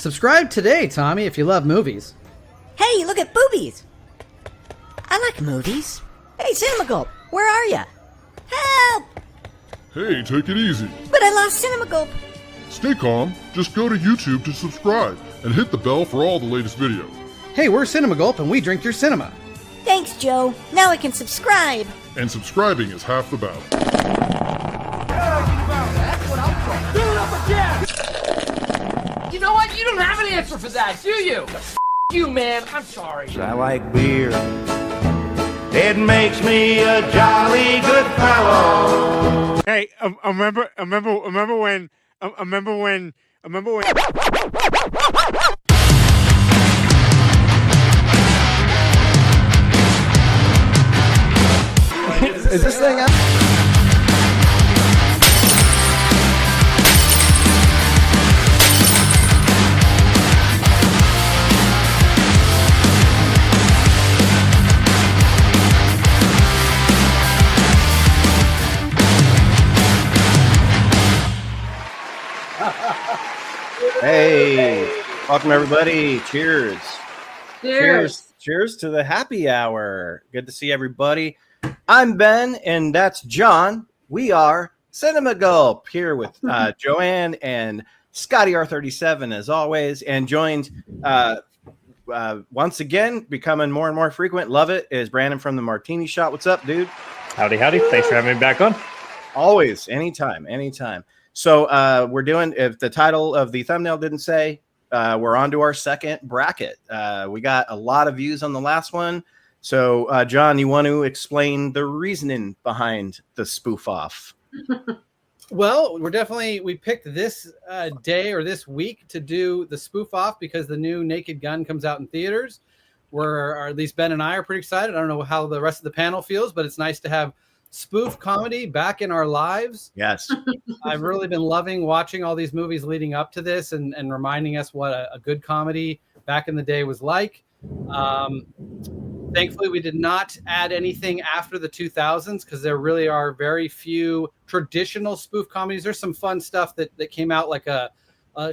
Subscribe today, Tommy, if you love movies. Hey, look at boobies. I like movies. Hey, Cinema Gulp, where are ya? Help! Hey, take it easy. But I lost Cinema Gulp. Stay calm. Just go to YouTube to subscribe and hit the bell for all the latest videos. Hey, we're Cinema Gulp, and we drink your cinema. Thanks, Joe. Now I can subscribe. And subscribing is half the battle. That's what I'm from. Do it up again! You know what? You don't have an answer for that, do you? F you, man. I'm sorry. I like beer. It makes me a jolly good fellow. Hey, I remember when. Is this thing up? Hey, welcome everybody. Cheers. Cheers to the happy hour. Good to see everybody. I'm Ben, and that's John. We are Cinema Gulp here with Joanne and Scotty R37 as always, and joined once again, becoming more and more frequent. Love it. Is Brandon from the Martini Shop. What's up, dude? Howdy. Thanks for having me back on. Always, anytime. So we're doing, if the title of the thumbnail didn't say, we're on to our second bracket. We got a lot of views on the last one. So, John, you want to explain the reasoning behind the spoof off? Well, we picked this day or this week to do the spoof off because the new Naked Gun comes out in theaters. Or at least Ben and I are pretty excited. I don't know how the rest of the panel feels, but it's nice to have spoof comedy back in our lives. Yes. I've really been loving watching all these movies leading up to this and reminding us what a good comedy back in the day was like. Thankfully, we did not add anything after the 2000s because there really are very few traditional spoof comedies. There's some fun stuff that came out like a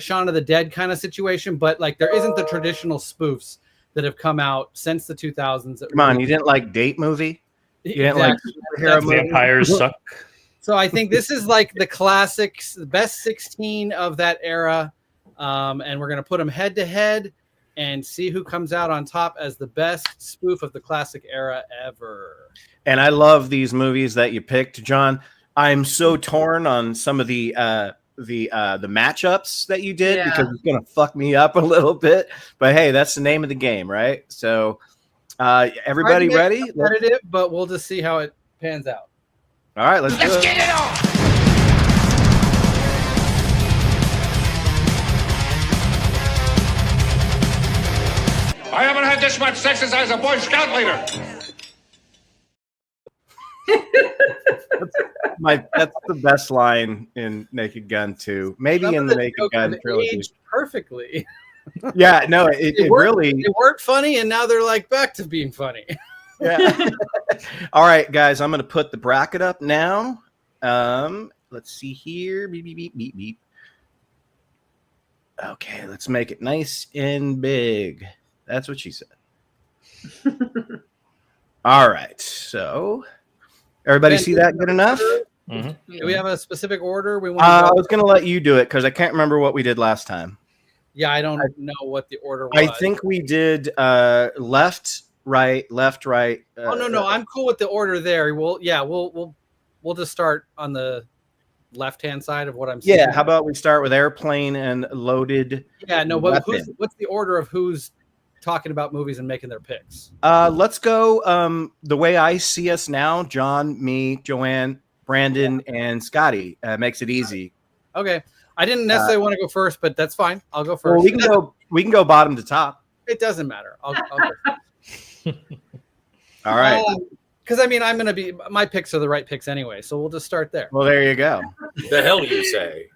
Shaun of the Dead kind of situation, but like there isn't the traditional spoofs that have come out since the 2000s. Come on, you didn't like Date Movie? You didn't like superhero movie? Vampires suck. So I think this is like the classics, the best 16 of that era, and we're going to put them head to head and see who comes out on top as the best spoof of the classic era ever. And I love these movies that you picked, John. I'm so torn on some of the matchups that you did because it's going to fuck me up a little bit. But hey, that's the name of the game, right? So everybody ready? Competitive, but we'll just see how it pans out. All right, let's get it on! I haven't had this much sex since I was a Boy Scout leader. That's the best line in Naked Gun 2. Maybe in the Naked Gun trilogy. Perfectly. Yeah, no, it really. They weren't funny, and now they're like back to being funny. Yeah. All right, guys, I'm going to put the bracket up now. Let's see here. Beep, beep, beep, beep, beep. Okay, let's make it nice and big. That's what she said. All right, so everybody see that good enough? Mm-hmm. Do we have a specific order we want? I was going to let you do it because I can't remember what we did last time. Yeah, I don't know what the order was. I think we did left, right, left, right. No, I'm cool with the order there. We'll just start on the left-hand side of what I'm seeing. Yeah, how about we start with Airplane and Loaded? Yeah, no, but what's the order of who's talking about movies and making their picks? Let's go the way I see us now. John, me, Joanne, Brandon, and Scotty. Makes it easy. Okay. I didn't necessarily want to go first, but that's fine. I'll go first. Well, we can go bottom to top. It doesn't matter. I'll go. All right. Because I'm going to be, my picks are the right picks anyway, so we'll just start there. Well, there you go. The hell you say?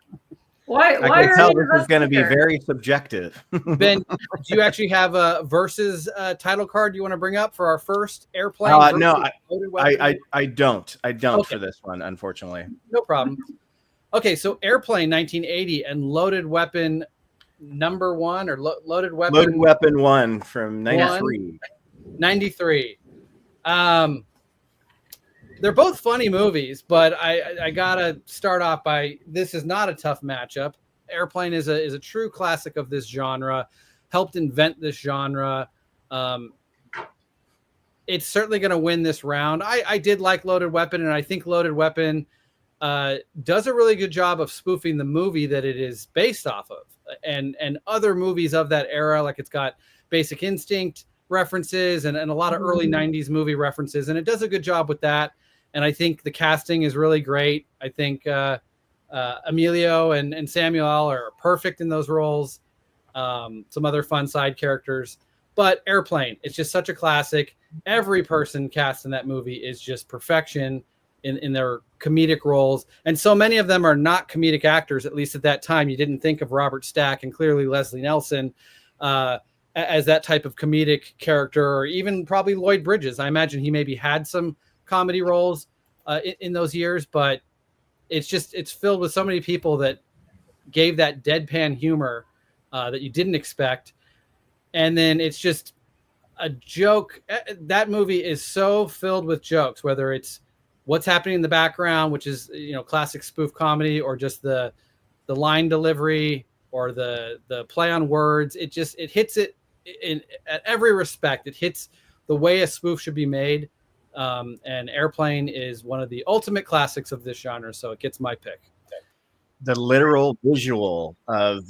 I can tell this is going to be very subjective. Ben, do you actually have a versus title card you want to bring up for our first Airplane? No, I don't. Okay. For this one, unfortunately. No problem. Okay, so Airplane 1980 and Loaded Weapon number one or Loaded Weapon. Loaded Weapon 1 from 93. 93. They're both funny movies, but I gotta start off by this is not a tough matchup. Airplane is a true classic of this genre, helped invent this genre. It's certainly going to win this round. I did like Loaded Weapon, and I think Loaded Weapon does a really good job of spoofing the movie that it is based off of, and other movies of that era. Like it's got Basic Instinct references and a lot of early 90s movie references, and it does a good job with that. And I think the casting is really great. I think Emilio and Samuel are perfect in those roles. Some other fun side characters. But Airplane, it's just such a classic. Every person cast in that movie is just perfection in their comedic roles. And so many of them are not comedic actors, at least at that time. You didn't think of Robert Stack and clearly Leslie Nelson as that type of comedic character, or even probably Lloyd Bridges. I imagine he maybe had some comedy roles in those years, but it's filled with so many people that gave that deadpan humor that you didn't expect. And then it's just a joke. That movie is so filled with jokes, whether it's what's happening in the background, which is, classic spoof comedy, or just the line delivery or the play on words. It hits it at every respect. It hits the way a spoof should be made. And Airplane is one of the ultimate classics of this genre. So it gets my pick. The literal visual of,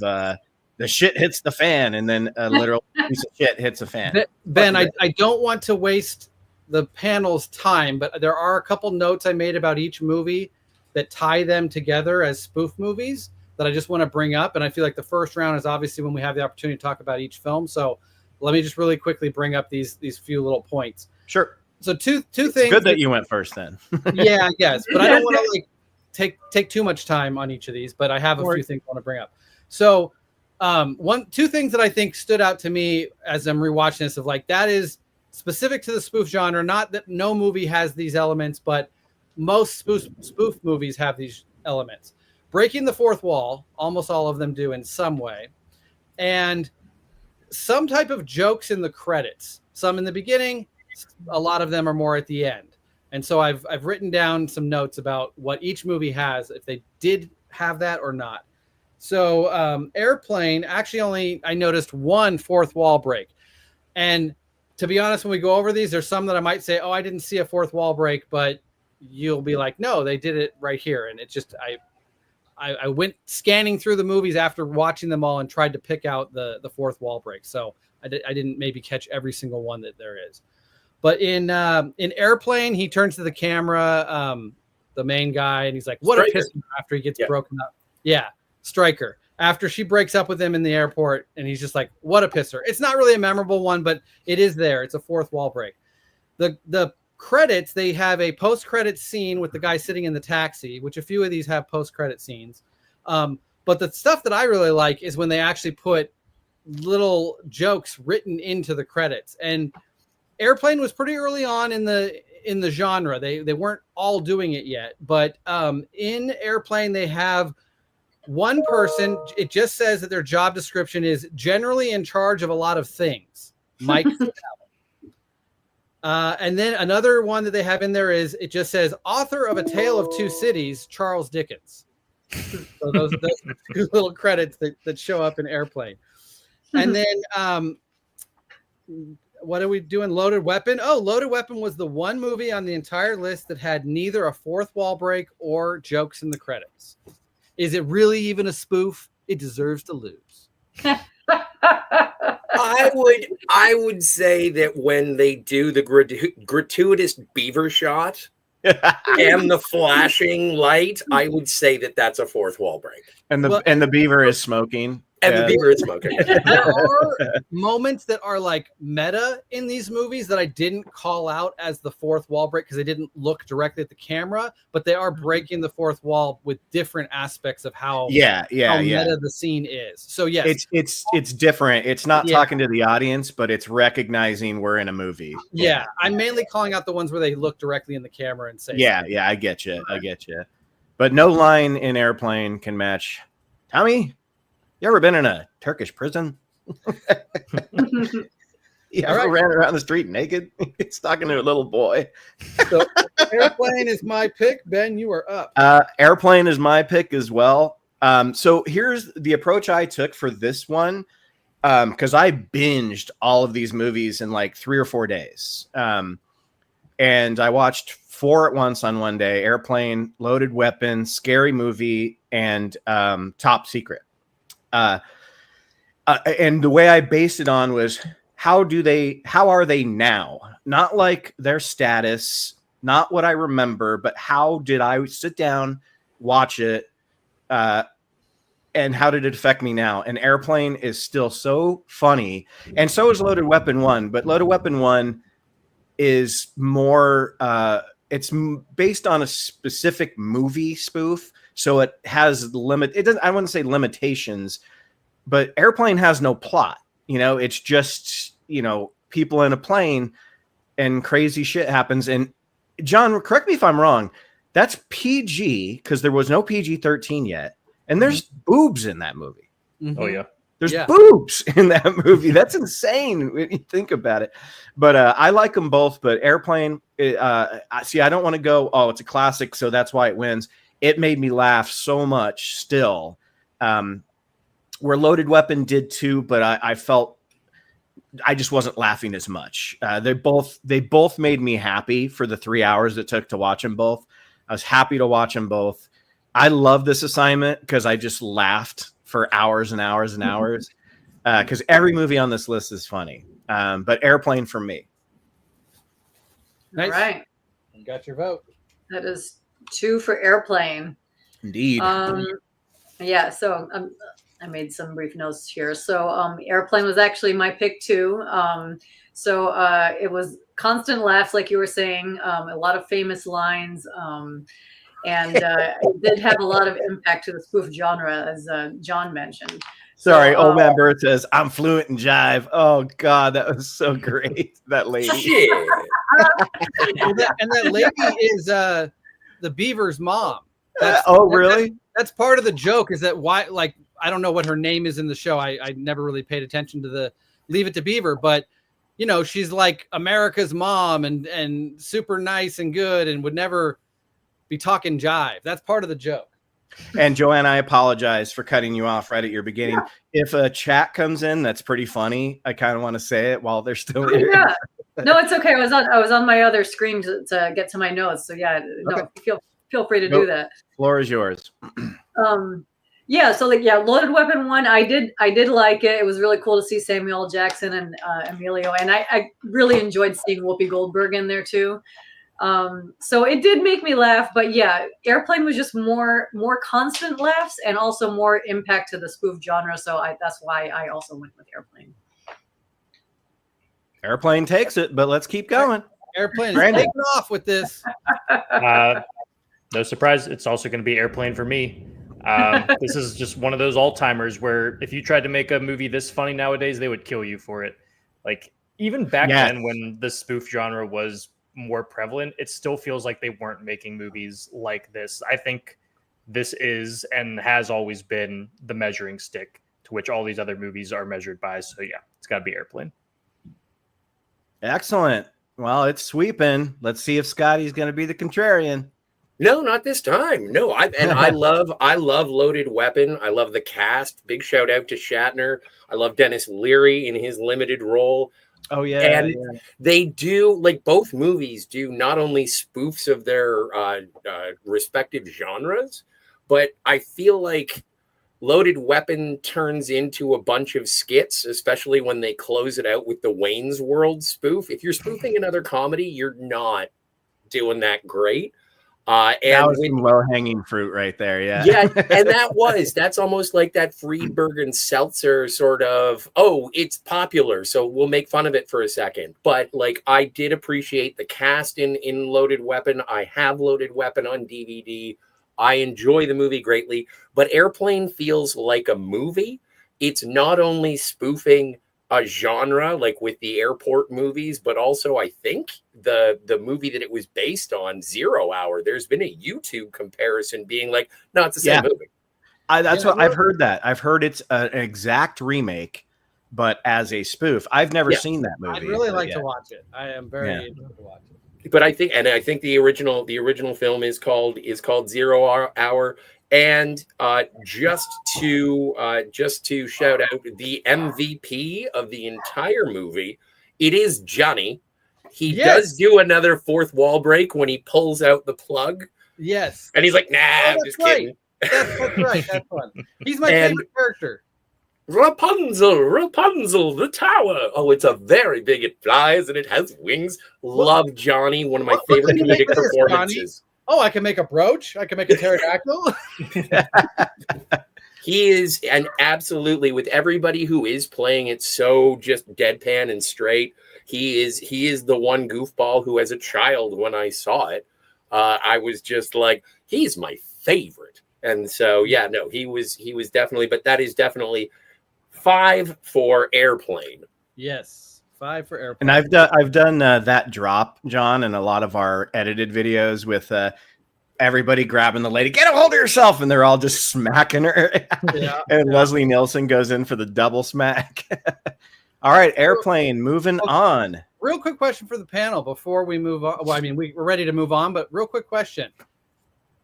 the shit hits the fan, and then a literal piece of shit hits a fan. Ben, I don't want to waste the panel's time, but there are a couple notes I made about each movie that tie them together as spoof movies that I just want to bring up. And I feel like the first round is obviously when we have the opportunity to talk about each film. So let me just really quickly bring up these few little points. Sure. So two things. Good that you went first then. Yeah, I guess. But I don't want to take too much time on each of these, but I have a few things I want to bring up. So two things that I think stood out to me as I'm rewatching this, of that is specific to the spoof genre. Not that no movie has these elements, but most spoof movies have these elements. Breaking the fourth wall, almost all of them do in some way, and some type of jokes in the credits. Some in the beginning, a lot of them are more at the end. And so I've written down some notes about what each movie has, if they did have that or not. So Airplane, actually I noticed one fourth wall break. And to be honest, when we go over these, there's some that I might say, oh, I didn't see a fourth wall break, but you'll be like, no, they did it right here. And it's just, I went scanning through the movies after watching them all and tried to pick out the fourth wall break. So I didn't maybe catch every single one that there is. But in Airplane, he turns to the camera, the main guy, and he's like, what a pisser, after he gets broken up. Yeah. Stryker, after she breaks up with him in the airport, and he's just like, what a pisser. It's not really a memorable one, but it is there. It's a fourth wall break. The credits, they have a post-credit scene with the guy sitting in the taxi, which a few of these have post-credit scenes. But the stuff that I really like is when they actually put little jokes written into the credits. And Airplane was pretty early on in the genre. They weren't all doing it yet, but in Airplane, they have one person. It just says that their job description is generally in charge of a lot of things. Mike. And then another one that they have in there is, it just says author of A Tale of Two Cities, Charles Dickens. So those two little credits that show up in Airplane. And then what are we doing? Loaded Weapon. Oh, Loaded Weapon was the one movie on the entire list that had neither a fourth wall break or jokes in the credits. Is it really even a spoof? It deserves to lose. I would say that when they do the gratuitous beaver shot and the flashing light, I would say that that's a fourth wall break. And the beaver is smoking. And the beaver is smoking. There are moments that are like meta in these movies that I didn't call out as the fourth wall break because they didn't look directly at the camera, but they are breaking the fourth wall with different aspects of how meta the scene is. So yes, it's different. It's not talking to the audience, but it's recognizing we're in a movie. Yeah, I'm mainly calling out the ones where they look directly in the camera and say, I get you. But no line in Airplane can match. Tommy, You ever been in a Turkish prison? You ever ran around the street naked? It's talking to a little boy. So Airplane is my pick. Ben, you are up. Airplane is my pick as well. So here's the approach I took for this one, because I binged all of these movies in like 3 or 4 days. And I watched 4 at once on one day: Airplane, Loaded Weapon, Scary Movie, and Top Secret. And the way I based it on was, how are they now? Not like their status, not what I remember, but how did I sit down, watch it, and how did it affect me now? And Airplane is still so funny, and so is Loaded Weapon 1. But Loaded Weapon 1 is more, it's based on a specific movie spoof, so it has I wouldn't say limitations, but Airplane has no plot. It's just, people in a plane and crazy shit happens. And John, correct me if I'm wrong, that's PG because there was no PG-13 yet. And there's boobs in that movie. Mm-hmm. Oh, yeah. There's boobs in that movie. That's insane when you think about it. But I like them both. But Airplane, I don't want to go, oh, it's a classic, so that's why it wins. It made me laugh so much still. Where Loaded Weapon did too, but I felt I just wasn't laughing as much. They both made me happy for the 3 hours it took to watch them both. I was happy to watch them both. I love this assignment because I just laughed for hours and hours and hours. Because every movie on this list is funny. But Airplane for me. Nice. All right. You got your vote. That is 2 for Airplane. Indeed. Yeah. So I made some brief notes here. So Airplane was actually my pick too. So it was constant laughs, like you were saying, a lot of famous lines, and it did have a lot of impact to the spoof genre, as John mentioned. Sorry, Old Man Bird says, I'm fluent in jive. Oh, God, that was so great, that lady. and that lady is the Beaver's mom. Really? That's part of the joke, is that why, like, I don't know what her name is in the show. I never really paid attention to the Leave It to Beaver, but she's like America's mom and super nice and good and would never be talking jive. That's part of the joke. And Joanne, I apologize for cutting you off right at your beginning. Yeah. If a chat comes in, that's pretty funny. I kind of want to say it while they're still here. Yeah. No, it's okay. I was on my other screen to get to my notes. So yeah, no, feel free to do that. Floor is yours. Yeah, so Loaded Weapon 1, I did like it. It was really cool to see Samuel L. Jackson and Emilio, and I really enjoyed seeing Whoopi Goldberg in there too. So it did make me laugh, but yeah, Airplane was just more constant laughs and also more impact to the spoof genre. So that's why I also went with Airplane. Airplane takes it, but let's keep going. Airplane is taking off with this. No surprise, it's also going to be Airplane for me. This is just one of those all-timers where if you tried to make a movie this funny nowadays, they would kill you for it. Like, even back then when the spoof genre was more prevalent, it still feels like they weren't making movies like this. I think this is and has always been the measuring stick to which all these other movies are measured by. So yeah, it's got to be Airplane. Excellent. Well, it's sweeping. Let's see if Scotty's going to be the contrarian. No, not this time. No, I love Loaded Weapon. I love the cast. Big shout out to Shatner. I love Dennis Leary in his limited role. Oh yeah, and they do, like, both movies do not only spoofs of their respective genres, but I feel like Loaded Weapon turns into a bunch of skits, especially when they close it out with the Wayne's World spoof. If you're spoofing another comedy, you're not doing that great. And that was some low-hanging fruit right there, yeah. Yeah, and that's almost like that Friedberg and Seltzer sort of, oh, it's popular, so we'll make fun of it for a second. But, like, I did appreciate the cast in Loaded Weapon. I have Loaded Weapon on DVD. I enjoy the movie greatly, but Airplane feels like a movie. It's not only spoofing a genre, like with the airport movies, but also I think the movie that it was based on, 0 Hour, there's been a YouTube comparison being like, no, it's the same movie. That's what I've heard. That I've heard it's an exact remake, but as a spoof. I've never seen that movie. I'd really like to watch it. I am very interested to watch it. But I think the original film is called 0 Hour. And just to shout out the MVP of the entire movie, it is Johnny. He does do another fourth wall break when he pulls out the plug. Yes. And he's like, nah, I'm just kidding. That's right. That's fun. He's my favorite character. Rapunzel, the tower. Oh, it's a very big. It flies and it has wings. Love Johnny. One of my favorite comedic performances. Oh, I can make a brooch. I can make a pterodactyl. He is, and absolutely, with everybody who is playing it so just deadpan and straight, he is the one goofball who, as a child, when I saw it, I was just like, he's my favorite. And so, yeah, no, he was definitely, but that is definitely 5 for Airplane. Yes, 5 for Airplane. And I've done that drop, John, in a lot of our edited videos with everybody grabbing the lady, get a hold of yourself, and they're all just smacking her. And Leslie Nielsen goes in for the double smack. All right, Airplane, moving on. Real quick question for the panel before we move on. Well, I mean, we're ready to move on, but real quick question.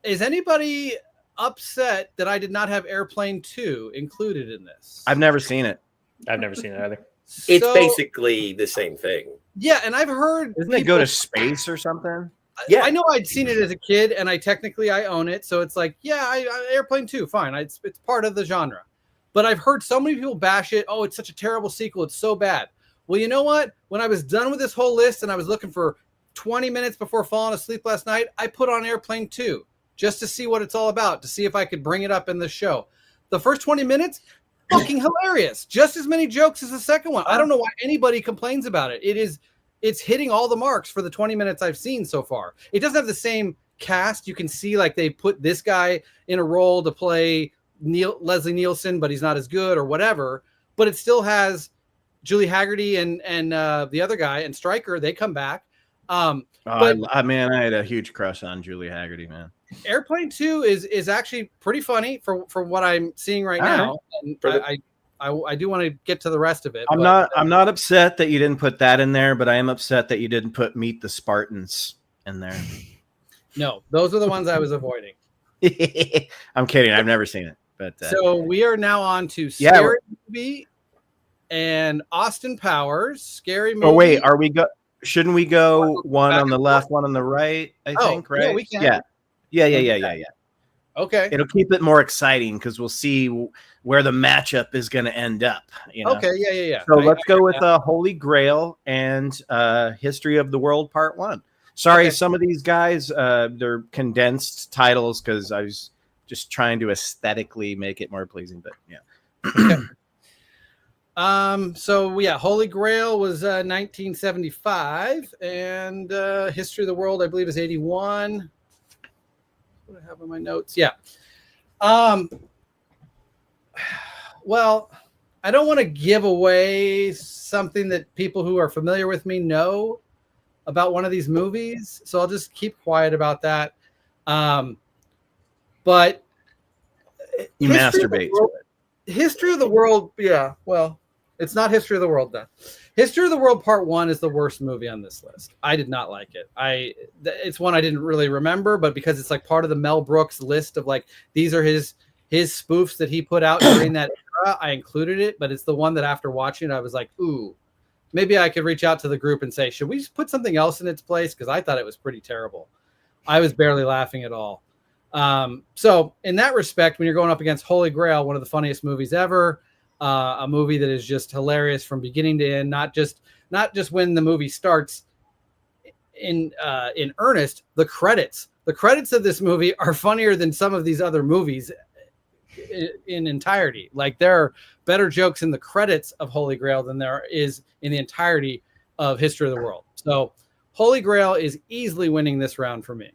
Is anybody upset that I did not have Airplane 2 included in this? I've never seen it. I've never seen it either. It's basically the same thing. Yeah, and I've heard... Doesn't it go to space or something? Yeah, I know I'd seen it as a kid, and I own it, so it's like, Airplane 2, fine. It's part of the genre. But I've heard so many people bash it. Oh, it's such a terrible sequel. It's so bad. Well, you know what? When I was done with this whole list and I was looking for 20 minutes before falling asleep last night, I put on Airplane 2 just to see what it's all about, to see if I could bring it up in the show. The first 20 minutes, fucking hilarious. Just as many jokes as the second one. I don't know why anybody complains about it. It's hitting all the marks for the 20 minutes I've seen so far. It doesn't have the same cast. You can see like they put this guy in a role to play Leslie Nielsen, but he's not as good or whatever. But it still has Julie Haggerty and the other guy and Stryker. They come back. I had a huge crush on Julie Haggerty, man. Airplane 2 is actually pretty funny for what I'm seeing right now. And I do want to get to the rest of it. I'm not upset that you didn't put that in there, but I am upset that you didn't put Meet the Spartans in there. No, those are the ones I was avoiding. I'm kidding. I've never seen it. But so we are now on to Scary Movie and Austin Powers. Scary Movie. Oh wait, shouldn't we go one on the left, one on the right? I think, right? Yeah, we can. Yeah. Okay. It'll keep it more exciting because we'll see where the matchup is going to end up. You know? Okay. Yeah. So let's go with Holy Grail and History of the World Part 1. Sorry, some of these guys, they're condensed titles because I was just trying to aesthetically make it more pleasing. But yeah. Okay. Holy Grail was 1975, and History of the World, I believe, is 81. What do I have in my notes? Yeah. Well, I don't want to give away something that people who are familiar with me know about one of these movies, so I'll just keep quiet about that. But you masturbate to it. History of the World, yeah. Well, it's not History of the World then. History of the World Part 1 is the worst movie on this list. I did not like it. It's one I didn't really remember, but because it's like part of the Mel Brooks list of like these are his spoofs that he put out during that era, I included it, but it's the one that after watching it, I was like, ooh, maybe I could reach out to the group and say, should we just put something else in its place? Because I thought it was pretty terrible. I was barely laughing at all. So in that respect, when you're going up against Holy Grail, one of the funniest movies ever, a movie that is just hilarious from beginning to end, not just when the movie starts in earnest, the credits of this movie are funnier than some of these other movies in entirety. Like there are better jokes in the credits of Holy Grail than there is in the entirety of History of the World. So Holy Grail is easily winning this round for me.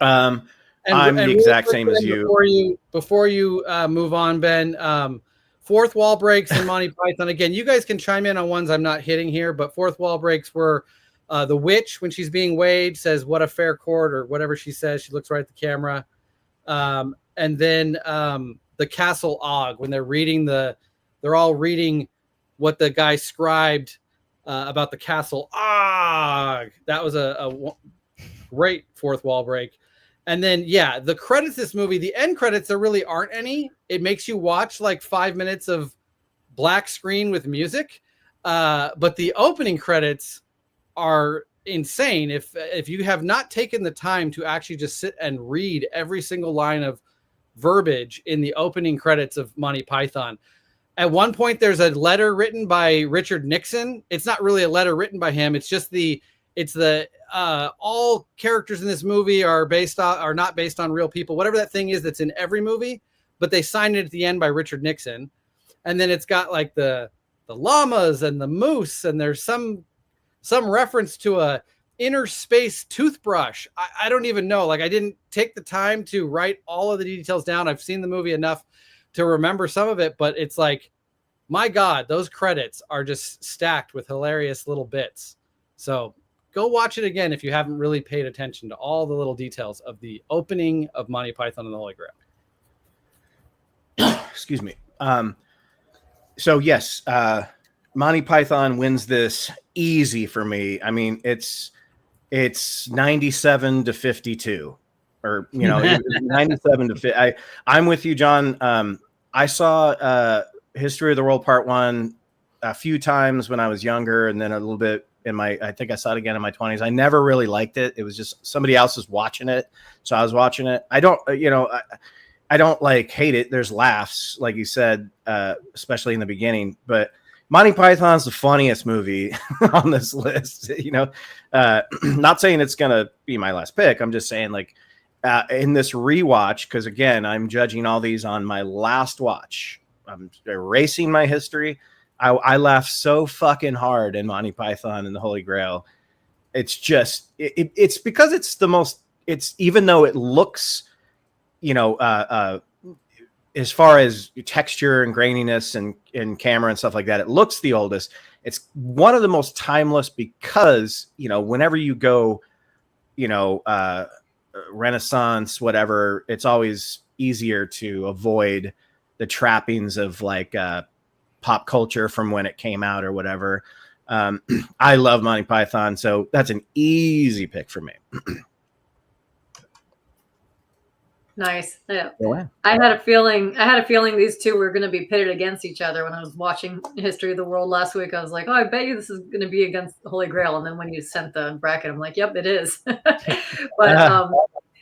I'm the exact same as you. Before you move on, Ben, fourth wall breaks and Monty Python. Again, you guys can chime in on ones I'm not hitting here, but fourth wall breaks were the witch when she's being weighed says, "What a fair court," or whatever she says. She looks right at the camera. And then the Castle Og, when they're all reading what the guy scribed about the Castle Og. That was a great fourth wall break. And then, yeah, the credits, this movie, the end credits, there really aren't any. It makes you watch like 5 minutes of black screen with music. But the opening credits are insane. If you have not taken the time to actually just sit and read every single line of verbiage in the opening credits of Monty Python. At one point, there's a letter written by Richard Nixon. It's not really a letter written by him. It's just all characters in this movie are not based on real people, whatever that thing is that's in every movie, but they signed it at the end by Richard Nixon. And then it's got like the llamas and the moose, and there's some reference to a inner space toothbrush. I don't even know. Like, I didn't take the time to write all of the details down. I've seen the movie enough to remember some of it, but it's like, my God, those credits are just stacked with hilarious little bits. So go watch it again if you haven't really paid attention to all the little details of the opening of Monty Python and the Holy Grail. Excuse me. So yes, Monty Python wins this easy for me. I mean, it's 97-52, or 97 to 50. I'm with you, John. I saw History of the World Part 1 a few times when I was younger, and then a little bit I think I saw it again in my 20s. I never really liked it. It was just somebody else was watching it, so I was watching it. I don't, I don't like hate it. There's laughs, like you said, especially in the beginning. But Monty Python's the funniest movie on this list. Not saying it's gonna be my last pick. I'm just saying, like, in this rewatch, because again, I'm judging all these on my last watch. I'm erasing my history. I laughed so fucking hard in Monty Python and the Holy Grail. It's just it's because it's the most. It's, even though it looks, as far as texture and graininess and camera and stuff like that, it looks the oldest. It's one of the most timeless because, whenever you go, Renaissance, whatever, it's always easier to avoid the trappings of like pop culture from when it came out or whatever. I love Monty Python, so that's an easy pick for me. Nice. Yeah. Yeah. I had a feeling these two were going to be pitted against each other when I was watching History of the World last week. I was like, oh, I bet you this is going to be against the Holy Grail. And then when you sent the bracket, I'm like, yep, it is. But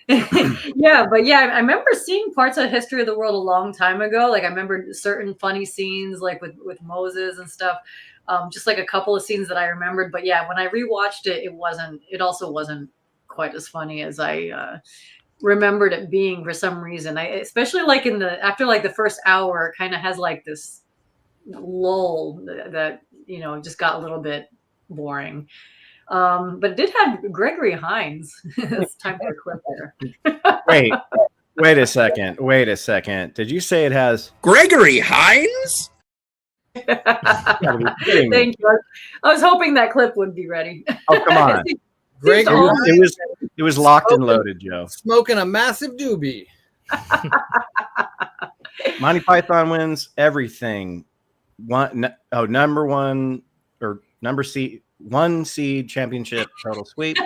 yeah, I remember seeing parts of History of the World a long time ago. Like, I remember certain funny scenes, like with Moses and stuff. Just like a couple of scenes that I remembered. But yeah, when I rewatched it, it also wasn't quite as funny as I remembered it being for some reason. Especially like after like the first hour, it kind of has like this lull that just got a little bit boring. But it did have Gregory Hines. It's time for a clip there. Wait a second. Did you say it has Gregory Hines? Thank you. I was hoping that clip would be ready. Oh, come on. Greg, it was locked and loaded, Joe. Smoking a massive doobie. Monty Python wins everything. Number seed championship total sweep.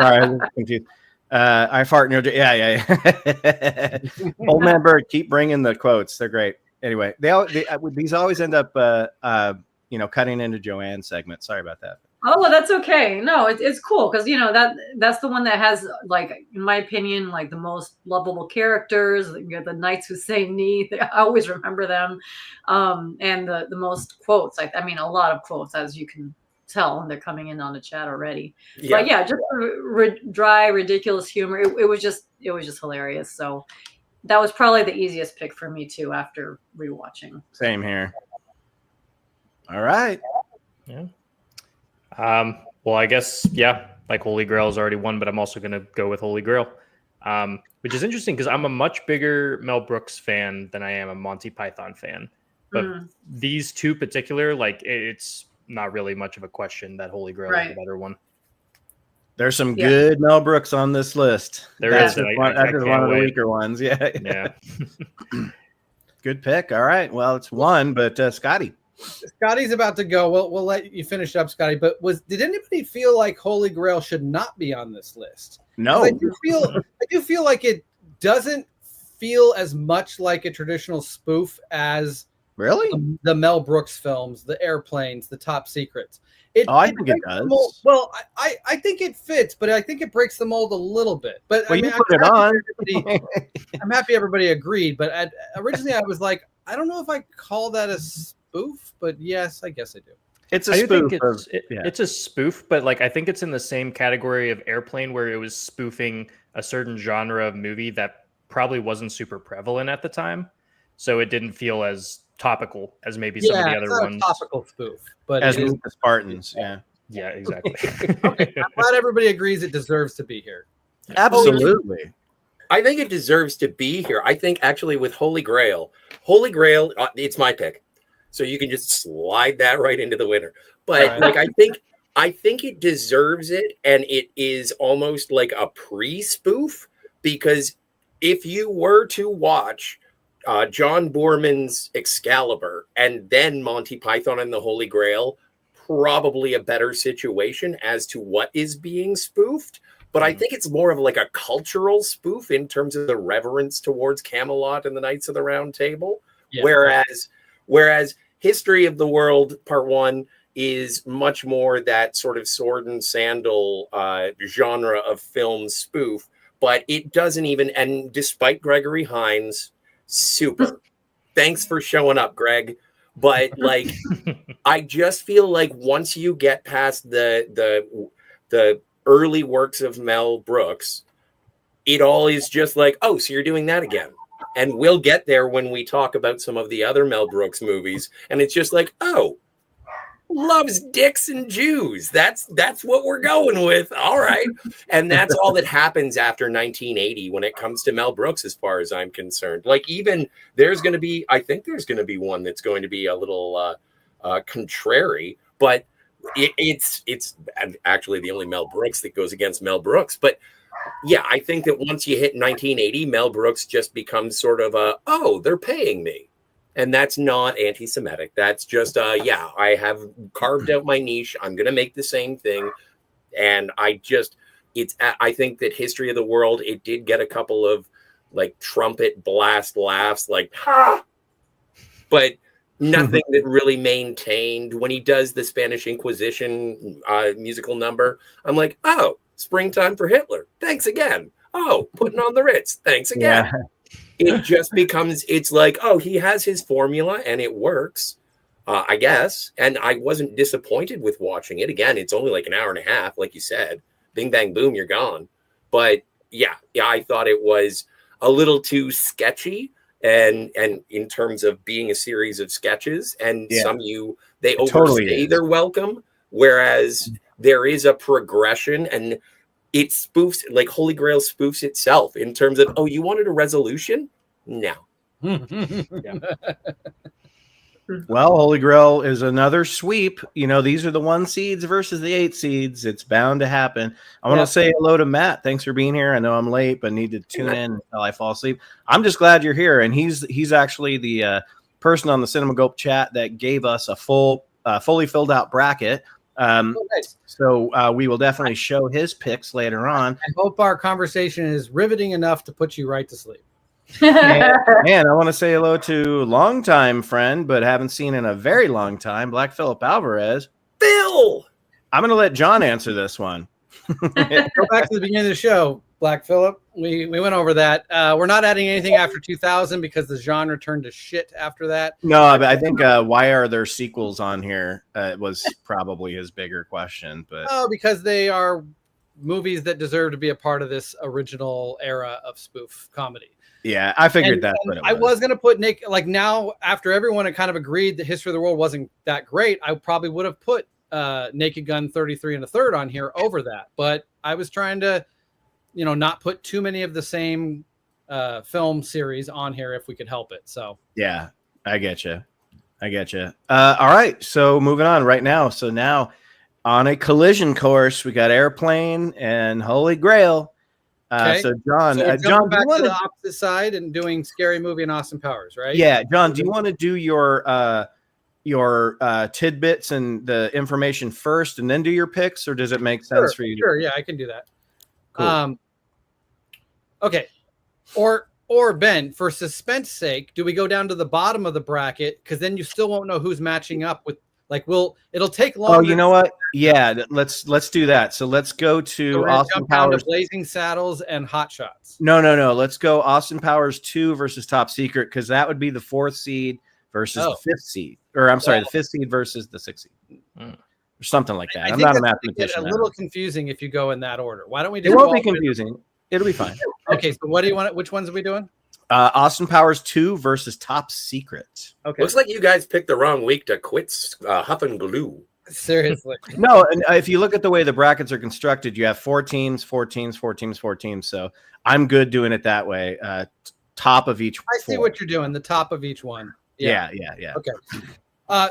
Sorry, I was confused. I fart in your yeah. Old man Bird, keep bringing the quotes. They're great. Anyway, these always end up cutting into Joanne's segment. Sorry about that. Oh, that's okay. No, it's cool because that's the one that has, like, in my opinion, like the most lovable characters. You got the knights who say knee. I always remember them, and the most quotes. I mean, a lot of quotes, as you can tell, and they're coming in on the chat already. Yeah. But yeah, just dry, ridiculous humor. It was just hilarious. So that was probably the easiest pick for me too after rewatching. Same here. All right. Yeah. Well, I guess, like Holy Grail has already won, but I'm also going to go with Holy Grail, which is interesting because I'm a much bigger Mel Brooks fan than I am a Monty Python fan. But these two particular, like, it's not really much of a question that Holy Grail is the better one. There's some Yeah. good Mel Brooks on this list. That's just I one can't of the wait. weaker ones. Yeah. Yeah. Good pick. All right. Well, it's one, but Scotty. Scotty's about to go. We'll let you finish up, Scotty. But did anybody feel like Holy Grail should not be on this list? No. I do feel like it doesn't feel as much like a traditional spoof as Really? the Mel Brooks films, the Airplanes, the Top Secrets. I think it does. Well, I think it fits, but I think it breaks the mold a little bit. But Well, I mean, you put it on. I'm happy everybody agreed. But originally, I was like, I don't know if I call that a spoof, but yes, I guess I do. It's a I do spoof. think it's a spoof, but like I think it's in the same category of Airplane, where it was spoofing a certain genre of movie that probably wasn't super prevalent at the time, so it didn't feel as topical as maybe some of the other ones. A topical spoof, but as it is, the Spartans. Yeah. Yeah, exactly. Okay, I'm glad everybody agrees it deserves to be here. Absolutely. I think it deserves to be here. I think actually with Holy Grail, it's my pick. So you can just slide that right into the winner. But like I think it deserves it, and it is almost like a pre-spoof, because if you were to watch John Boorman's Excalibur and then Monty Python and the Holy Grail, probably a better situation as to what is being spoofed. But I think it's more of like a cultural spoof in terms of the reverence towards Camelot and the Knights of the Round Table. Yeah. Whereas History of the World Part 1 is much more that sort of sword and sandal genre of film spoof, but it doesn't even, and despite Gregory Hines, super. Thanks for showing up, Greg. But like, I just feel like once you get past the early works of Mel Brooks, it all is just like, oh, so you're doing that again. And we'll get there when we talk about some of the other Mel Brooks movies. And it's just like, oh, loves dicks and Jews. That's what we're going with. All right. And that's all that happens after 1980 when it comes to Mel Brooks, as far as I'm concerned. Like, even I think there's going to be one that's going to be a little contrary, but it's actually the only Mel Brooks that goes against Mel Brooks. But yeah, I think that once you hit 1980, Mel Brooks just becomes sort of they're paying me. And that's not anti-Semitic. That's just, I have carved out my niche. I'm going to make the same thing. And I think that History of the World, it did get a couple of like trumpet blast laughs, like, ha! But nothing that really maintained. When he does the Spanish Inquisition musical number, I'm like, oh, Springtime for Hitler. Thanks again. Oh, Putting on the Ritz. Thanks again. Yeah. It just becomes, it's like, oh, he has his formula and it works, I guess. And I wasn't disappointed with watching it. Again, it's only like an hour and a half, like you said. Bing, bang, boom, you're gone. But yeah, I thought it was a little too sketchy. And in terms of being a series of sketches, and they overstay their welcome, whereas there is a progression, and it spoofs, like Holy Grail spoofs itself in terms of, oh, you wanted a resolution? No. Well, Holy Grail is another sweep. These are the 1 seeds versus the 8 seeds. It's bound to happen. I want to say hello to Matt. Thanks for being here. I know I'm late, but need to tune in until I fall asleep. I'm just glad you're here. And he's actually the person on the Cinema Gope chat that gave us a fully filled out bracket. Nice. So we will definitely show his picks later on. I hope our conversation is riveting enough to put you right to sleep. And I want to say hello to longtime friend, but haven't seen in a very long time, Black Phillip Alvarez. Phil! I'm going to let John answer this one. Go back to the beginning of the show, Black Phillip. We went over that. We're not adding anything after 2000 because the genre turned to shit after that. No, but I think why are there sequels on here was probably his bigger question. But because they are movies that deserve to be a part of this original era of spoof comedy. Yeah, I figured that's what it was. I was going to put Nick, like, now after everyone had kind of agreed that History of the World wasn't that great, I probably would have put Naked Gun 33 1/3 on here over that. But I was trying to, not put too many of the same film series on here if we could help it. So yeah, I get you. All right, so moving on right now. So now On a collision course, we got Airplane and Holy Grail. Okay. So John, So we're John, jumping do you back want to the opposite side and doing Scary Movie and Austin Powers, right? Yeah, John, do you want to do your tidbits and the information first, and then do your picks, or does it make sense for you? Sure, yeah, I can do that. Cool. Okay, or Ben, for suspense sake, do we go down to the bottom of the bracket, because then you still won't know who's matching up with? Like, it'll take longer. Oh, you know what? Yeah, let's do that. So let's go to So Austin Powers. Blazing Saddles and Hot Shots. No. Let's go Austin Powers 2 versus Top Secret, because that would be the 4th seed versus the 5th seed, or I'm sorry, the 5th seed versus the 6th seed, or something like that. I'm not a mathematician. A little confusing if you go in that order. Why don't we? It won't be confusing. It'll be fine. Okay, so what do you want? Which ones are we doing? Austin Powers 2 versus Top Secret. Okay. Looks like you guys picked the wrong week to quit huffing glue. Seriously. No, and if you look at the way the brackets are constructed, you have 4 teams, 4 teams, 4 teams, 4 teams. So I'm good doing it that way. Top of each. I see what you're doing. The top of each one. Yeah. Okay.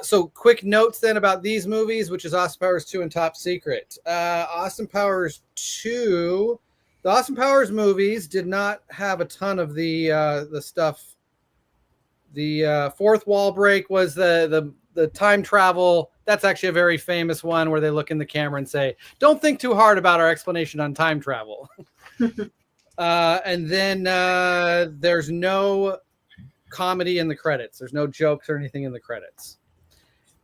So quick notes then about these movies, which is Austin Powers 2 and Top Secret. Austin Powers 2. The Austin Powers movies did not have a ton of the stuff. The fourth wall break was the time travel. That's actually a very famous one where they look in the camera and say, "Don't think too hard about our explanation on time travel." And then there's no comedy in the credits. There's no jokes or anything in the credits.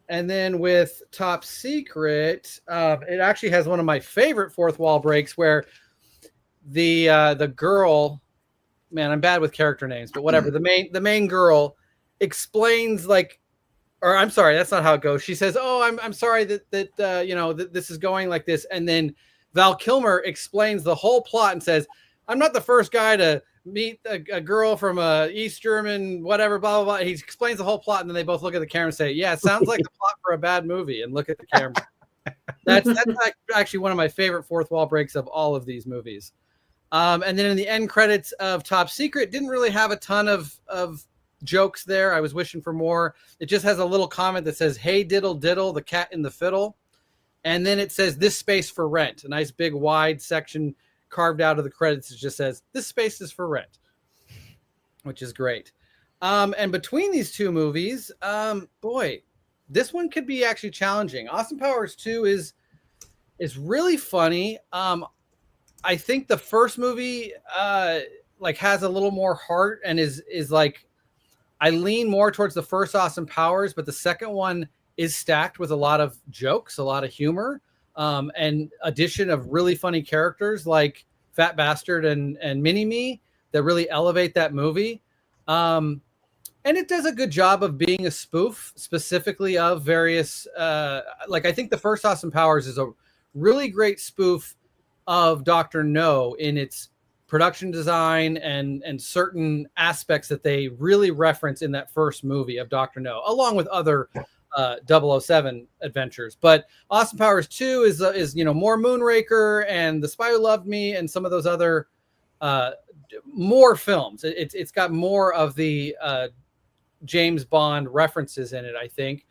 And then with Top Secret, it actually has one of my favorite fourth wall breaks where the girl, man, I'm bad with character names, but whatever. The main girl explains or I'm sorry, that's not how it goes. She says, "Oh, I'm sorry that this is going like this," and then Val Kilmer explains the whole plot and says, "I'm not the first guy to meet a girl from East German, whatever, blah blah blah." He explains the whole plot, and then they both look at the camera and say, "Yeah, it sounds like the plot for a bad movie," and look at the camera. That's actually one of my favorite fourth wall breaks of all of these movies. And then in the end credits of Top Secret, didn't really have a ton of jokes there. I was wishing for more. It just has a little comment that says, "Hey, diddle, diddle, the cat in the fiddle." And then it says, "This space for rent." A nice big wide section carved out of the credits. It just says, "This space is for rent," which is great. And between these two movies, boy, this one could be actually challenging. Austin Powers 2 is really funny. I think the first movie has a little more heart and is like, I lean more towards the first Austin Powers, but the second one is stacked with a lot of jokes, a lot of humor, and addition of really funny characters like Fat Bastard and Mini-Me that really elevate that movie. And it does a good job of being a spoof specifically of various, I think the first Austin Powers is a really great spoof of Dr. No in its production design and certain aspects that they really reference in that first movie of Dr. No, along with other 007 adventures. But Austin Powers 2 is more Moonraker and The Spy Who Loved Me and some of those other more films. It's got more of the James Bond references in it, I think,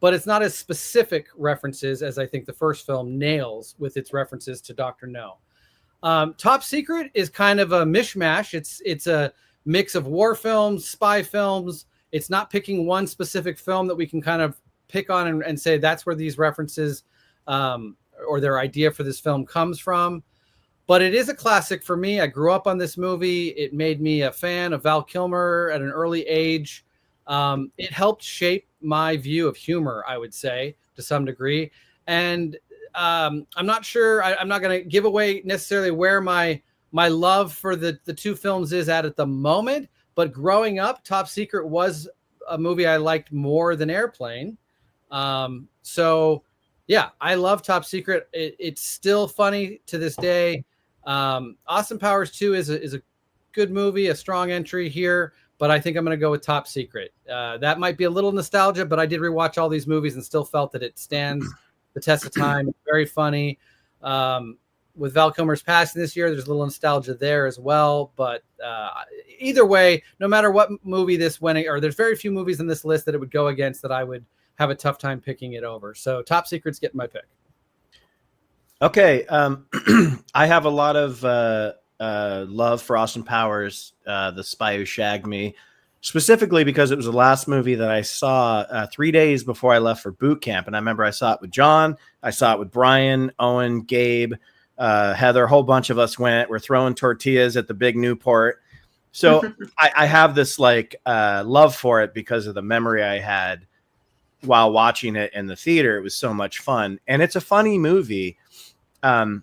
but it's not as specific references as I think the first film nails with its references to Dr. No. Top Secret is kind of a mishmash. It's a mix of war films, spy films. It's not picking one specific film that we can kind of pick on and say that's where these references or their idea for this film comes from. But it is a classic for me. I grew up on this movie. It made me a fan of Val Kilmer at an early age. It helped shape my view of humor, I would say, to some degree. And I'm not sure. I'm not going to give away necessarily where my love for the two films is at the moment. But growing up, Top Secret was a movie I liked more than Airplane. So, yeah, I love Top Secret. It's still funny to this day. Austin Powers 2 is a good movie, a strong entry here. But I think I'm going to go with Top Secret. That might be a little nostalgia, but I did rewatch all these movies and still felt that it stands the test of time. It's very funny. With Val Kilmer's passing this year, there's a little nostalgia there as well. But either way, no matter what movie this went, or there's very few movies in this list that it would go against that I would have a tough time picking it over. So Top Secret's getting my pick. Okay, I have a lot of love for Austin Powers, The Spy Who Shagged Me, specifically because it was the last movie that I saw 3 days before I left for boot camp. And I remember I saw it with John, I saw it with Brian, Owen, Gabe, Heather, a whole bunch of us went. We're throwing tortillas at the big Newport. So I have this like love for it because of the memory I had while watching it in the theater. It was so much fun. And it's a funny movie. And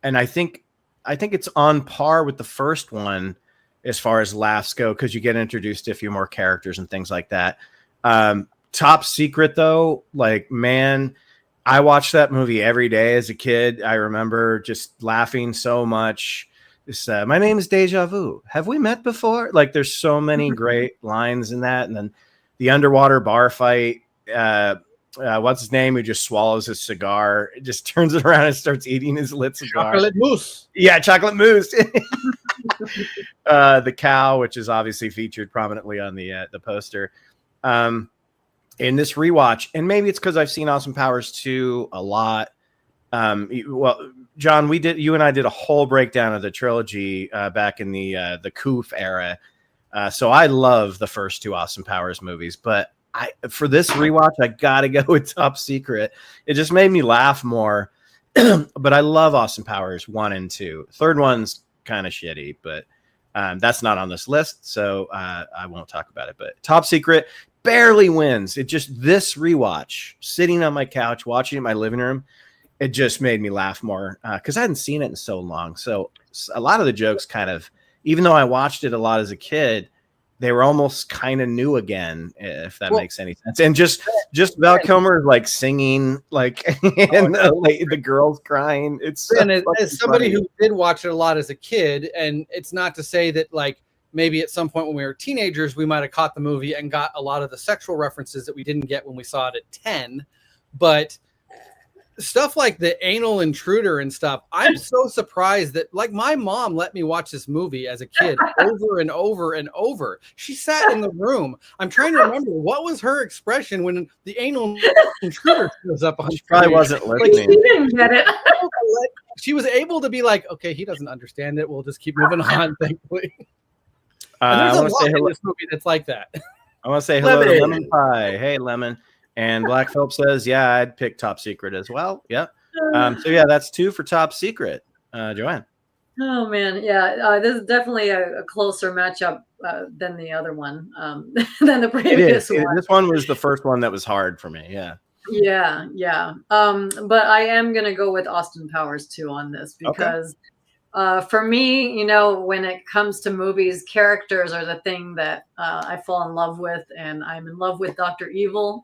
I think it's on par with the first one as far as laughs go, because you get introduced to a few more characters and things like that. Top Secret, though, like, man, I watched that movie every day as a kid. I remember just laughing so much. This, my name is Deja Vu. Have we met before? Like, there's so many great lines in that. And then the underwater bar fight. What's his name? Who just swallows his cigar, it just turns it around and starts eating his lit cigar. Chocolate mousse. Yeah, chocolate mousse. The cow, which is obviously featured prominently on the poster. In this rewatch, and maybe it's because I've seen Austin Powers 2 a lot. Well, John, you and I did a whole breakdown of the trilogy back in the Koof era. So I love the first 2 Austin Powers movies, but for this rewatch, I gotta go with Top Secret. It just made me laugh more. But I love Austin Powers 1 and 2. Third one's kind of shitty, but that's not on this list, so I won't talk about it. But Top Secret barely wins. It just, this rewatch, sitting on my couch watching it in my living room, it just made me laugh more because I hadn't seen it in so long. So a lot of the jokes kind of, even though I watched it a lot as a kid, they were almost kind of new again, if that makes any sense. And just Val Kilmer like singing, like, and the girls crying. It's as somebody who did watch it a lot as a kid, and it's not to say that like maybe at some point when we were teenagers we might have caught the movie and got a lot of the sexual references that we didn't get when we saw it at 10, but stuff like the anal intruder and stuff, I'm so surprised that, like, my mom let me watch this movie as a kid over and over and over. She sat in the room. I'm trying to remember what was her expression when the anal intruder shows up on screen. She probably wasn't listening. She didn't get it. She was able to be like, okay, he doesn't understand it, we'll just keep moving on, thankfully. And there's a lot in this movie that's like that. I want to say hello to Lemon Pie. Hey, Lemon. And Black Phillip says, yeah, I'd pick Top Secret as well. Yep. So yeah, that's 2 for Top Secret. Joanne. Oh man, yeah, this is definitely a closer matchup than the other one, than the previous one. This one was the first one that was hard for me. Yeah. Yeah. But I am gonna go with Austin Powers 2 on this because for me, you know, when it comes to movies, characters are the thing that I fall in love with, and I'm in love with Dr. Evil,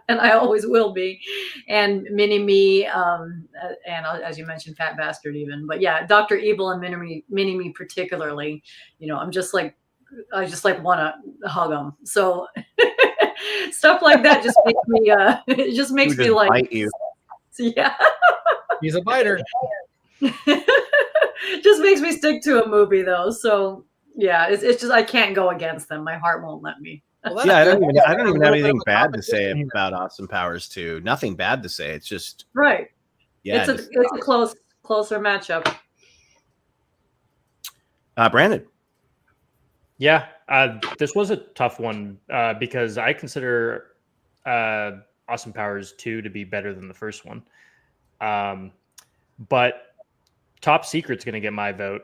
and I always will be, and Mini-Me, and as you mentioned, Fat Bastard even. But yeah, Dr. Evil and Mini-Me particularly, you know, I just want to hug them. So stuff like that just makes me, it just makes me like, bite you. Yeah. He's a biter. Just makes me stick to a movie though. So yeah, it's just I can't go against them. My heart won't let me. Well, yeah, I don't even have anything bad to say about Austin Powers 2. Nothing bad to say. It's just right. Yeah, it's a closer matchup. Brandon. Yeah, this was a tough one because I consider Austin Powers 2 to be better than the first one. But Top Secret's going to get my vote.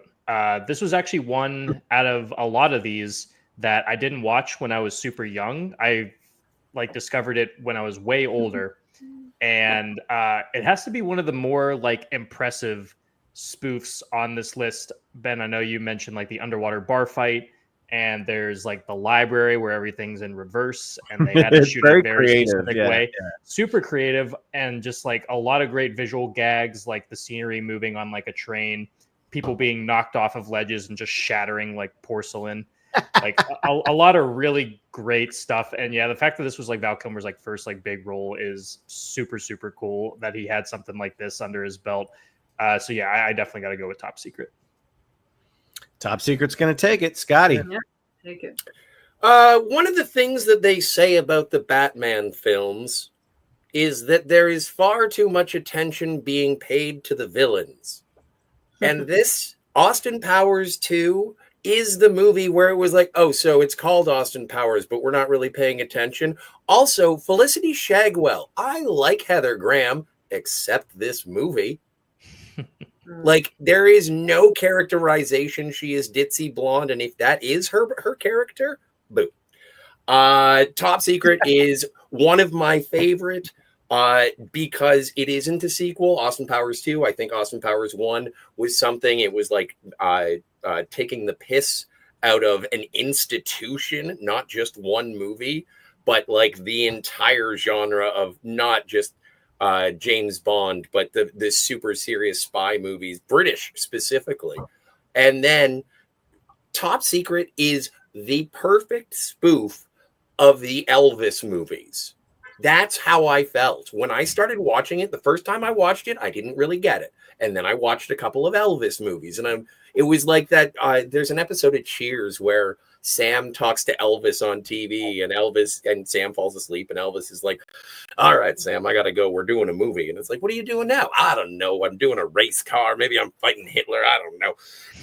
This was actually one out of a lot of these that I didn't watch when I was super young. I discovered it when I was way older. And it has to be one of the more impressive spoofs on this list. Ben, I know you mentioned the underwater bar fight, and there's the library where everything's in reverse and they had to shoot it a very specific way. Yeah. Super creative, and just a lot of great visual gags, like the scenery moving on a train, people being knocked off of ledges and just shattering like porcelain. A lot of really great stuff. And yeah, the fact that this was Val Kilmer's first big role is super, super cool that he had something like this under his belt. So yeah, I definitely got to go with Top Secret. Top Secret's going to take it. Scotty. Yeah, take it. One of the things that they say about the Batman films is that there is far too much attention being paid to the villains. And this Austin Powers 2 is the movie where it was like, oh, so it's called Austin Powers, but we're not really paying attention. Also, Felicity Shagwell. I like Heather Graham, except this movie. Like, there is no characterization. She is ditzy blonde, and if that is her character, boo. Top Secret is one of my favorite because it isn't a sequel. Austin Powers 2, I think Austin Powers 1 was something. It was like taking the piss out of an institution, not just one movie, but like the entire genre of not just James Bond, but the super serious spy movies, British specifically. And then Top Secret is the perfect spoof of the Elvis movies. That's how I felt. When I started watching it, the first time I watched it, I didn't really get it. And then I watched a couple of Elvis movies, and it was like that. There's an episode of Cheers where Sam talks to Elvis on TV, and Sam falls asleep, and Elvis is like, all right, Sam, I got to go. We're doing a movie. And it's like, what are you doing now? I don't know. I'm doing a race car. Maybe I'm fighting Hitler. I don't know.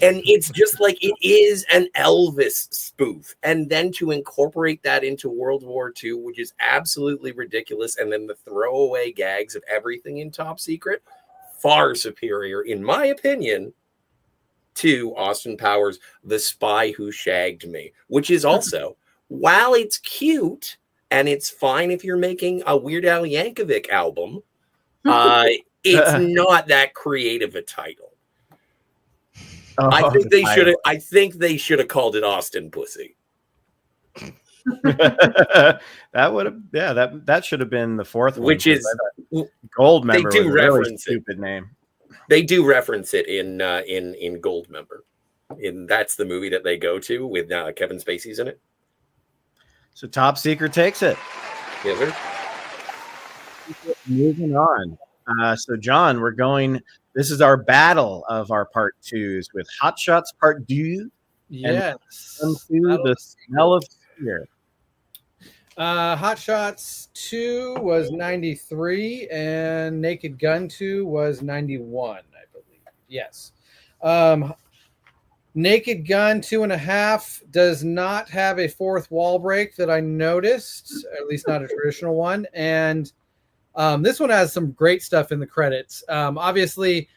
And it's just like, it is an Elvis spoof. And then to incorporate that into World War II, which is absolutely ridiculous. And then the throwaway gags of everything in Top Secret, far superior, in my opinion, to Austin Powers, The Spy Who Shagged Me, which is also, while it's cute and it's fine if you're making a Weird Al Yankovic album, it's not that creative a title. I think they should have called it Austin Pussy. That would have, that should have been the fourth one, which is Goldmember. They do was a reference really stupid name. They do reference it in Goldmember. That's the movie that they go to with Kevin Spacey's in it. So Top Secret takes it. Yes, sir. Moving on. So John, we're going. This is our battle of our part twos with Hot Shots Part 2. Yes. And The Smell of Fear. Hot Shots 2 was 93 and Naked Gun 2 was 91, I believe. Yes. Naked Gun 2.5 does not have a fourth wall break that I noticed, at least not a traditional one. And this one has some great stuff in the credits. Obviously,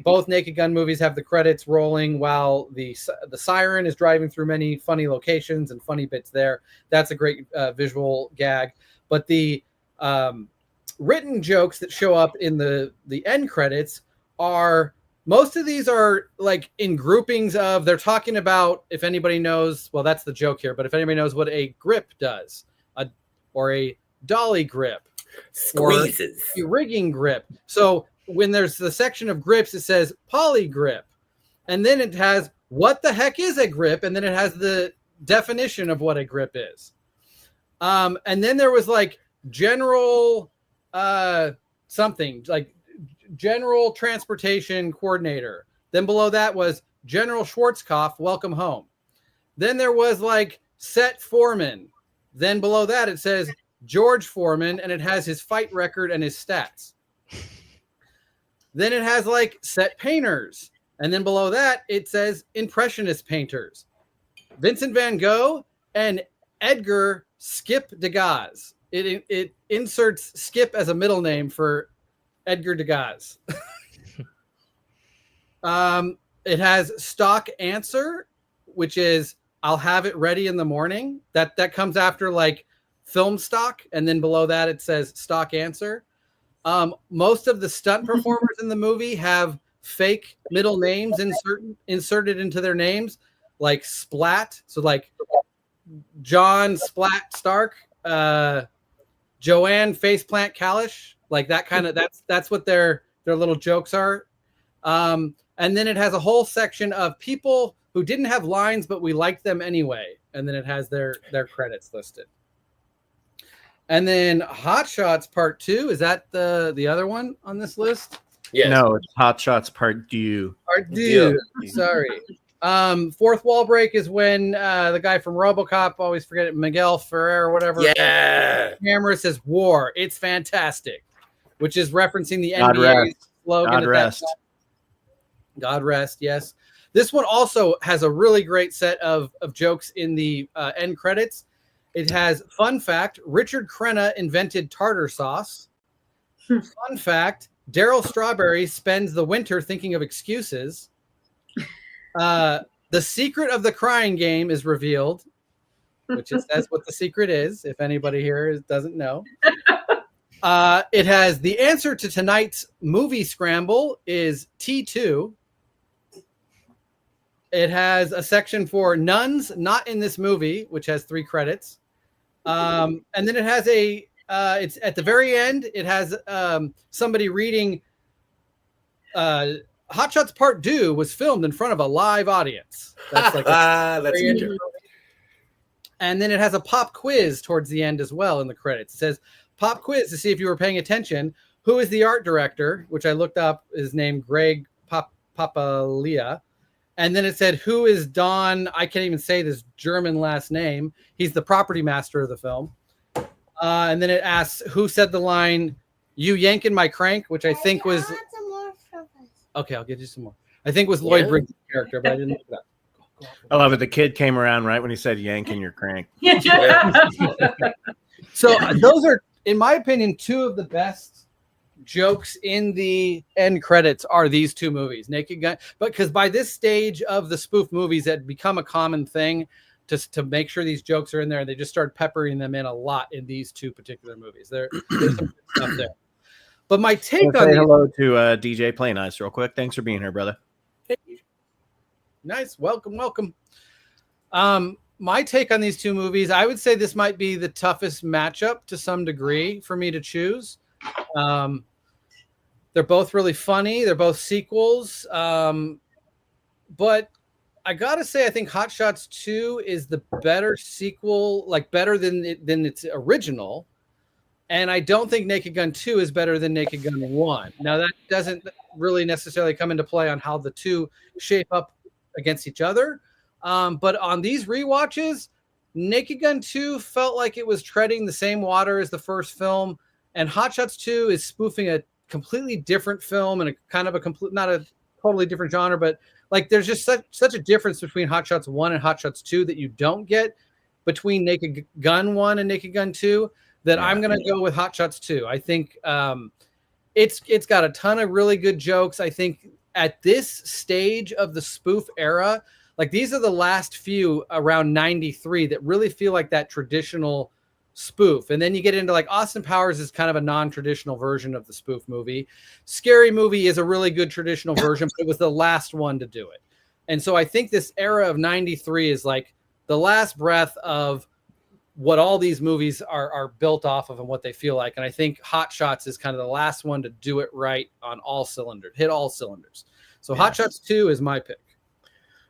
both Naked Gun movies have the credits rolling while the siren is driving through many funny locations and funny bits there. That's a great visual gag. But the written jokes that show up in the end credits are, most of these are like in groupings of, they're talking about, if anybody knows, well, that's the joke here, but if anybody knows what a grip does, or a dolly grip, squeezes, or a rigging grip. So when there's the section of grips, it says poly grip, and then it has what the heck is a grip, and then it has the definition of what a grip is. And then there was like general something like general transportation coordinator. Then below that was General Schwarzkopf, welcome home. Then there was like set foreman. Then below that it says George Foreman, and it has his fight record and his stats. Then it has like set painters. And then below that, it says impressionist painters. Vincent van Gogh and Edgar Skip Degas. It inserts Skip as a middle name for Edgar Degas. It has stock answer, which is I'll have it ready in the morning. That comes after like film stock. And then below that, it says stock answer. Most of the stunt performers in the movie have fake middle names inserted into their names, like Splat. So like John Splat Stark, Joanne Faceplant Kalish, like that kind of, that's what their little jokes are. And then it has a whole section of people who didn't have lines, but we liked them anyway. And then it has their credits listed. And then Hot Shots Part 2, is that the other one on this list? Yes. No, it's Hot Shots Part 2. Part 2. Sorry. Fourth wall break is when the guy from RoboCop, always forget it, Miguel Ferrer or whatever. Yeah. Camera says war. It's fantastic, which is referencing the God NBA rest. slogan. God at rest. that time. God rest. Yes. This one also has a really great set of jokes in the end credits. It has, fun fact, Richard Crenna invented tartar sauce. Fun fact, Daryl Strawberry spends the winter thinking of excuses. The secret of the crying game is revealed, which it says what the secret is, if anybody here doesn't know. It has the answer to tonight's movie scramble is T2. It has a section for nuns not in this movie, which has 3 credits. And then it has it's at the very end, it has somebody reading Hot Shots Part 2 was filmed in front of a live audience. That's like that's a joke. And then it has a pop quiz towards the end as well in the credits. It says pop quiz to see if you were paying attention. Who is the art director? Which I looked up, is named Greg Papalia. And then it said, who is Don? I can't even say this German last name. He's the property master of the film. And then it asks, who said the line, "You yanking my crank," which I think was. Okay, I'll get you some more. I think was Lloyd Bridges' character, but I didn't look it up. I love it. The kid came around right when he said yanking your crank. So those are, in my opinion, 2 of the best jokes in the end credits are these 2 movies, Naked Gun. But because by this stage of the spoof movies, it had become a common thing to make sure these jokes are in there, and they just started peppering them in a lot in these 2 particular movies. There's some good stuff there. But my take on hello to DJ Play Nice real quick. Thanks for being here, brother. Nice. Welcome. My take on these 2 movies, I would say this might be the toughest matchup to some degree for me to choose. They're both really funny. They're both sequels. But I got to say, I think Hot Shots 2 is the better sequel, like better than its original. And I don't think Naked Gun 2 is better than Naked Gun 1. Now, that doesn't really necessarily come into play on how the 2 shape up against each other. But on these rewatches, Naked Gun 2 felt like it was treading the same water as the first film. And Hot Shots 2 is spoofing a completely different film and a kind of a complete, not a totally different genre, but like there's just such a difference between Hot Shots 1 and Hot Shots 2 that you don't get between Naked Gun 1 and Naked Gun 2. That I'm going to go with Hot Shots 2. I think it's got a ton of really good jokes. I think at this stage of the spoof era, like these are the last few around 93 that really feel like that traditional spoof. And then you get into like Austin Powers is kind of a non-traditional version of the spoof movie. Scary Movie is a really good traditional version, but it was the last one to do it. And so I think this era of 93 is like the last breath of what all these movies are built off of and what they feel like. And I think Hot Shots is kind of the last one to do it right on all cylinders, hit all cylinders. So Hot Shots 2 is my pick.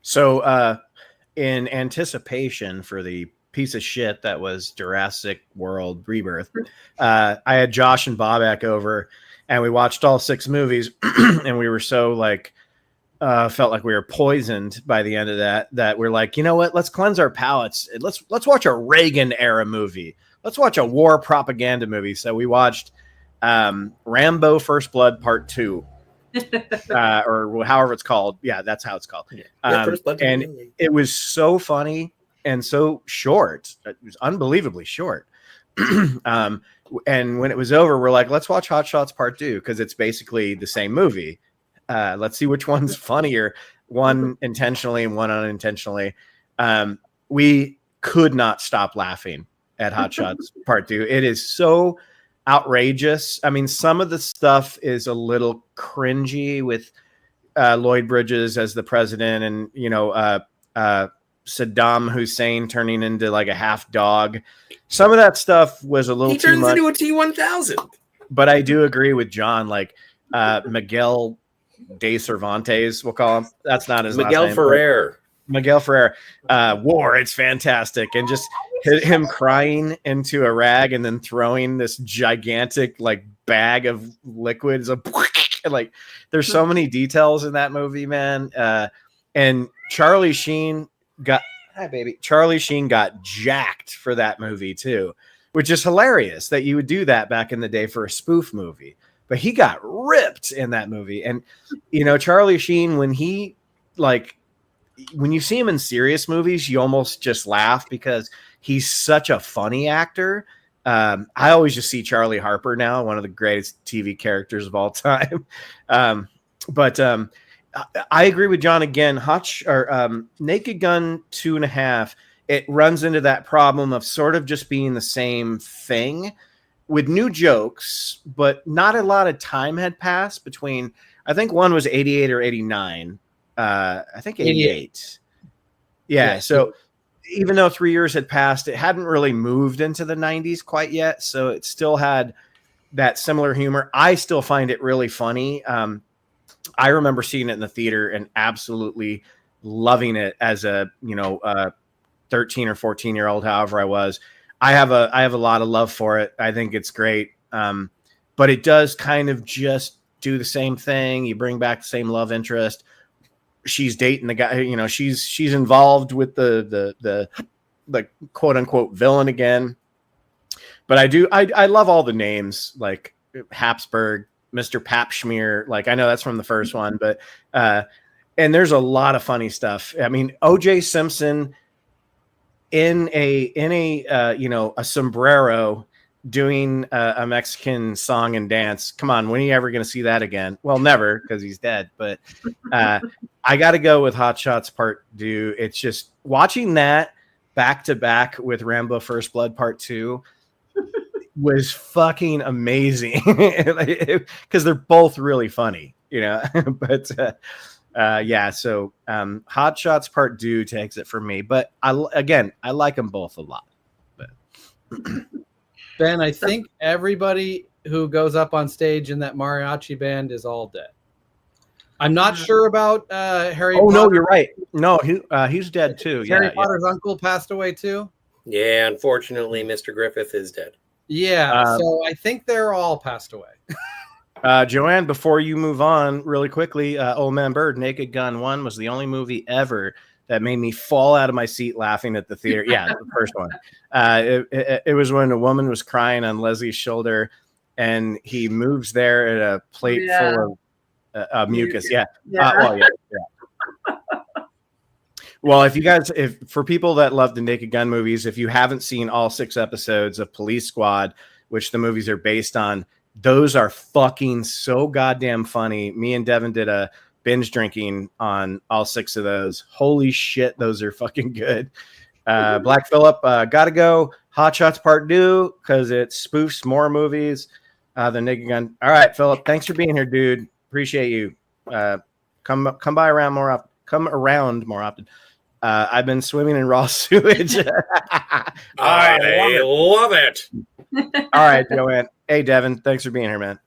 So in anticipation for the piece of shit that was Jurassic World Rebirth, I had Josh and Bobak over and we watched all 6 movies and we were so like, felt like we were poisoned by the end of that we're like, you know what, let's cleanse our palates. Let's watch a Reagan era movie. Let's watch a war propaganda movie. So we watched Rambo First Blood Part 2 or however it's called. Yeah, that's how it's called. And it was so funny and so short. It was unbelievably short. And when it was over, we're like, let's watch Hot Shots Part 2 because it's basically the same movie. Let's see which one's funnier, one intentionally and one unintentionally. We could not stop laughing at Hot Shots Part 2. It is so outrageous. I mean, some of the stuff is a little cringy with Lloyd Bridges as the president and, you know, Saddam Hussein turning into like a half dog. Some of that stuff was a little too much. He turns into a T-1000. But I do agree with John, like Miguel de Cervantes, we'll call him. That's not his Miguel last name. Ferrer. Miguel Ferrer. War, it's fantastic. And just him crying into a rag and then throwing this gigantic like bag of liquids. Like there's so many details in that movie, man. And Charlie Sheen got Charlie Sheen got jacked for that movie too, which is hilarious that you would do that back in the day for a spoof movie. But he got ripped in that movie. And Charlie Sheen, when you see him in serious movies, you almost just laugh because he's such a funny actor. I always just see Charlie Harper now, one of the greatest TV characters of all time. But I agree with John again. Naked Gun 2.5. It runs into that problem of sort of just being the same thing with new jokes, but not a lot of time had passed between. I think one was 88 or 89. I think 88. Yeah. So even though 3 years had passed, it hadn't really moved into the 90s quite yet. So it still had that similar humor. I still find it really funny. I remember seeing it in the theater and absolutely loving it as a 13 or 14-year-old, however I was. I have a lot of love for it. I think it's great. But it does kind of just do the same thing. You bring back the same love interest. She's dating the guy, she's involved with the quote unquote villain again. But I love all the names, like Habsburg, Mr. Papschmear. Like, I know that's from the first one, but and there's a lot of funny stuff. I mean, O.J. Simpson in a sombrero doing a Mexican song and dance. Come on, when are you ever going to see that again? Well, never, because he's dead. But I got to go with Hot Shots Part 2. It's just watching that back to back with Rambo First Blood Part 2 was fucking amazing, because they're both really funny, but so Hot Shots Part 2 takes it for me. But I like them both a lot. But Ben, I think everybody who goes up on stage in that mariachi band is all dead. I'm not sure about Harry Potter. No, you're right. No, he's dead too. Harry Potter's uncle passed away too. Yeah, unfortunately, Mr. Griffith is dead. Yeah, so I think they're all passed away. Joanne, before you move on, really quickly, Old Man Bird, Naked Gun 1 was the only movie ever that made me fall out of my seat laughing at the theater. Yeah, the first one. It was when a woman was crying on Leslie's shoulder, and he moves there at a plate full of mucus. Yeah. Well, if for people that love the Naked Gun movies, if you haven't seen all 6 episodes of Police Squad, which the movies are based on, those are fucking so goddamn funny. Me and Devin did a binge drinking on all 6 of those. Holy shit, those are fucking good. Black Phillip, gotta go. Hot Shots Part 2, because it spoofs more movies than Naked Gun. All right, Phillip, thanks for being here, dude. Appreciate you. Come by around more often. Come around more often. I've been swimming in raw sewage. I love it. All right, Joanne. Hey, Devin, thanks for being here, man.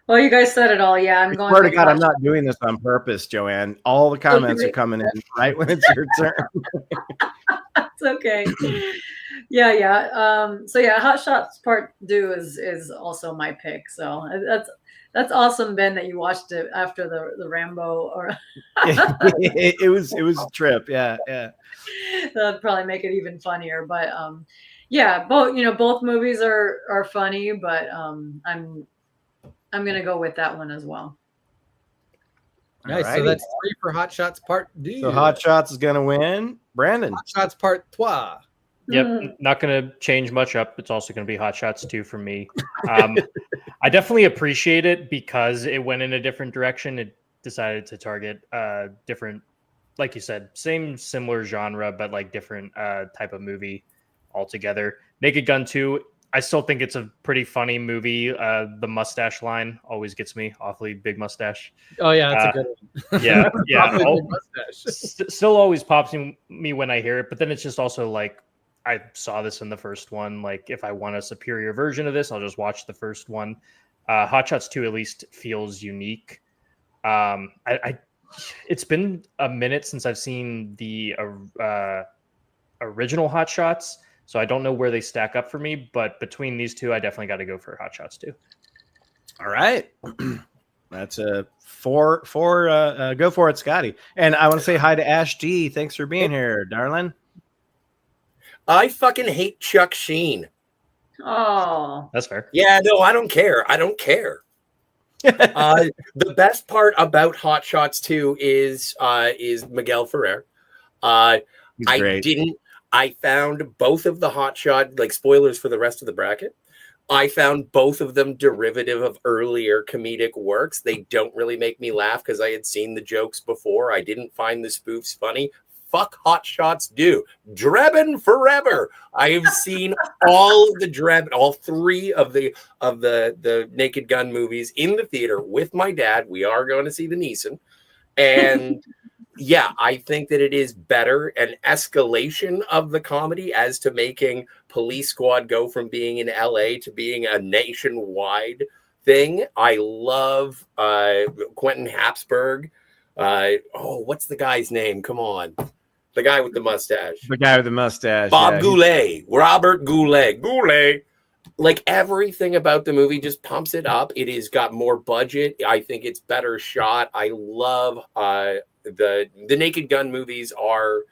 Well, you guys said it all. Yeah, I'm going. Swear to God, I'm not doing this on purpose, Joanne. All the comments are coming in right when it's your turn. It's okay. Yeah. So yeah, Hot Shots Part 2 is also my pick. So that's awesome, Ben, that you watched it after the Rambo. Or it was a trip. Yeah. That'd probably make it even funnier. But both movies are funny. But I'm gonna go with that one as well. Nice. So that's 3 for Hot Shots Part 2. So Hot Shots is gonna win. Brandon. Hot Shots Part 3. Yep, not going to change much up. It's also going to be Hot Shots 2 for me. I definitely appreciate it because it went in a different direction. It decided to target different, like you said, similar genre, but like different type of movie altogether. Naked Gun 2, I still think it's a pretty funny movie. The mustache line always gets me. Awfully big mustache. Oh yeah, that's a good one. Yeah. Still always pops me when I hear it, but then it's just also like, I saw this in the first one. Like, if I want a superior version of this, I'll just watch the first one. Hot Shots 2 at least feels unique. It's been a minute since I've seen the original Hot Shots, so I don't know where they stack up for me. But between these two, I definitely got to go for Hot Shots 2. All right. That's a four. Go for it, Scotty. And I want to say hi to Ash D. Thanks for being here, darling. I fucking hate Chuck Sheen. Oh, That's fair. Yeah, no, I don't care. I don't care. The best part about Hot Shots 2 is Miguel Ferrer. He's great. I found both of the Hot Shot, like spoilers for the rest of the bracket. I found both of them derivative of earlier comedic works. They don't really make me laugh because I had seen the jokes before. I didn't find the spoofs funny. Fuck Hot Shots do. Drebin forever. I have seen all of the Drebin, all three of the Naked Gun movies in the theater with my dad. We are going to see the Neeson. And yeah, I think that it is better an escalation of the comedy as to making Police Squad go from being in LA to being a nationwide thing. I love Quentin Habsburg. What's the guy's name? Come on. The guy with the mustache. The guy with the mustache. Bob Goulet. Robert Goulet. Goulet. Like everything about the movie just pumps it up. It has got more budget. I think it's better shot. I love the Naked Gun movies are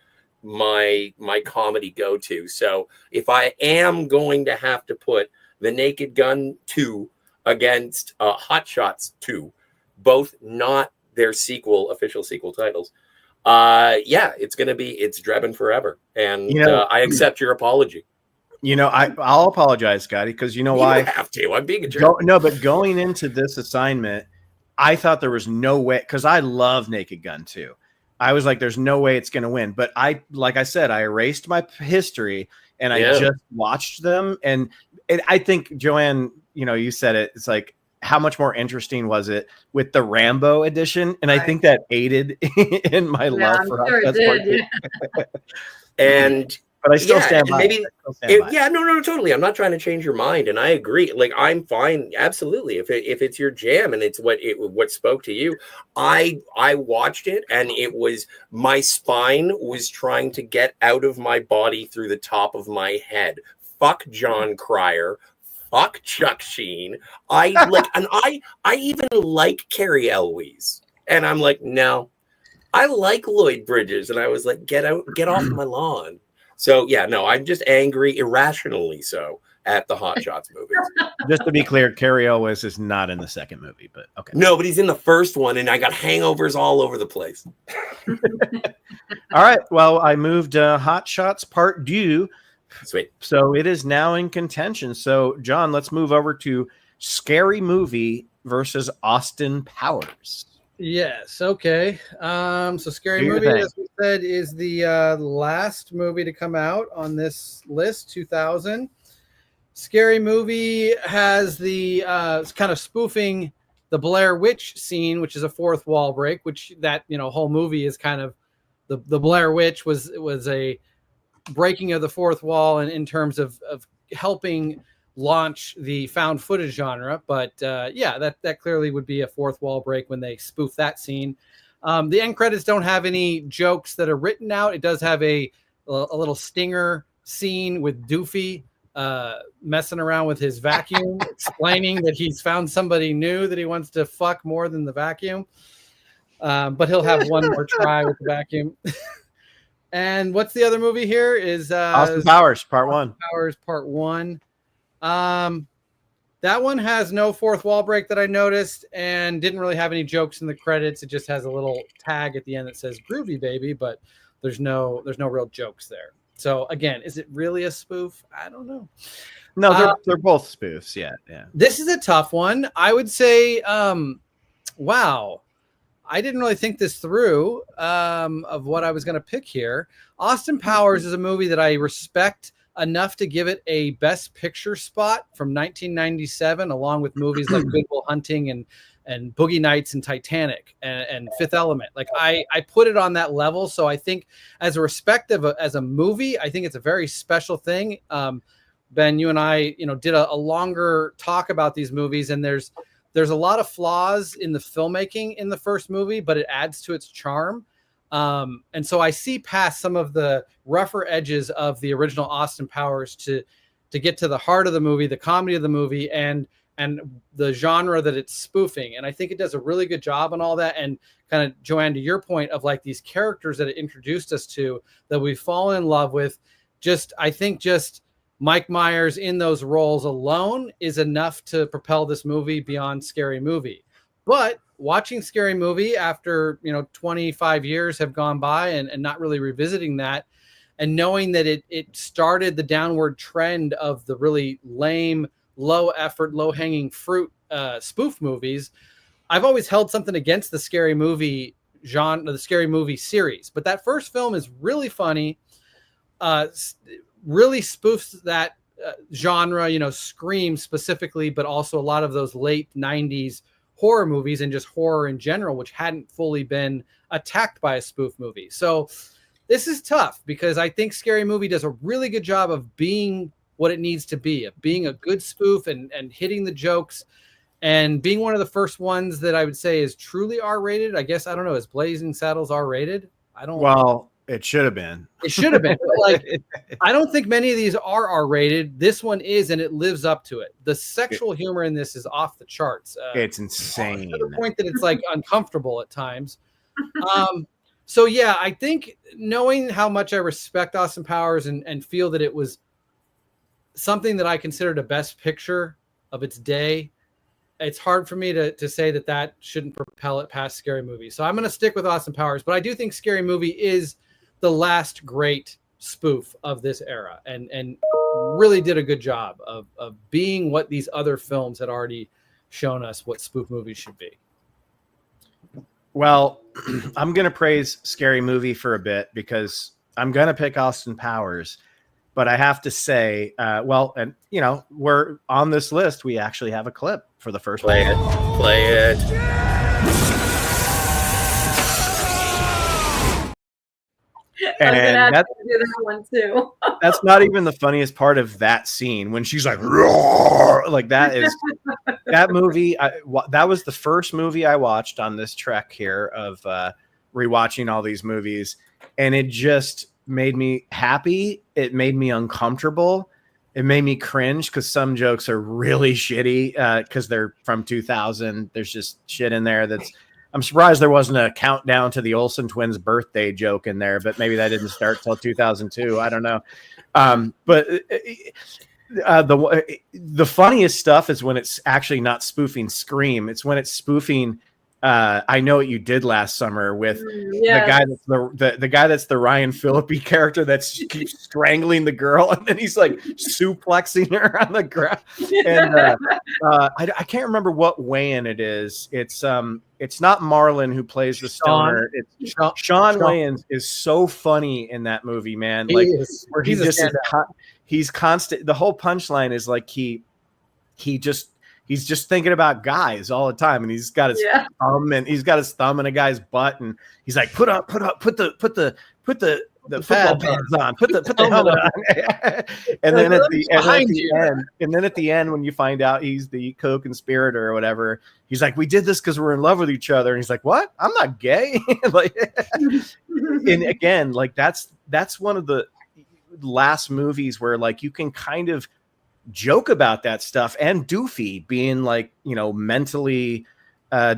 my comedy go-to. So if I am going to have to put the Naked Gun 2 against Hot Shots 2, both not their official sequel titles, it's Drebin forever. And I accept your apology. I'll apologize, Scotty, because you know why? You don't have to. I'm being a jerk. But going into this assignment, I thought there was no way, because I love Naked Gun 2. I was like, there's no way it's going to win. But like I said, I erased my history and I just watched them. And I think, Joanne, you said it. It's like, how much more interesting was it with the Rambo edition? And I think that aided in my love for sure us. it did, But I still stand by. No, totally. I'm not trying to change your mind, and I agree. Like, I'm fine, absolutely. If it's your jam and it's what spoke to you, I watched it, and it was my spine was trying to get out of my body through the top of my head. Fuck John Cryer. Fuck Chuck Sheen. I even like Carrie Elwes, and I'm like, no, I like Lloyd Bridges, and I was like, get off my lawn. So, I'm just angry, irrationally so, at the Hot Shots movies. Just to be clear, Carrie Elwes is not in the second movie, but okay. No, but he's in the first one, and I got hangovers all over the place. All right. Well, I moved Hot Shots Part 2. Sweet. So it is now in contention. So, John, let's move over to Scary Movie versus Austin Powers. Yes. Okay. So Scary Movie, as we said, is the last movie to come out on this list, 2000. Scary Movie has the kind of spoofing the Blair Witch scene, which is a fourth wall break, which that whole movie is kind of the Blair Witch was a breaking of the fourth wall and in terms of helping launch the found footage genre, but that clearly would be a fourth wall break when they spoof that scene. The end credits don't have any jokes that are written out. It does have a little stinger scene with Doofy messing around with his vacuum, explaining that he's found somebody new that he wants to fuck more than the vacuum, but he'll have one more try with the vacuum. And what's the other movie here is Austin Powers Part 1. Powers Part 1. That one has no fourth wall break that I noticed and didn't really have any jokes in the credits. It just has a little tag at the end that says groovy baby, but there's no real jokes there. So again, is it really a spoof? I don't know. No, they're both spoofs. Yeah. This is a tough one. I would say, wow, I didn't really think this through of what I was going to pick here. Austin Powers is a movie that I respect enough to give it a Best Picture spot from 1997, along with movies like Good Will Hunting and Boogie Nights and Titanic and Fifth Element. Like I put it on that level. So I think as a respective as a movie, I think it's a very special thing. Ben, you and I, did a longer talk about these movies, and there's a lot of flaws in the filmmaking in the first movie, but it adds to its charm. And so I see past some of the rougher edges of the original Austin Powers to get to the heart of the movie, the comedy of the movie, and and the genre that it's spoofing. And I think it does a really good job on all that. And kind of, Joanne, to your point of like these characters that it introduced us to that we fall in love with, I think Mike Myers in those roles alone is enough to propel this movie beyond Scary Movie. But watching Scary Movie after, 25 years have gone by and not really revisiting that, and knowing that it started the downward trend of the really lame, low effort, low hanging fruit spoof movies, I've always held something against the Scary Movie genre, the Scary Movie series. But that first film is really funny, really spoofs that genre, Scream specifically, but also a lot of those late 90s horror movies and just horror in general, which hadn't fully been attacked by a spoof movie. So this is tough because I think Scary Movie does a really good job of being what it needs to be, of being a good spoof and hitting the jokes and being one of the first ones that I would say is truly R-rated. I guess, I don't know, is Blazing Saddles R-rated? Well, it should have been. It should have been. Like, I don't think many of these are R-rated. This one is, and it lives up to it. The sexual humor in this is off the charts. It's insane. To the point that it's like uncomfortable at times. So yeah, I think knowing how much I respect Austin Powers and feel that it was something that I considered a best picture of its day, it's hard for me to say that shouldn't propel it past Scary Movie. So I'm going to stick with Austin Powers, but I do think Scary Movie is the last great spoof of this era and really did a good job of being what these other films had already shown us what spoof movies should be. Well, I'm going to praise Scary Movie for a bit because I'm going to pick Austin Powers, but I have to say, we're on this list. We actually have a clip for the first Play one. Play it. And that's do that one too. That's not even the funniest part of that scene when she's like, roar! Like that is that movie. That was the first movie I watched on this trek here of rewatching all these movies, and it just made me happy. It made me uncomfortable. It made me cringe because some jokes are really shitty because they're from 2000. There's just shit in there that's. I'm surprised there wasn't a countdown to the Olsen twins' birthday joke in there, but maybe that didn't start till 2002. I don't know. But the funniest stuff is when it's actually not spoofing Scream. It's when it's spoofing I Know What You Did Last Summer with the guy that's the Ryan Phillippe character that's keeps strangling the girl, and then he's like suplexing her on the ground. And I can't remember what Wayans it is. It's not Marlon who plays the stoner. It's Sean Wayans is so funny in that movie, man. Like where he's constant. The whole punchline is like he's just thinking about guys all the time, and he's got his thumb in a guy's butt, and he's like, put the football pads on, put the helmet on. And then at the end, when you find out he's the co-conspirator or whatever, he's like, we did this because we're in love with each other. And he's like, what? I'm not gay. And again, like that's one of the last movies where like you can kind of joke about that stuff, and Doofy being like, mentally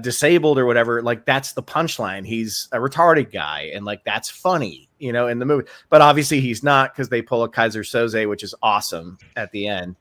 disabled or whatever, like that's the punchline. He's a retarded guy, and like that's funny, in the movie. But obviously he's not, because they pull a Kaiser Soze, which is awesome at the end.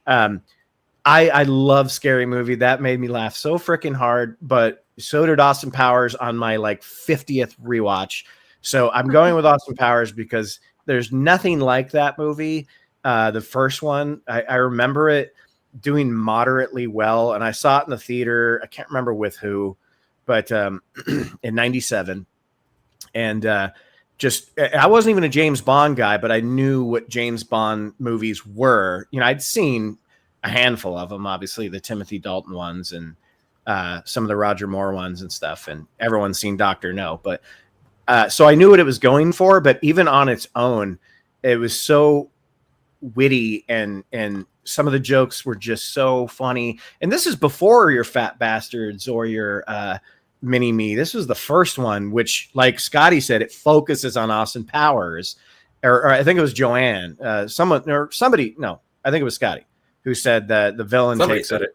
I love Scary Movie. That made me laugh so freaking hard, but so did Austin Powers on my like 50th rewatch. So I'm going with Austin Powers because there's nothing like that movie. The first one, I remember it doing moderately well, and I saw it in the theater. I can't remember with who, but in '97. And I wasn't even a James Bond guy, but I knew what James Bond movies were. I'd seen a handful of them, obviously the Timothy Dalton ones and some of the Roger Moore ones and stuff, and everyone's seen Dr. No. But so I knew what it was going for, but even on its own, it was so witty, and some of the jokes were just so funny. And this is before your Fat Bastards or your Mini Me. This was the first one, which, like Scotty said, it focuses on Austin Powers, or I think it was Joanne, I think it was Scotty who said that the villain takes over.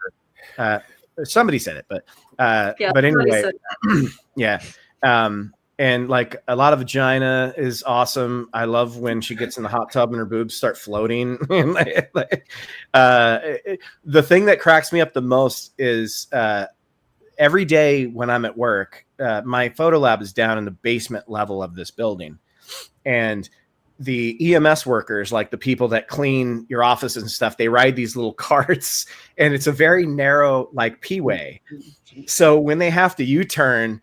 Somebody said it, but Yeah, but somebody anyway, said yeah. And like a lot of vagina is awesome. I love when she gets in the hot tub and her boobs start floating. The thing that cracks me up the most is every day when I'm at work, my photo lab is down in the basement level of this building. And the EMS workers, like the people that clean your offices and stuff, they ride these little carts, and it's a very narrow, like P-way. So when they have to U-turn,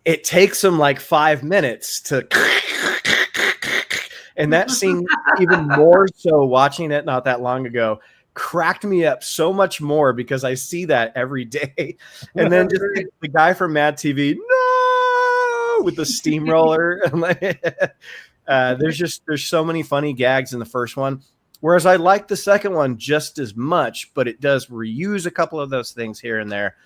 it takes them like 5 minutes to, and that scene, even more so watching it not that long ago, cracked me up so much more because I see that every day. And then just the guy from Mad TV, no, with the steamroller. There's so many funny gags in the first one, whereas I like the second one just as much, but it does reuse a couple of those things here and there.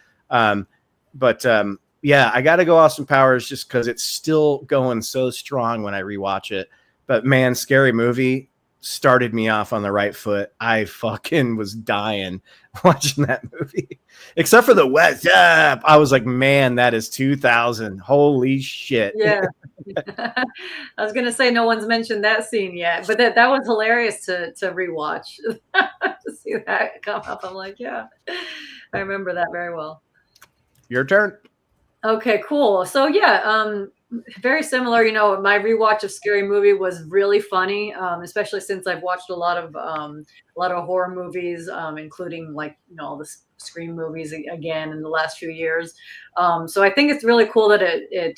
Yeah, I got to go Austin Powers just because it's still going so strong when I rewatch it. But man, Scary Movie started me off on the right foot. I fucking was dying watching that movie, except for the What's Up. I was like, man, that is 2000. Holy shit. Yeah. I was gonna say no one's mentioned that scene yet, but that was hilarious to rewatch. To see that come up. I'm like, yeah, I remember that very well. Your turn. Okay, cool. So yeah, very similar. You know, my rewatch of Scary Movie was really funny, especially since I've watched a lot of horror movies, including like all the Scream movies again in the last few years. So I think it's really cool that it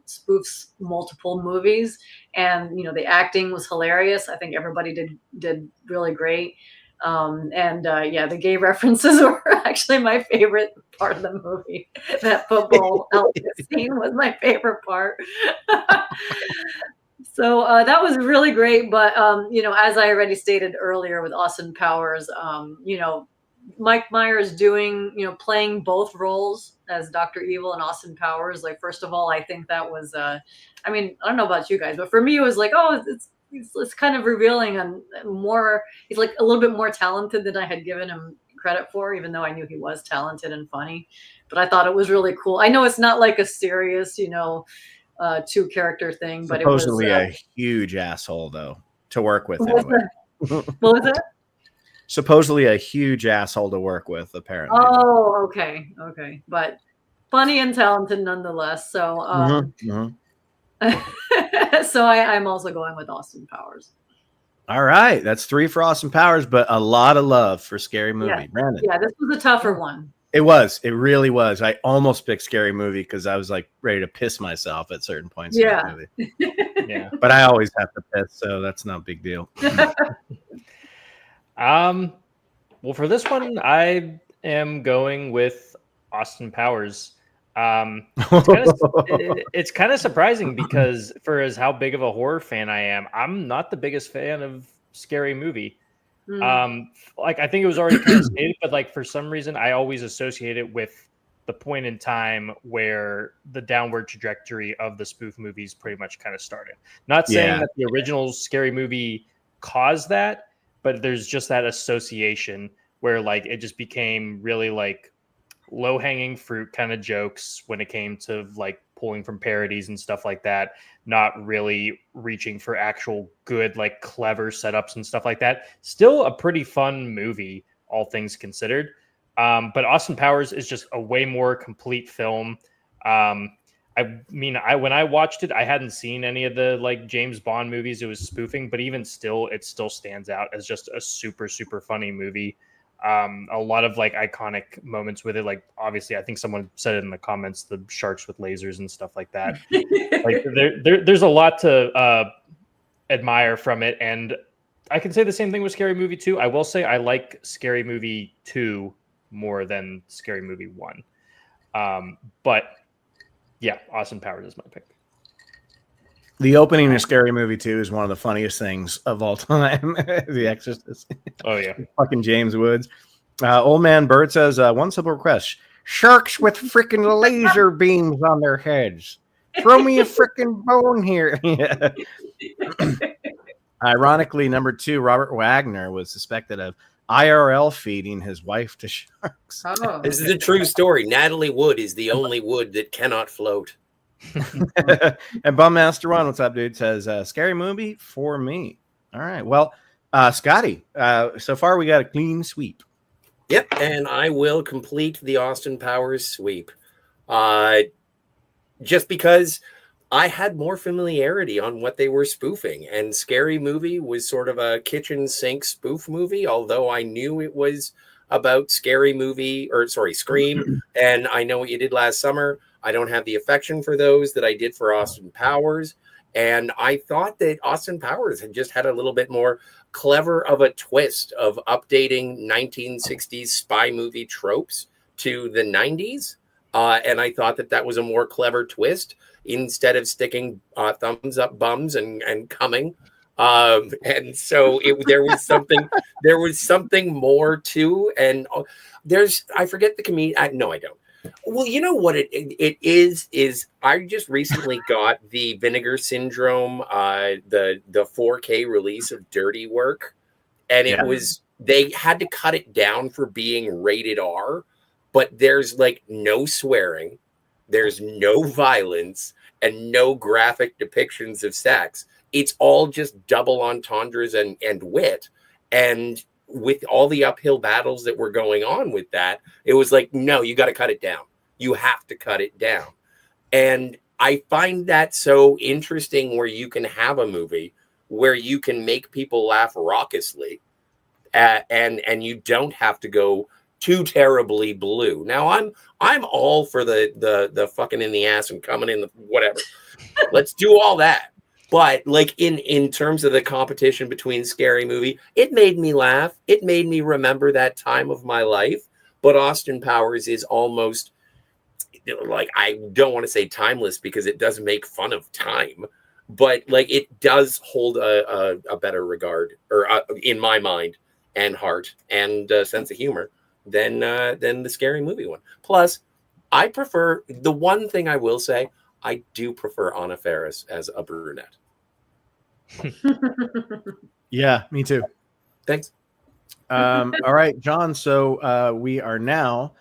spoofs multiple movies, and the acting was hilarious. I think everybody did really great. Yeah, the gay references were actually my favorite part of the movie. That football outfit scene was my favorite part. So that was really great. But as I already stated earlier with Austin Powers, Mike Myers playing both roles as Dr. Evil and Austin Powers. Like, first of all, I think that was I don't know about you guys, but for me it was like, oh, it's kind of revealing and more. He's like a little bit more talented than I had given him credit for, even though I knew he was talented and funny. But I thought it was really cool. I know it's not like a serious, two character thing, but Supposedly it was a huge asshole though to work with. What was that? Supposedly a huge asshole to work with, apparently. Oh, okay, but funny and talented nonetheless. So, so I'm also going with Austin Powers. All right, that's 3 for Austin Powers, but a lot of love for Scary Movie. Yeah, Brandon. Yeah, this was a tougher one. It was. It really was. I almost picked Scary Movie because I was like ready to piss myself at certain points. Yeah. In the movie. Yeah. But I always have to piss, so that's no big deal. Well, for this one, I am going with Austin Powers. It's kind of surprising because for as how big of a horror fan I am, I'm not the biggest fan of Scary Movie. Like I think it was already kind of stated, but like for some reason I always associate it with the point in time where the downward trajectory of the spoof movies pretty much kind of started. Not saying that the original Scary Movie caused that, but there's just that association where like it just became really like low-hanging fruit kind of jokes when it came to like pulling from parodies and stuff like that, not really reaching for actual good, like clever setups and stuff like that. Still a pretty fun movie, all things considered. But Austin Powers is just a way more complete film. When I watched it, I hadn't seen any of the like James Bond movies it was spoofing, but even still, it still stands out as just a super, super funny movie. A lot of like iconic moments with it. Like obviously, I think someone said it in the comments, the sharks with lasers and stuff like that. Like there's a lot to admire from it. And I can say the same thing with Scary Movie 2. I will say I like Scary Movie 2 more than Scary Movie 1. But yeah, Austin Powers is my pick. The opening of Scary Movie 2 is one of the funniest things of all time. The Exorcist. Oh, yeah. Fucking James Woods. Old Man Bert says, one simple request. Sharks with freaking laser beams on their heads. Throw me a freaking bone here. Ironically, number 2, Robert Wagner was suspected of IRL feeding his wife to sharks. Oh. This is a true story. Natalie Wood is the only wood that cannot float. And Bummaster One, what's up, dude? Says scary movie for me. All right. Well, Scotty, so far we got a clean sweep. Yep, and I will complete the Austin Powers sweep. Just because I had more familiarity on what they were spoofing, and Scary Movie was sort of a kitchen sink spoof movie, although I knew it was about Scream, and I Know What You Did Last Summer. I don't have the affection for those that I did for Austin Powers, and I thought that Austin Powers had just had a little bit more clever of a twist of updating 1960s spy movie tropes to the 90s. And I thought that was a more clever twist instead of sticking thumbs up bums and coming. And so there was something more to, and I forget the comedian. No, I don't. Well, you know what it is I just recently got the Vinegar Syndrome, the 4K release of Dirty Work, and it was, they had to cut it down for being rated R, but there's like no swearing, there's no violence, and no graphic depictions of sex. It's all just double entendres and wit. And with all the uphill battles that were going on with that, it was like, no, you got to cut it down. You have to cut it down. And I find that so interesting, where you can have a movie where you can make people laugh raucously, and you don't have to go too terribly blue. Now I'm all for the fucking in the ass and coming in the whatever. Let's do all that. But like in terms of the competition between Scary Movie, it made me laugh. It made me remember that time of my life. But Austin Powers is almost, like, I don't want to say timeless because it does make fun of time, but like it does hold a better regard, or in my mind and heart and sense of humor than the Scary Movie one. Plus, I prefer, the one thing I will say, I do prefer Anna Faris as a brunette. Yeah, me too. Thanks. All right, John. So we are now,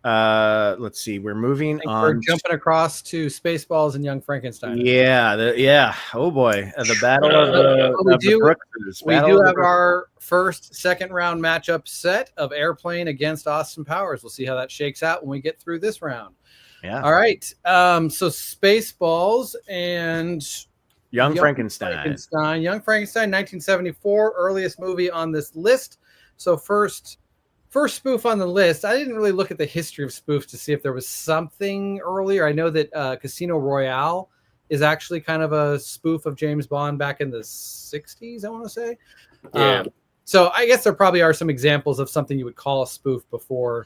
let's see, we're moving on. We're jumping across to Spaceballs and Young Frankenstein. Yeah. Oh boy, the battle of the Brookses. We do have our first second round matchup set of Airplane against Austin Powers. We'll see how that shakes out when we get through this round. Yeah. All right. So Spaceballs and Young Frankenstein. Young Frankenstein, 1974, earliest movie on this list. So first spoof on the list. I didn't really look at the history of spoofs to see if there was something earlier. I know that Casino Royale is actually kind of a spoof of James Bond back in the 60s, I want to say. Yeah. So I guess there probably are some examples of something you would call a spoof before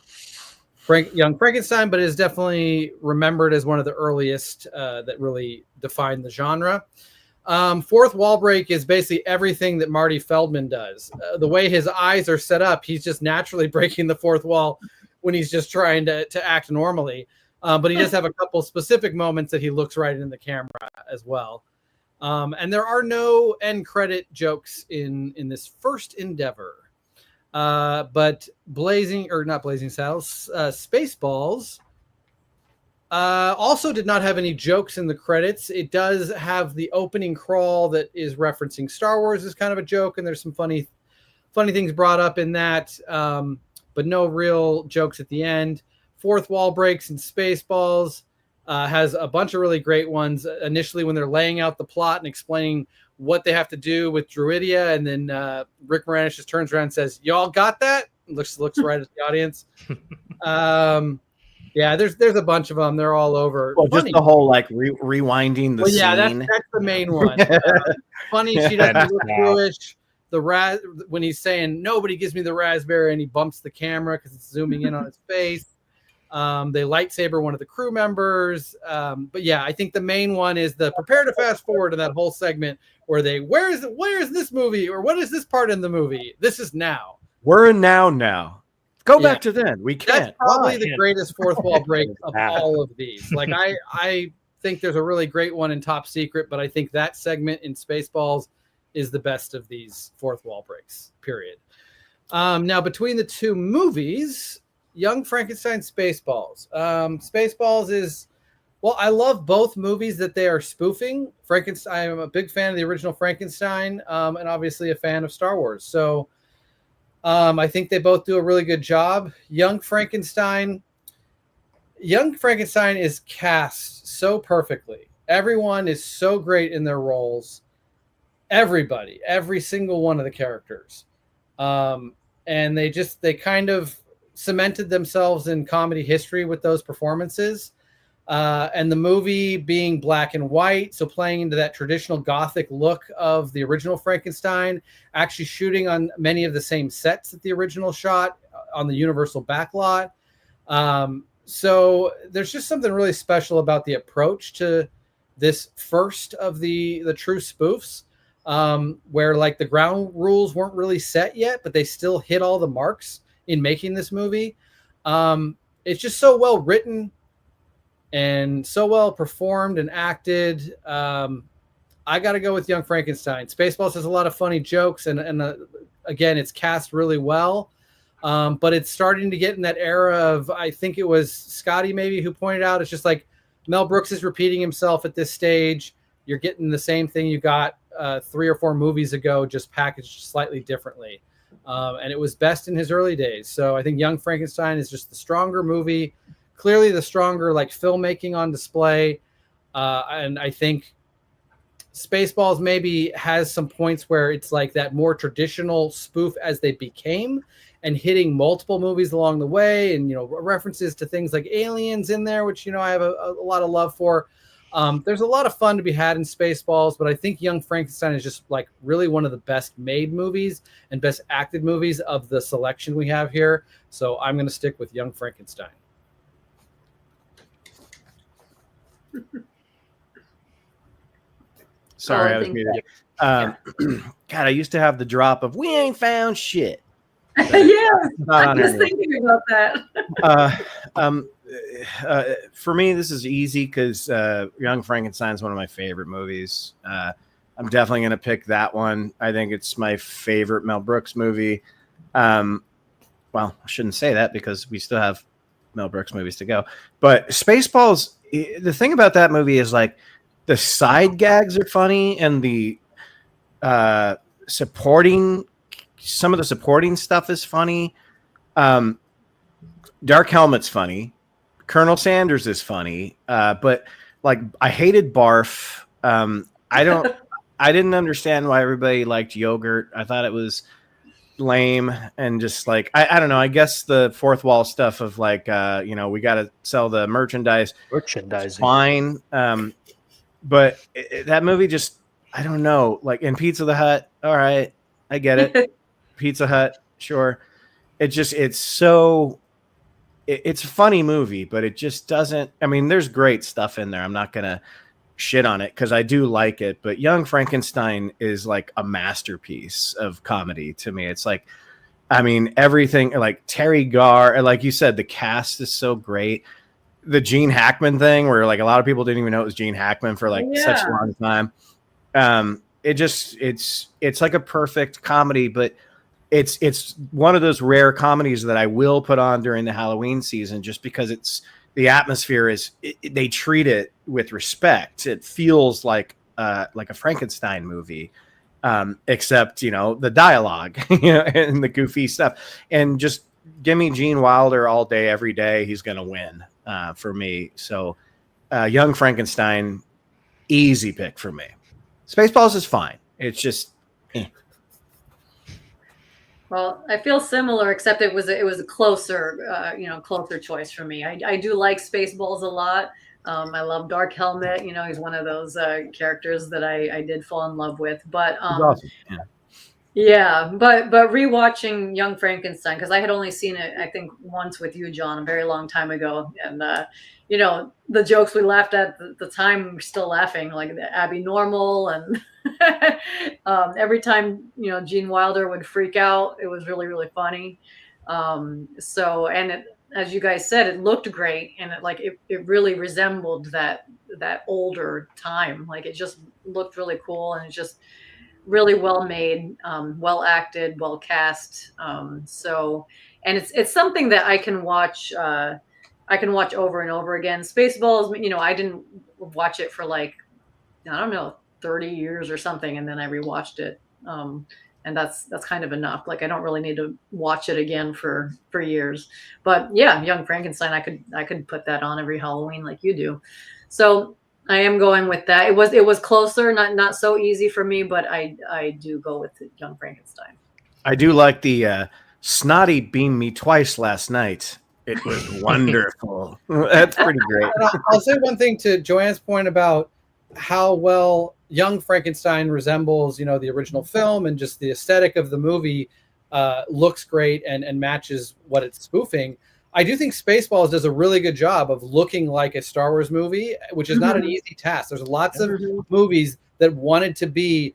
Young Frankenstein, but it is definitely remembered as one of the earliest that really defined the genre. Fourth wall break is basically everything that Marty Feldman does. The way his eyes are set up, he's just naturally breaking the fourth wall when he's just trying to act normally. But he does have a couple specific moments that he looks right in the camera as well. And there are no end credit jokes in this first endeavor. But Spaceballs also did not have any jokes in the credits. It does have the opening crawl that is referencing Star Wars as kind of a joke, and there's some funny things brought up in that, but no real jokes at the end. Fourth wall breaks and Spaceballs has a bunch of really great ones initially when they're laying out the plot and explaining what they have to do with Druidia, and then Rick Moranis just turns around and says, "Y'all got that?" Looks right at the audience. Yeah, there's a bunch of them. They're all over. Well, just the whole like rewinding the scene. Yeah, that's the main one. Funny, she doesn't look Jewish. When he's saying nobody gives me the raspberry, and he bumps the camera because it's zooming in on his face. They lightsaber one of the crew members. But yeah, I think the main one is the prepare to fast forward to that whole segment where where is this movie, or what is this part in the movie? This is now. We're in now. Go back to then. We can't. That's probably the greatest fourth wall break of all of these. Like I think there's a really great one in Top Secret, but I think that segment in Spaceballs is the best of these fourth wall breaks, period. Now, between the two movies, Young Frankenstein, Spaceballs. Spaceballs is, well, I love both movies that they are spoofing. Frankenstein, I'm a big fan of the original Frankenstein, and obviously a fan of Star Wars. So I think they both do a really good job. Young Frankenstein is cast so perfectly. Everyone is so great in their roles. Everybody, every single one of the characters. And they kind of cemented themselves in comedy history with those performances. And the movie being black and white, so playing into that traditional Gothic look of the original Frankenstein, actually shooting on many of the same sets that the original shot on the Universal backlot. So there's just something really special about the approach to this first of the true spoofs, where like the ground rules weren't really set yet, but they still hit all the marks in making this movie. It's just so well written and so well performed and acted. I got to go with Young Frankenstein. Spaceballs has a lot of funny jokes, and again, it's cast really well. But it's starting to get in that era of, I think it was Scotty maybe who pointed out, it's just like Mel Brooks is repeating himself at this stage. You're getting the same thing you got 3 or 4 movies ago, just packaged slightly differently. And it was best in his early days. So I think Young Frankenstein is just the stronger movie, clearly the stronger like filmmaking on display. And I think Spaceballs maybe has some points where it's like that more traditional spoof as they became, and hitting multiple movies along the way, and references to things like Aliens in there, which I have a lot of love for. There's a lot of fun to be had in Spaceballs, but I think Young Frankenstein is just like really one of the best made movies and best acted movies of the selection we have here. So I'm going to stick with Young Frankenstein. Sorry, I was muted. God, I used to have the drop of "We ain't found shit." Yeah, I'm just thinking about that. For me, this is easy because Young Frankenstein is one of my favorite movies. I'm definitely going to pick that one. I think it's my favorite Mel Brooks movie. Well, I shouldn't say that because we still have Mel Brooks movies to go. But Spaceballs, the thing about that movie is like the side gags are funny, and the some of the supporting stuff is funny. Dark Helmet's funny. Colonel Sanders is funny. But like, I hated Barf. I didn't understand why everybody liked Yogurt. I thought it was lame, and just like, I don't know. I guess the fourth wall stuff of like, we got to sell the merchandise. Merchandising. Fine. But that movie just, I don't know. Like in Pizza the Hut, all right, I get it. Pizza Hut, sure. It's a funny movie, but it just doesn't. I mean, there's great stuff in there. I'm not gonna shit on it because I do like it. But Young Frankenstein is like a masterpiece of comedy to me. It's like, I mean, everything, like Terry Garr, like you said, the cast is so great. The Gene Hackman thing, where like a lot of people didn't even know it was Gene Hackman for like such a long time. It's like a perfect comedy, but it's one of those rare comedies that I will put on during the Halloween season, just because the atmosphere is, they treat it with respect. It feels like a Frankenstein movie, except the dialogue, and the goofy stuff. And just give me Gene Wilder all day, every day. He's gonna win for me. So, Young Frankenstein, easy pick for me. Spaceballs is fine. It's just. Well, I feel similar, except it was a closer, closer choice for me. I do like Spaceballs a lot. I love Dark Helmet. He's one of those characters that I did fall in love with. But awesome. yeah, but rewatching Young Frankenstein, because I had only seen it, I think, once with you, John, a very long time ago, and the jokes we laughed at the time, we're still laughing, like the Abby Normal, and every time Gene Wilder would freak out, it was really, really funny. So, and it, as you guys said, it looked great, and it really resembled that older time. Like, it just looked really cool, and it just really well made, well acted, well cast. So, and it's something that I can watch. I can watch over and over again. Spaceballs, I didn't watch it for like, I don't know, 30 years or something, and then I rewatched it. And that's kind of enough. Like I don't really need to watch it again for years. But yeah, Young Frankenstein, I could put that on every Halloween like you do. So I am going with that. It was closer, not so easy for me, but I do go with Young Frankenstein. I do like the Snotty beamed me twice last night. It was wonderful. That's pretty great. I'll say one thing to Joanne's point about how well Young Frankenstein resembles, the original film, and just the aesthetic of the movie looks great and matches what it's spoofing. I do think Spaceballs does a really good job of looking like a Star Wars movie, which is not an easy task. There's lots of movies that wanted to be,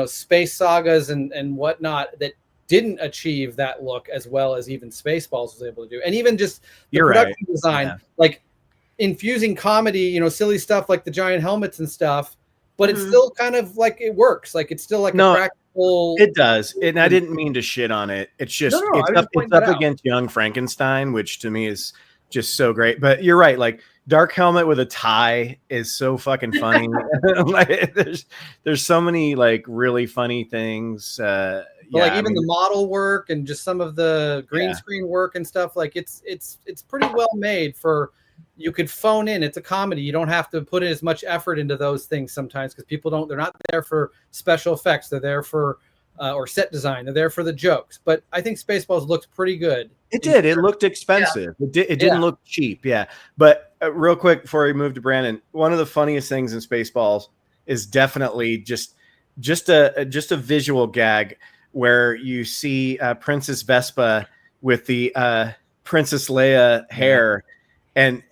space sagas and whatnot that didn't achieve that look as well as even Spaceballs was able to do. And even just the production design, like infusing comedy, silly stuff like the giant helmets and stuff, but it's still kind of like it works. Like it's still like a practical. It does. And I didn't mean to shit on it. It's just it's up against Young Frankenstein, which to me is just so great. But you're right. Like dark helmet with a tie is so fucking funny. Like, there's so many like really funny things. Even the model work and just some of the green screen work and stuff, like it's pretty well made for. You could phone in. It's a comedy. You don't have to put in as much effort into those things sometimes because people they're not there for special effects. They're there for or set design. They're there for the jokes. But I think Spaceballs looked pretty good. It did. It looked expensive. Yeah. It didn't look cheap. Yeah. But real quick before we move to Brandon, one of the funniest things in Spaceballs is definitely just a visual gag where you see Princess Vespa with the Princess Leia hair. And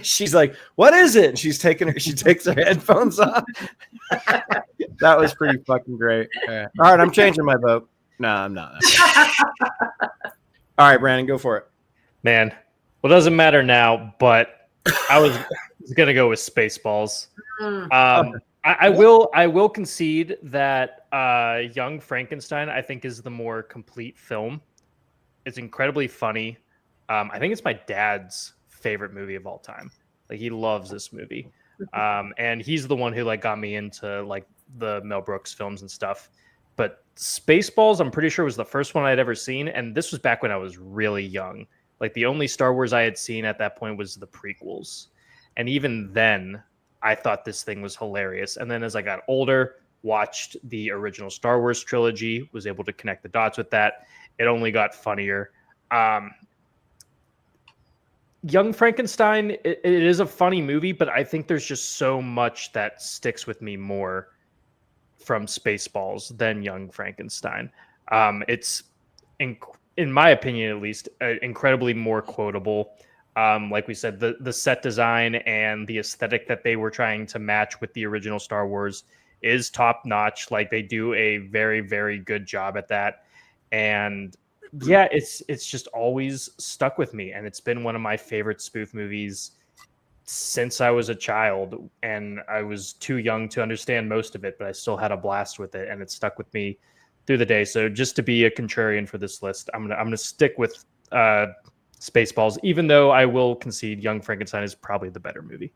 she's like, "What is it?" And she takes her headphones off. That was pretty fucking great. All right, I'm changing my vote. No, I'm not. All right, Brandon, go for it. Man, well, it doesn't matter now, but I was gonna go with Spaceballs. I will concede that Young Frankenstein, I think, is the more complete film. It's incredibly funny. I think it's my dad's favorite movie of all time. Like he loves this movie. And he's the one who like got me into like the Mel Brooks films and stuff. But Spaceballs, I'm pretty sure was the first one I'd ever seen. And this was back when I was really young. Like the only Star Wars I had seen at that point was the prequels. And even then I thought this thing was hilarious. And then as I got older, watched the original Star Wars trilogy, was able to connect the dots with that. It only got funnier. Young Frankenstein, it is a funny movie, but I think there's just so much that sticks with me more from Spaceballs than Young Frankenstein. It's, in my opinion at least, incredibly more quotable. Like we said, the set design and the aesthetic that they were trying to match with the original Star Wars is top notch. Like they do a very, very good job at that. And yeah, it's just always stuck with me, and it's been one of my favorite spoof movies since I was a child, and I was too young to understand most of it, but I still had a blast with it, and it stuck with me through the day. So just to be a contrarian for this list, I'm gonna stick with Spaceballs, even though I will concede Young Frankenstein is probably the better movie.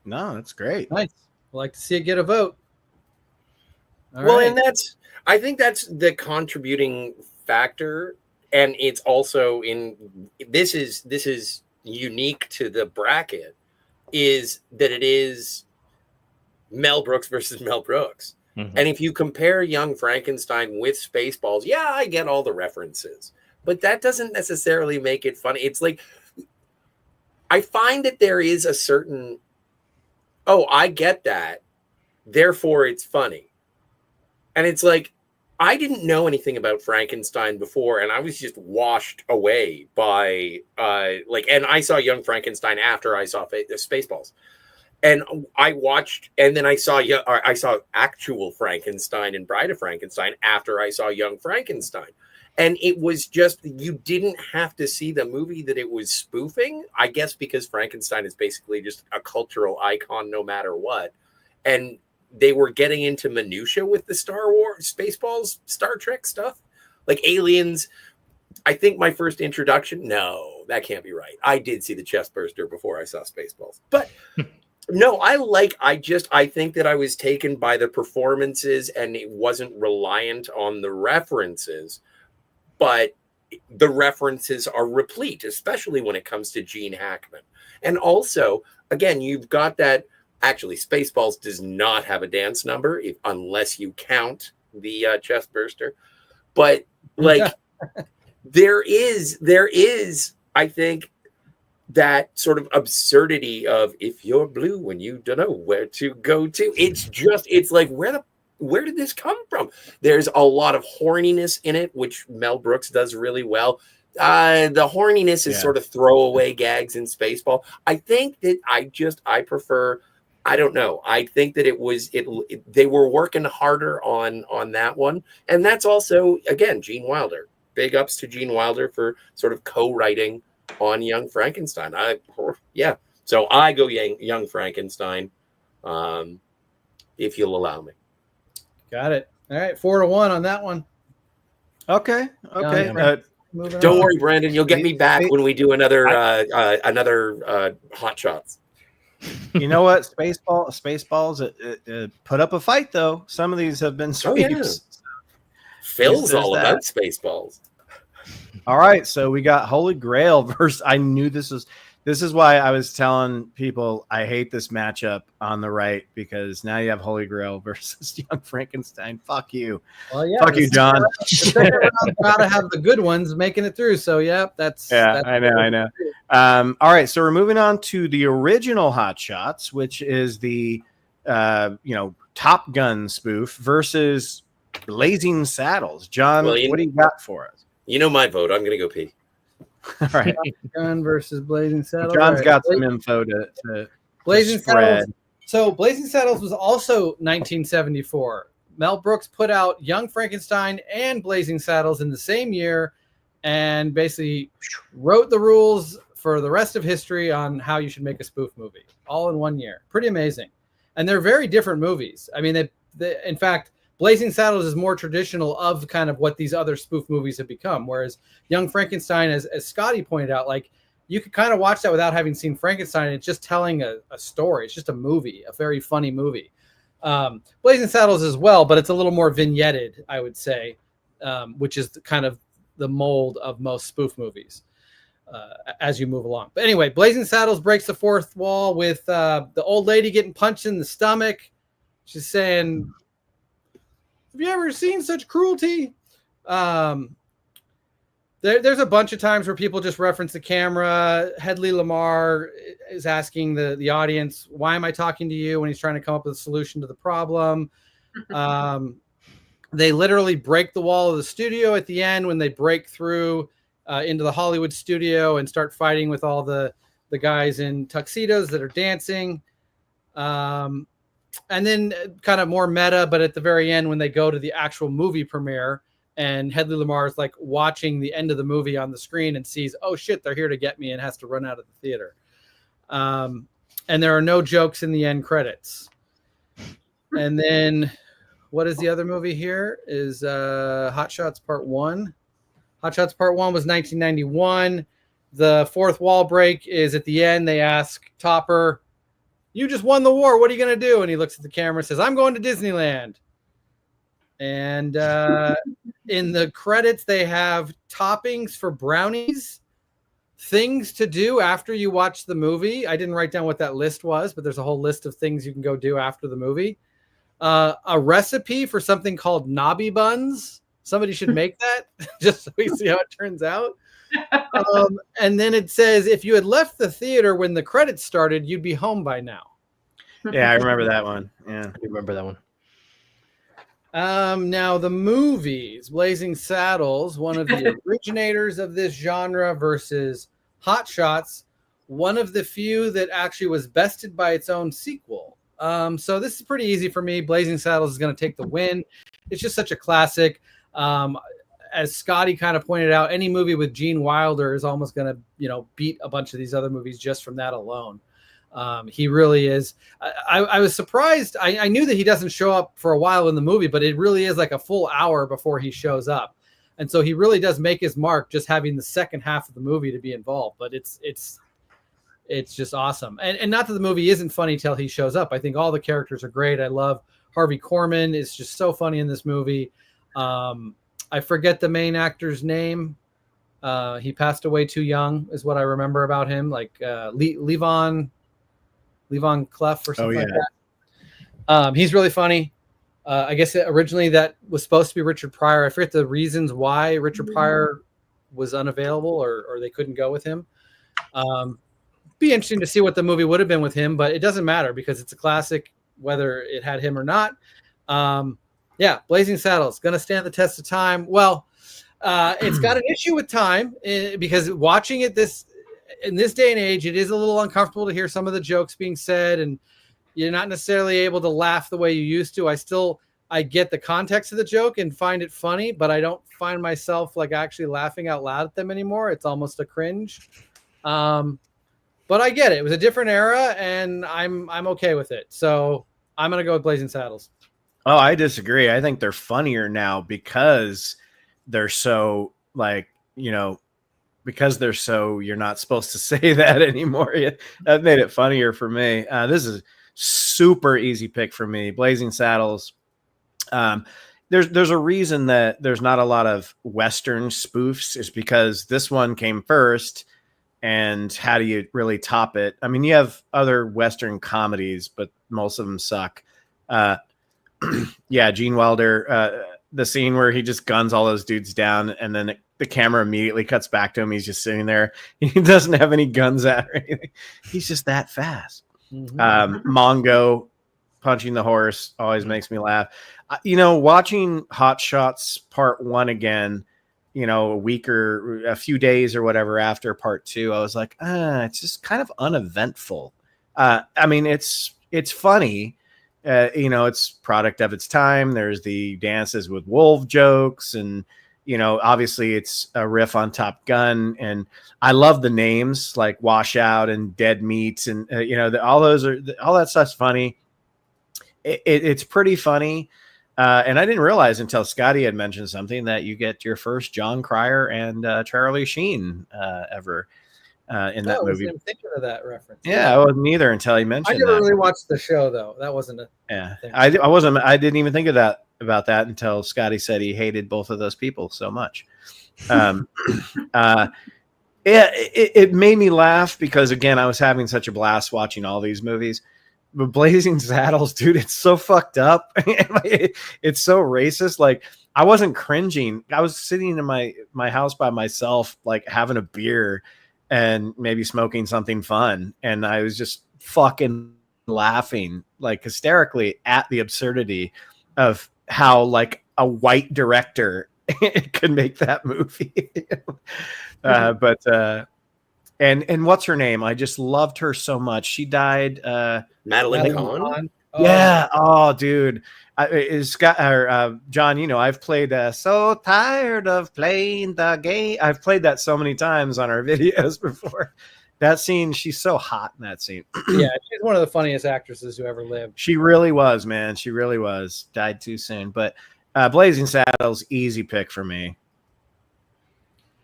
No, that's great. Nice. I'd like to see it get a vote. All right. And I think that's the contributing factor, and it's also this is unique to the bracket, is that it is Mel Brooks versus Mel Brooks. Mm-hmm. And if you compare Young Frankenstein with Spaceballs, yeah, I get all the references, but that doesn't necessarily make it funny. It's like I find that there is a certain, I get that, therefore it's funny. And it's like, I didn't know anything about Frankenstein before, and I was just washed away by and I saw Young Frankenstein after I saw Spaceballs, and I watched, and then I saw actual Frankenstein and Bride of Frankenstein after I saw Young Frankenstein, and it was just, you didn't have to see the movie that it was spoofing, I guess, because Frankenstein is basically just a cultural icon no matter what, and they were getting into minutia with the Star Wars, Spaceballs, Star Trek stuff, like Aliens. I think my first introduction. No, that can't be right. I did see the Chestburster before I saw Spaceballs, but no, I think that I was taken by the performances, and it wasn't reliant on the references, but the references are replete, especially when it comes to Gene Hackman. And also, again, you've got that. Actually, Spaceballs does not have a dance number unless you count the Chestburster. But like, there is, I think, that sort of absurdity of if you're blue and you don't know where to go to. It's like, where did this come from? There's a lot of horniness in it, which Mel Brooks does really well. The horniness is sort of throwaway gags in Spaceball. I think that I prefer. I don't know. I think that they were working harder on that one. And that's also, again, Gene Wilder. Big ups to Gene Wilder for sort of co-writing on Young Frankenstein. So I go Young Frankenstein, if you'll allow me. Got it. All right, 4-1 on that one. Okay. Don't worry, Brandon. You'll get me back when we do another Hot Shots. You know what? Spaceballs put up a fight, though. Some of these have been sweeps. Phil's all about Spaceballs. All right, so we got Holy Grail versus. I knew this is why I was telling people I hate this matchup on the right, because now you have Holy Grail versus Young Frankenstein. Fuck you. Well, yeah. Fuck you, John. Got to have the good ones making it through. So that's I know. All right, so we're moving on to the original Hot Shots, which is the Top Gun spoof versus Blazing Saddles. John, what do you got for us? You know my vote. I'm going to go pee. All right. Gun versus Blazing Saddles. John's got some info to Blazing spread. Saddles. So Blazing Saddles was also 1974. Mel Brooks put out Young Frankenstein and Blazing Saddles in the same year, and basically wrote the rules for the rest of history on how you should make a spoof movie, all in 1 year. Pretty amazing. And they're very different movies. I mean, they in fact, Blazing Saddles is more traditional of kind of what these other spoof movies have become. Whereas Young Frankenstein, as Scotty pointed out, like, you could kind of watch that without having seen Frankenstein. It's just telling a story. It's just a movie, a very funny movie. Blazing Saddles as well, but it's a little more vignetted, I would say, which is kind of the mold of most spoof movies as you move along. But anyway, Blazing Saddles breaks the fourth wall with the old lady getting punched in the stomach. She's saying, "Have you ever seen such cruelty?" There's a bunch of times where people just reference the camera. Hedley Lamar is asking the audience, "Why am I talking to you?" when he's trying to come up with a solution to the problem. They literally break the wall of the studio at the end when they break through into the Hollywood studio and start fighting with all the guys in tuxedos that are dancing. And then kind of more meta, but at the very end when they go to the actual movie premiere and Hedley Lamar is like watching the end of the movie on the screen and sees, oh shit, they're here to get me, and has to run out of the theater. And there are no jokes in the end credits. And then what is the other movie here? Is Hot Shots Part 1. Hot Shots Part 1 was 1991. The fourth wall break is at the end. They ask Topper, "You just won the war. What are you going to do?" And he looks at the camera and says, "I'm going to Disneyland." And in the credits, they have toppings for brownies, things to do after you watch the movie. I didn't write down what that list was, but there's a whole list of things you can go do after the movie. A recipe for something called knobby buns. Somebody should make that just so we see how it turns out. And then it says, if you had left the theater when the credits started, you'd be home by now. Yeah, I remember that one. Yeah, I remember that one. Now the movies, Blazing Saddles, one of the originators of this genre versus Hot Shots, one of the few that actually was bested by its own sequel. So this is pretty easy for me. Blazing Saddles is going to take the win. It's just such a classic. As Scotty kind of pointed out, any movie with Gene Wilder is almost going to, beat a bunch of these other movies just from that alone. He really is. I was surprised. I knew that he doesn't show up for a while in the movie, but it really is like a full hour before he shows up. And so he really does make his mark just having the second half of the movie to be involved. But it's just awesome. And not that the movie isn't funny till he shows up. I think all the characters are great. I love Harvey Korman is just so funny in this movie. I forget the main actor's name. He passed away too young is what I remember about him. Like Levon Clef or something like that. He's really funny. I guess originally that was supposed to be Richard Pryor. I forget the reasons why Richard Pryor was unavailable or they couldn't go with him. Be interesting to see what the movie would have been with him, but it doesn't matter because it's a classic, whether it had him or not. Blazing Saddles, going to stand the test of time. Well, it's got an issue with time because watching it in this day and age, it is a little uncomfortable to hear some of the jokes being said, and you're not necessarily able to laugh the way you used to. I get the context of the joke and find it funny, but I don't find myself like actually laughing out loud at them anymore. It's almost a cringe. But I get it. It was a different era, and I'm okay with it. So I'm gonna go with Blazing Saddles. Oh, I disagree. I think they're funnier now because they're so you're not supposed to say that anymore. That made it funnier for me. This is super easy pick for me. Blazing Saddles. There's a reason that there's not a lot of Western spoofs is because this one came first. And how do you really top it? I mean, you have other Western comedies, but most of them suck. Gene Wilder, the scene where he just guns all those dudes down and then the camera immediately cuts back to him. He's just sitting there. He doesn't have any guns out or anything. He's just that fast. Mongo punching the horse always makes me laugh. Watching Hot Shots Part 1 again, a week or a few days or whatever after part 2, I was like, it's just kind of uneventful. I mean, it's funny. It's product of its time. There's the dances with wolf jokes and, obviously it's a riff on Top Gun. And I love the names like Washout and Dead Meat. And, all that stuff's funny. It's pretty funny. And I didn't realize until Scotty had mentioned something that you get your first John Cryer and Charlie Sheen ever in that movie. I wasn't even thinking of that reference. Yeah, I wasn't either until he mentioned that. I never really watched the show though. That wasn't a thing. I didn't even think of that about that until Scotty said he hated both of those people so much. It made me laugh because again, I was having such a blast watching all these movies. But Blazing Saddles, dude, it's so fucked up. It's so racist. Like I wasn't cringing. I was sitting in my house by myself, like having a beer and maybe smoking something fun. And I was just fucking laughing like hysterically at the absurdity of how like a white director could make that movie. And what's her name? I just loved her so much. She died. Madeline Kahn. Yeah. Oh, dude. John, I've played So Tired of Playing the Game. I've played that so many times on our videos before. That scene, she's so hot in that scene. Yeah, she's one of the funniest actresses who ever lived. She really was, man. She really was. Died too soon. But Blazing Saddles, easy pick for me.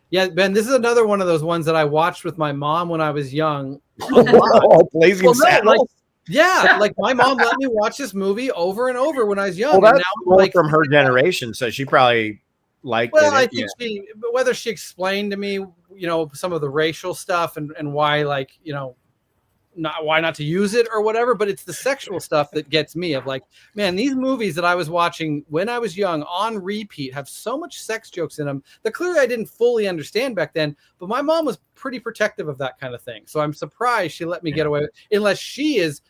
Yeah, Ben, this is another one of those ones that I watched with my mom when I was young. Blazing Saddles. Like my mom let me watch this movie over and over when I was young. Well, that's more from her generation, so she probably liked it. Well, I think whether she explained to me, some of the racial stuff and why, why not to use it or whatever, but it's the sexual stuff that gets me of like, man, these movies that I was watching when I was young on repeat have so much sex jokes in them that clearly I didn't fully understand back then, but my mom was pretty protective of that kind of thing. So I'm surprised she let me get away with it, unless she is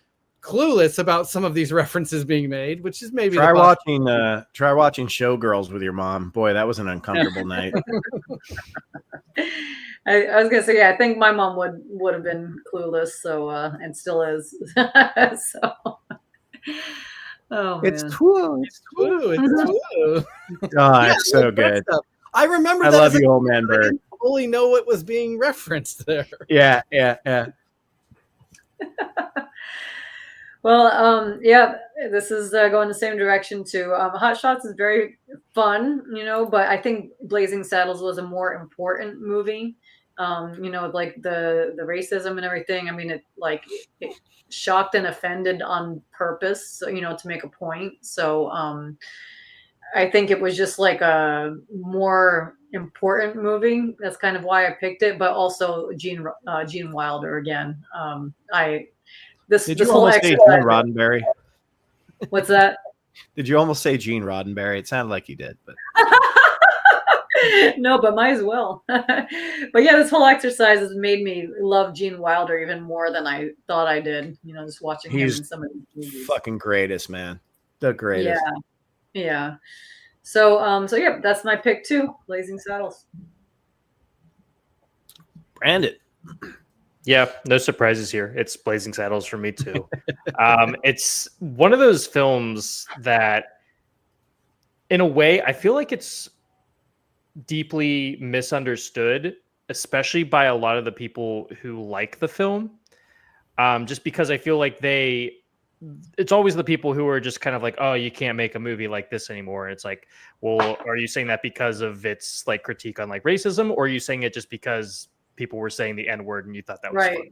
clueless about some of these references being made, which is maybe try watching Showgirls with your mom. Boy, that was an uncomfortable night. I was gonna say, I think my mom would have been clueless, so and still is. So, it's cool. It's cool. It's cool. Oh, it's so good. I remember. I love you, old man bird. I didn't fully know what was being referenced there. Yeah. Well, yeah, this is going the same direction too. Hot Shots is very fun, but I think Blazing Saddles was a more important movie. Like the racism and everything. I mean, it shocked and offended on purpose, so, to make a point. So I think it was just like a more important movie. That's kind of why I picked it. But also Gene Wilder again. Did you whole almost say exercise. Gene Roddenberry? What's that? Did you almost say Gene Roddenberry? It sounded like you did, but No, but might as well. But yeah, this whole exercise has made me love Gene Wilder even more than I thought I did. Just watching him in some of these movies. Fucking greatest, man. The greatest. Yeah. So yeah, that's my pick too. Blazing Saddles. Brandon. Yeah, no surprises here. It's Blazing Saddles for me too. It's one of those films that, in a way, I feel like it's deeply misunderstood, especially by a lot of the people who like the film. Just because I feel like it's always the people who are just kind of like, oh, you can't make a movie like this anymore. And it's like, well, are you saying that because of its like critique on like racism, or are you saying it just because people were saying the N-word and you thought that was funny?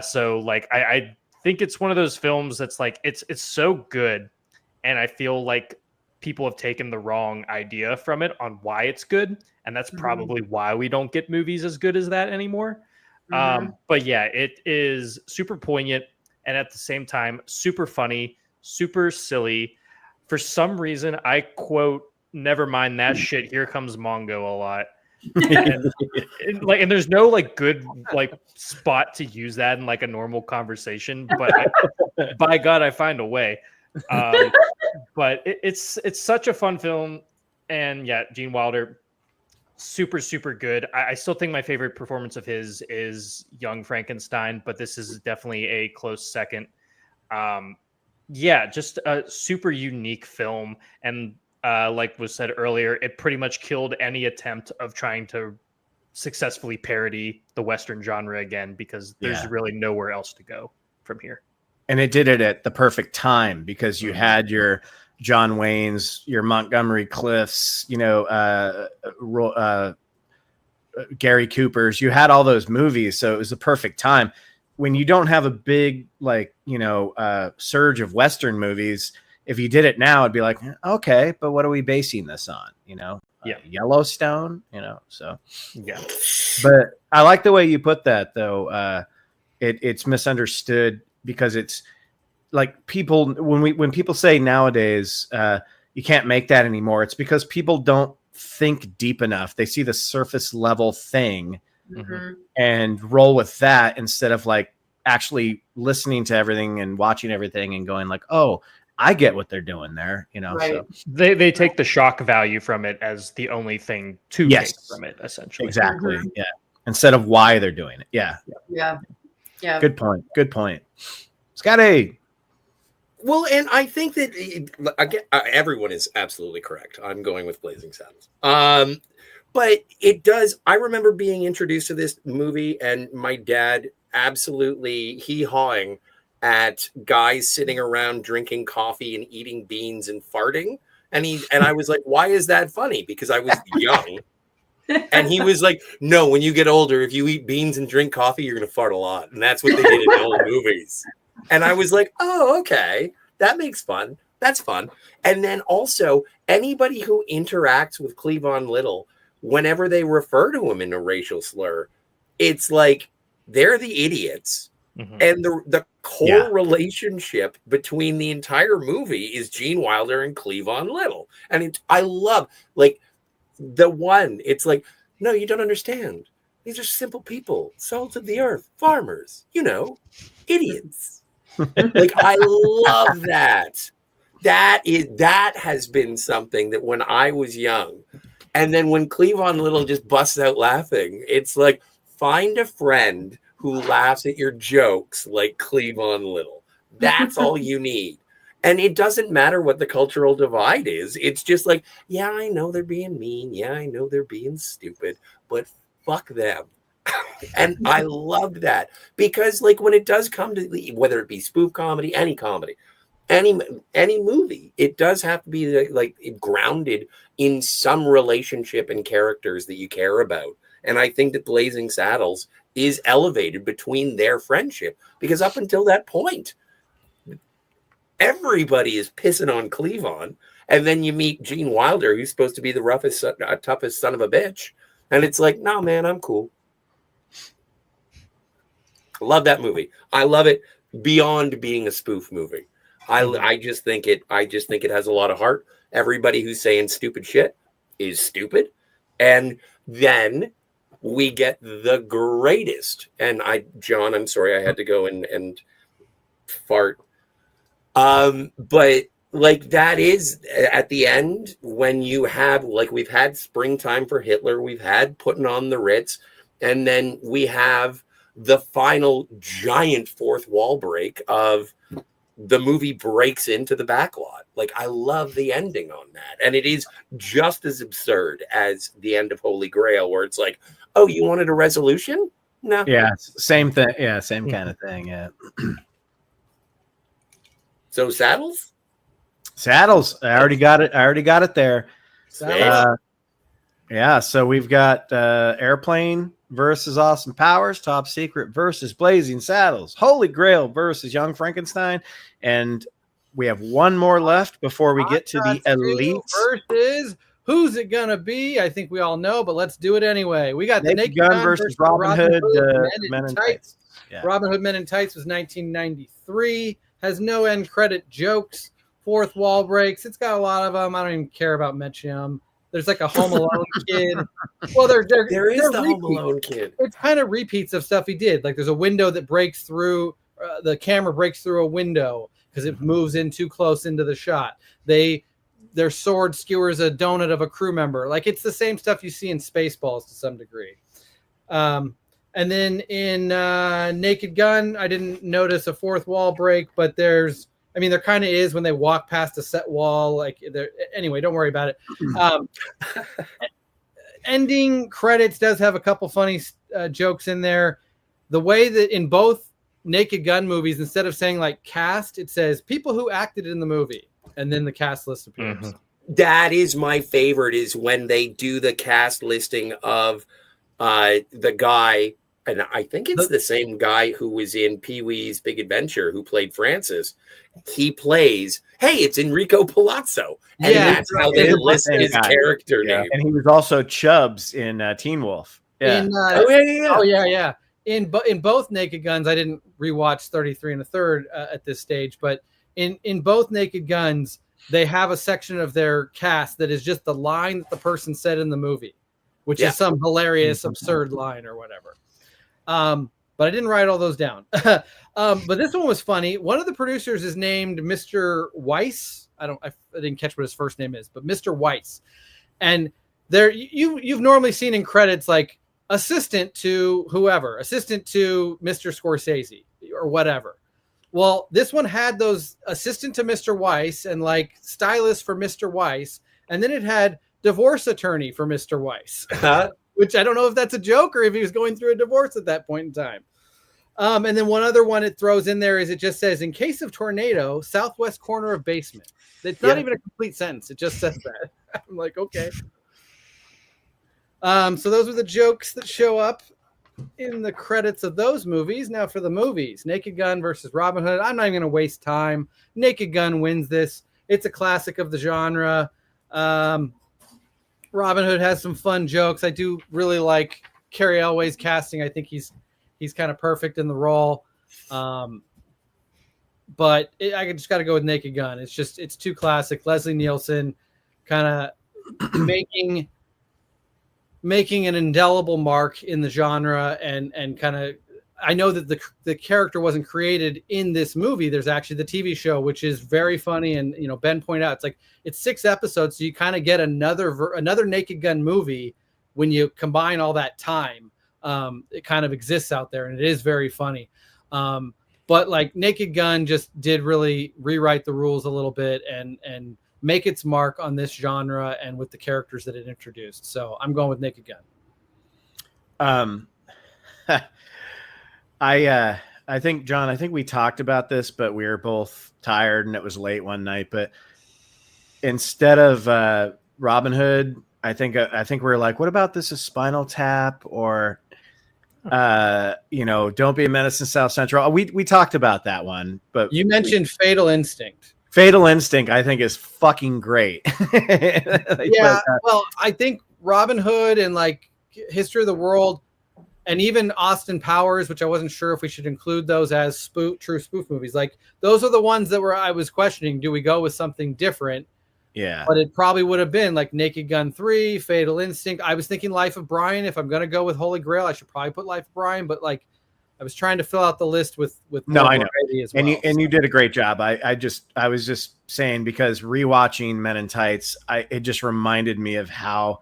So like, I think it's one of those films that's like, it's so good. And I feel like people have taken the wrong idea from it on why it's good. And that's probably why we don't get movies as good as that anymore. But yeah, it is super poignant. And at the same time, super funny, super silly. For some reason, I quote, "Never mind that shit, here comes Mongo" a lot. And there's no like good like spot to use that in like a normal conversation, but by God, I find a way. But it's such a fun film, and yeah, Gene Wilder, super good. I still think my favorite performance of his is Young Frankenstein, but this is definitely a close second. Yeah, just a super unique film, and like was said earlier, it pretty much killed any attempt of trying to successfully parody the Western genre again, because there's really nowhere else to go from here. And it did it at the perfect time, because you had your John Wayne's, your Montgomery Cliffs, Gary Cooper's. You had all those movies, so it was the perfect time. When you don't have a big surge of Western movies, if you did it now, it'd be like, okay, but what are we basing this on? Yellowstone, so yeah. But I like the way you put that, though. It's misunderstood, because it's like people, when people say nowadays you can't make that anymore, it's because people don't think deep enough. They see the surface level thing and roll with that, instead of like actually listening to everything and watching everything and going like, oh, I get what they're doing there, Right. So they take the shock value from it as the only thing to take from it, essentially. Exactly. Yeah. Instead of why they're doing it. Yeah. Good point. Scotty. Well, and I think that again, everyone is absolutely correct. I'm going with Blazing Saddles. But it does. I remember being introduced to this movie, and my dad absolutely hee-hawing at guys sitting around drinking coffee and eating beans and farting. And I was like, why is that funny? Because I was young. And he was like, no, when you get older, if you eat beans and drink coffee, you're going to fart a lot. And that's what they did in the old movies. And I was like, oh, okay. That makes fun. That's fun. And then also, anybody who interacts with Cleavon Little, whenever they refer to him in a racial slur, it's like they're the idiots. And the core relationship between the entire movie is Gene Wilder and Cleavon Little. And I love, like, it's like, no, you don't understand. These are simple people, salt of the earth, farmers, idiots. Like, I love that. That has been something that when I was young, and then when Cleavon Little just busts out laughing, it's like, find a friend who laughs at your jokes like Cleavon Little. That's all you need. And it doesn't matter what the cultural divide is. It's just like, yeah, I know they're being mean. Yeah, I know they're being stupid, but fuck them. And I loved that because, like, when it does come to whether it be spoof comedy, any movie, it does have to be like grounded in some relationship and characters that you care about. And I think that Blazing Saddles is elevated between their friendship because up until that point, everybody is pissing on Cleavon. And then you meet Gene Wilder, who's supposed to be the roughest, toughest son of a bitch. And it's like, no, man, I'm cool. Love that movie. I love it beyond being a spoof movie. I just think it has a lot of heart. Everybody who's saying stupid shit is stupid. And then we get the greatest. And John, I'm sorry, I had to go and fart. But like that is at the end when you have, like, we've had Springtime for Hitler, we've had Putting on the Ritz, and then we have the final giant fourth wall break of the movie breaks into the backlot. Like, I love the ending on that. And it is just as absurd as the end of Holy Grail, where it's like, oh, you wanted a resolution? No. Yeah, same thing. Yeah, same kind of thing. Yeah. So Saddles? Saddles. I already got it there. Yeah, so we've got Airplane versus Austin Powers, Top Secret versus Blazing Saddles, Holy Grail versus Young Frankenstein, and we have one more left before we get to the Elites. Versus who's it gonna be? I think we all know, but let's do it anyway. We got the Naked Gun versus Robin Hood Men in Tights. Yeah. Robin Hood Men in Tights was 1993. Has no end credit jokes, fourth wall breaks. It's got a lot of them. I don't even care about mentioning them. There's like a Home Alone kid. Well, there is the Home Alone kid. It's kind of repeats of stuff he did. Like there's a window that breaks through. The camera breaks through a window because it moves in too close into the shot. Their sword skewers a donut of a crew member. Like it's the same stuff you see in Spaceballs to some degree. And then in Naked Gun, I didn't notice a fourth wall break, but there kind of is when they walk past a set wall. Like, anyway, don't worry about it. Ending credits does have a couple funny jokes in there. The way that in both Naked Gun movies, instead of saying like cast, it says people who acted in the movie, and then the cast list appears. Mm-hmm. That is my favorite, is when they do the cast listing of the guy. And I think it's the same guy who was in Pee-wee's Big Adventure who played Francis. He plays, hey, it's Enrico Palazzo. And that's how they list his character name. And he was also Chubbs in Teen Wolf. Yeah. In both Naked Guns, I didn't rewatch 33 and a third at this stage, but in both Naked Guns, they have a section of their cast that is just the line that the person said in the movie, which is some hilarious, absurd line or whatever. But I didn't write all those down. But this one was funny. One of the producers is named Mr. Weiss. I didn't catch what his first name is, but Mr. Weiss. And there you've normally seen in credits like assistant to whoever, assistant to Mr. Scorsese or whatever. Well, this one had those assistant to Mr. Weiss and like stylist for Mr. Weiss, and then it had divorce attorney for Mr. Weiss. Which I don't know if that's a joke or if he was going through a divorce at that point in time. And then one other one it throws in there is it just says, in case of tornado, southwest corner of basement. It's not even a complete sentence. It just says that. I'm like, okay. So those are the jokes that show up in the credits of those movies. Now for the movies, Naked Gun versus Robin Hood. I'm not even going to waste time. Naked Gun wins this. It's a classic of the genre. Robin Hood has some fun jokes. I do really like Cary Elway's casting. I think he's kind of perfect in the role. But I just got to go with Naked Gun. It's too classic. Leslie Nielsen kind of making an indelible mark in the genre and kind of, I know that the character wasn't created in this movie. There's actually the TV show, which is very funny. And, Ben pointed out, it's 6 episodes. So you kind of get another Naked Gun movie when you combine all that time. It kind of exists out there and it is very funny. But like Naked Gun just did really rewrite the rules a little bit and make its mark on this genre and with the characters that it introduced. So I'm going with Naked Gun. I think, John, I think we talked about this, but we were both tired and it was late one night. But instead of Robin Hood, I think we were like, what about this is Spinal Tap or Don't Be a Menace in South Central. We talked about that one, but you mentioned Fatal Instinct. Fatal Instinct, I think, is fucking great. Well, I think Robin Hood and like History of the World, and even Austin Powers, which I wasn't sure if we should include those as true spoof movies. Like those are the ones that I was questioning. Do we go with something different? Yeah. But it probably would have been like Naked Gun 3, Fatal Instinct. I was thinking Life of Brian. If I'm going to go with Holy Grail, I should probably put Life of Brian. But like, I was trying to fill out the list with no, I know, as well, and you did a great job. I was just saying, because rewatching Men in Tights, it just reminded me of how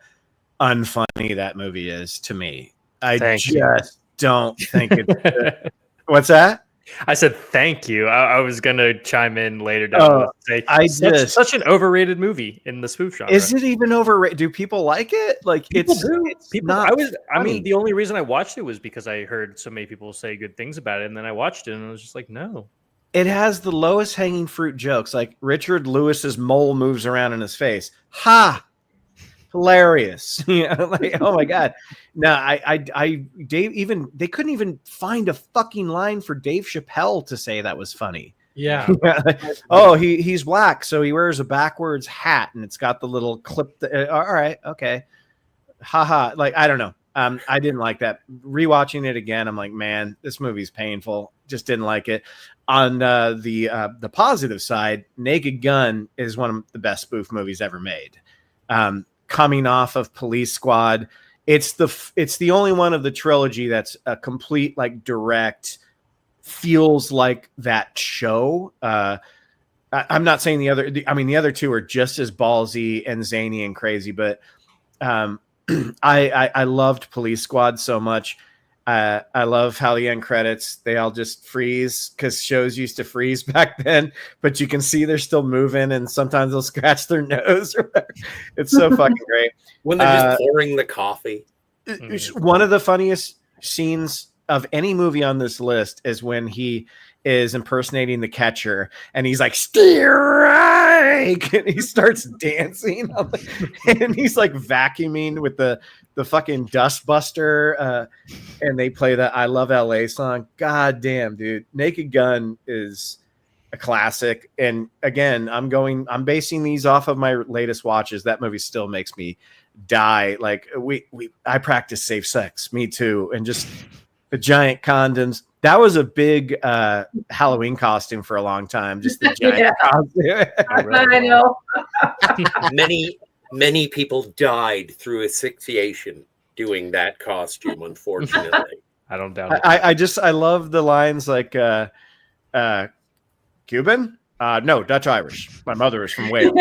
unfunny that movie is to me. I just don't think it's what's that? I said thank you. I was gonna chime in later down to say such an overrated movie in the spoof genre. Is it even overrated? Do people like it? Like people it's do. It's people. not I mean, the only reason I watched it was because I heard so many people say good things about it, and then I watched it and I was just like, no. It has the lowest hanging fruit jokes. Like Richard Lewis's mole moves around in his face. Ha! Hilarious. Like, oh my God. No, Dave, they couldn't even find a fucking line for Dave Chappelle to say that was funny. Yeah. Oh, he's black, so he wears a backwards hat and it's got the little clip. All right. Okay. Haha. Like, I don't know. I didn't like that. Rewatching it again, I'm like, man, this movie's painful. Just didn't like it. On the positive side, Naked Gun is one of the best spoof movies ever made. Coming off of Police Squad, it's the only one of the trilogy that's a complete, like, direct, feels like that show. I'm not saying the other two are just as ballsy and zany and crazy, but I loved Police Squad so much. I love how the end credits, they all just freeze, because shows used to freeze back then, but you can see they're still moving and sometimes they'll scratch their nose. It's so fucking great. When they're just pouring the coffee. One of the funniest scenes of any movie on this list is when he is impersonating the catcher and he's like, strike, and he starts dancing and he's like vacuuming with the fucking dust buster, and they play that I Love LA song. God damn, dude. Naked Gun is a classic. And again, I'm basing these off of my latest watches. That movie still makes me die. Like I practice safe sex. Me too. And just the giant condoms. That was a big Halloween costume for a long time. Just the giant costume. I know. Many people died through asphyxiation doing that costume, unfortunately. I don't doubt it. I love the lines like Cuban? No, Dutch Irish. My mother is from Wales.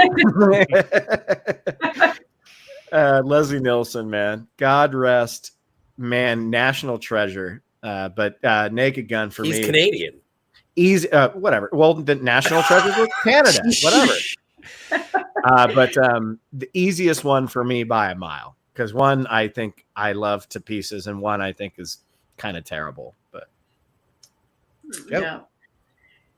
Leslie Nielsen, man. God rest, man, national treasure. But Naked Gun for me. He's Canadian. Easy, whatever. Well, the national treasure was Canada. Whatever. But the easiest one for me by a mile, because one I think I love to pieces, and one I think is kind of terrible. But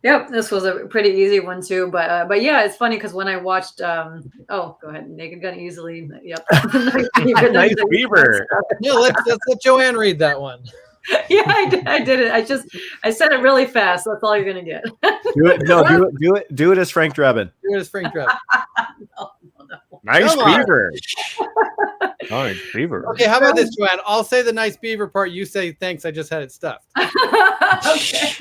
Yep, this was a pretty easy one too. But yeah, it's funny because when I watched, go ahead, Naked Gun easily. Yep, Nice Beaver. Yeah, let's let Joanne read that one. Yeah, I did it. I said it really fast. That's all you're gonna get. Do it as Frank Drebin. Do it as Frank Drebin. No. Nice Beaver. Nice Beaver. Okay, how about this, Joanne? I'll say the Nice Beaver part. You say thanks. I just had it stuffed. Okay.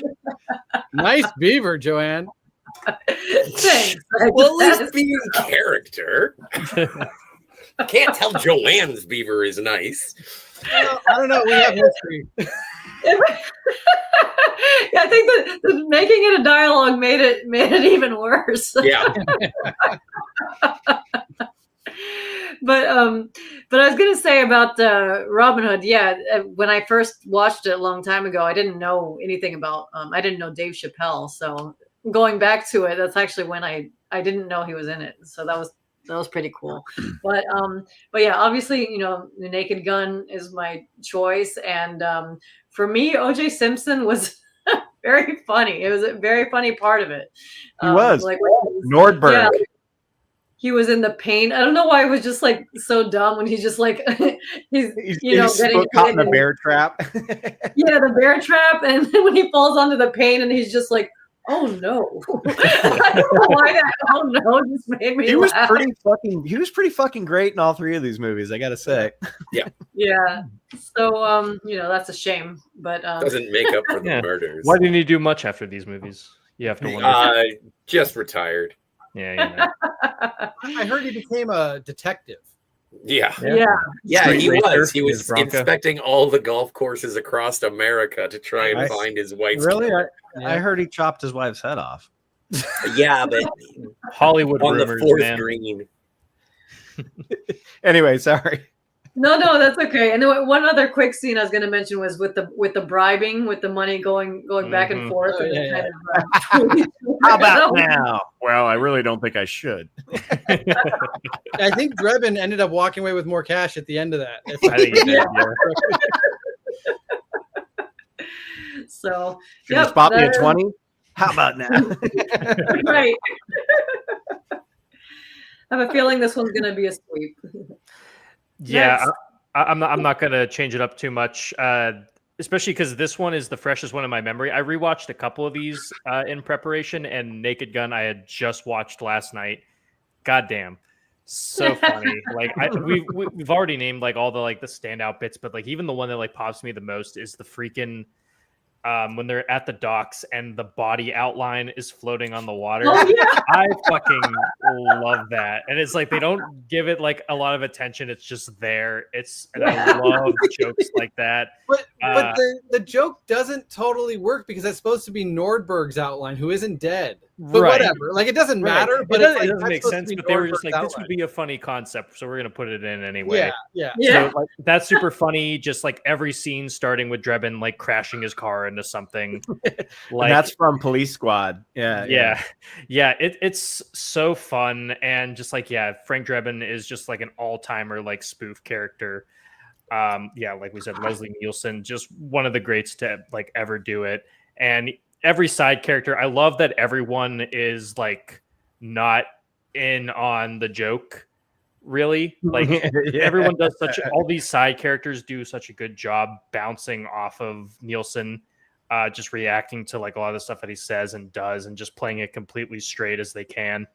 Nice Beaver, Joanne. Thanks. Well, at least be in character. Can't tell Joanne's beaver is nice. Well, I don't know. We have history. Yeah, I think that making it a dialogue made it even worse. Yeah. But I was gonna say about Robin Hood. Yeah, when I first watched it a long time ago, I didn't know anything about. I didn't know Dave Chappelle. So going back to it, that's actually when I didn't know he was in it. So that was was pretty cool. But yeah, obviously, the Naked Gun is my choice, and for me, O.J. Simpson was very funny. It was a very funny part of it. He was like Nordberg. Yeah, he was in the pain. I don't know why it was just like so dumb when he's just like he's getting caught in the bear trap. Yeah, the bear trap, and then when he falls onto the pain, and he's just like, "Oh no!" I don't know why that "oh no" just made me. He was laugh. pretty fucking great in all three of these movies. I gotta say. Yeah. So that's a shame, but Doesn't make up for the murders. Why didn't he do much after these movies? You have to wonder. Just retired. Yeah. I heard he became a detective. Yeah. Street He racer was. He in was his Bronco. inspecting all the golf courses across America to try and find his wife's Really, killer. I heard he chopped his wife's head off. Yeah, but Hollywood on rumors, the fourth man. green. Anyway, sorry. No, that's okay. And then one other quick scene I was going to mention was with the bribing, with the money going back and forth. Oh, and yeah, kind of, How about now? Well, I really don't think I should. I think Drebin ended up walking away with more cash at the end of that. I think he did, So, Should you spot me at 20? How about now? Right. I have a feeling this one's going to be a sweep. Yeah, I'm not going to change it up too much, especially because this one is the freshest one in my memory. I rewatched a couple of these in preparation, and Naked Gun I had just watched last night. Goddamn, so funny! Like we've already named like all the like the standout bits, but like even the one that like pops me the most is the freaking when they're at the docks and the body outline is floating on the water. Oh, yeah. I fucking love that. And it's like they don't give it like a lot of attention. It's just there. And I love jokes like that. But the joke doesn't totally work because it's supposed to be Nordberg's outline, who isn't dead. But Right. whatever. Like it doesn't matter. Right. But It it's doesn't like, make that's sense. supposed to But be they were just Nordberg's like, this outline. would be a funny concept, so we're gonna put it in anyway. Yeah. So like, that's super funny. Just like every scene starting with Drebin like crashing his car into something. And that's from Police Squad. Yeah. It's so fun and just like Frank Drebin is just like an all-timer like spoof character. Like we said, Leslie Nielsen, just one of the greats to like ever do it. And every side character, I love that everyone is like not in on the joke. Really, like everyone does all these side characters do such a good job bouncing off of Nielsen. Just reacting to like a lot of the stuff that he says and does and just playing it completely straight as they can.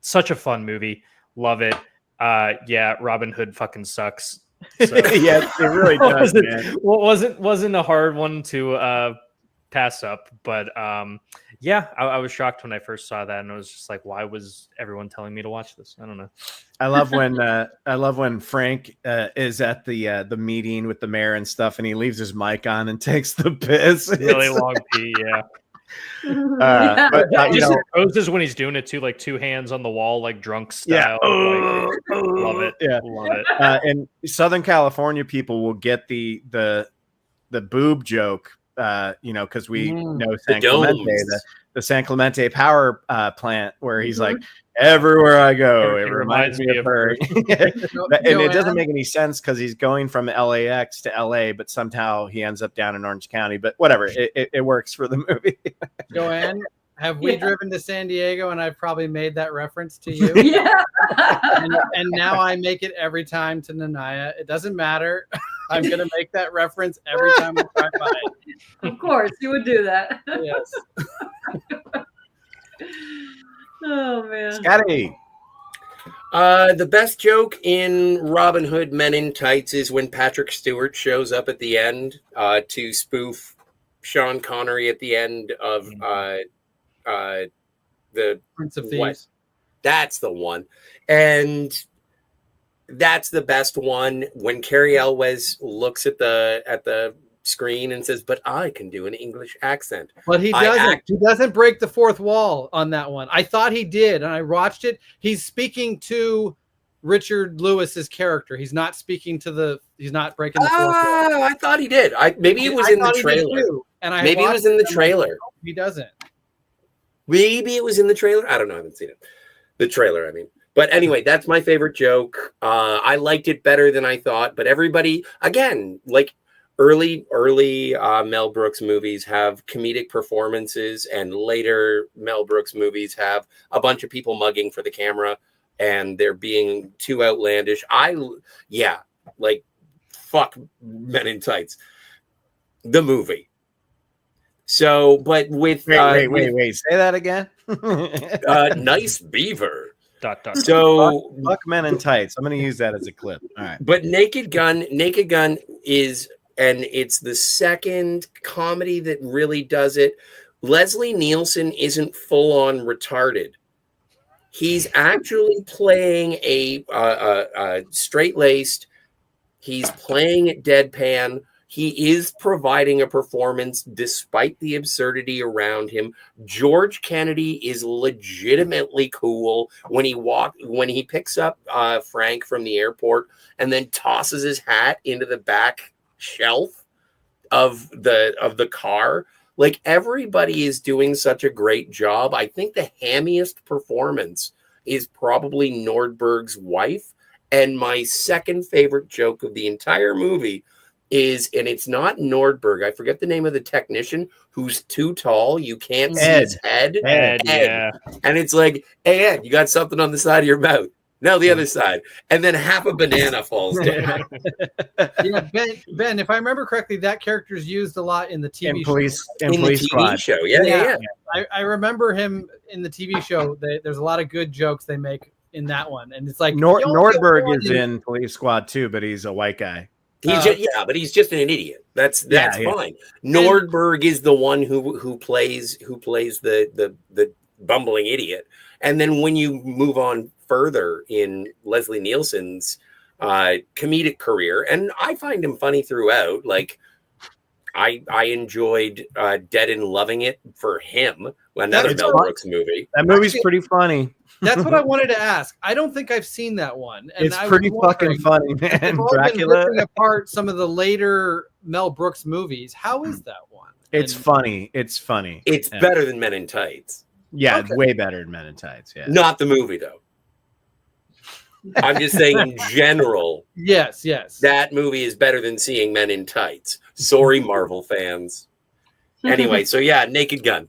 Such a fun movie. Love it. Robin Hood fucking sucks. So. Yes, it really does, man. Wasn't a hard one to pass up, but I was shocked when I first saw that and I was just like, why was everyone telling me to watch this? I don't know. I love when Frank is at the meeting with the mayor and stuff, and he leaves his mic on and takes the piss. Really long pee, just poses when he's doing it too, like two hands on the wall, like drunk style. Love it. Yeah, love it. And Southern California people will get the boob joke, because we know San Clemente, the San Clemente power plant, where he's like, everywhere I go, it reminds me of her. And it doesn't make any sense because he's going from LAX to LA, but somehow he ends up down in Orange County. But whatever, it works for the movie. Joanne, have we driven to San Diego and I've probably made that reference to you? and now I make it every time to Nanaya. It doesn't matter. I'm going to make that reference every time I drive by. Of course, you would do that. Yes. Oh man. Scotty. The best joke in Robin Hood Men in Tights is when Patrick Stewart shows up at the end to spoof Sean Connery at the end of the Prince of Thieves. What? That's the one. And that's the best one when Carrie Elwes looks at the screen and says, "But I can do an English accent." But he doesn't. He doesn't break the fourth wall on that one. I thought he did, and I watched it. He's speaking to Richard Lewis's character. He's not speaking to he's not breaking the fourth wall. I thought he did. Maybe it was in the trailer. And maybe it was in the trailer. He doesn't. Maybe it was in the trailer. I don't know. I haven't seen it. The trailer, I mean. But anyway, that's my favorite joke. I liked it better than I thought. But everybody, again, like early Mel Brooks movies have comedic performances, and later Mel Brooks movies have a bunch of people mugging for the camera, and they're being too outlandish. Fuck Men in Tights, the movie. So, but with wait, say that again. Nice beaver. ... So fuck Men in Tights. I'm going to use that as a clip. All right. But Naked Gun is, and it's the second comedy that really does it. Leslie Nielsen isn't full on retarded. He's actually playing a straight-laced. He's playing it deadpan. He is providing a performance despite the absurdity around him. George Kennedy is legitimately cool when he picks up Frank from the airport and then tosses his hat into the back shelf of the car. Like, everybody is doing such a great job. I think the hammiest performance is probably Nordberg's wife. And my second favorite joke of the entire movie is, and it's not Nordberg, I forget the name of the technician who's too tall, you can't see his head. Ed. Yeah. And it's like, hey, Ed, you got something on the side of your mouth. No, the other side. And then half a banana falls down. Yeah, Ben, if I remember correctly, that character is used a lot in the TV show. Yeah. I remember him in the TV show. There's a lot of good jokes they make in that one. And it's like Nordberg is in Police Squad too, but he's a white guy. But he's just an idiot. That's fine. Nordberg is the one who plays the bumbling idiot. And then when you move on further in Leslie Nielsen's comedic career, and I find him funny throughout. Like, I enjoyed Dead and Loving It for him, another Mel Brooks movie. That movie's pretty funny. That's what I wanted to ask. I don't think I've seen that one. And it's pretty fucking funny, man. Dracula. Ripping apart some of the later Mel Brooks movies. How is that one? It's funny. It's funny. It's better than Men in Tights. Yeah, it's way better than Men in Tights. Yeah, not the movie though. I'm just saying in general. Yes. That movie is better than seeing Men in Tights. Sorry, Marvel fans. Anyway, so yeah, Naked Gun.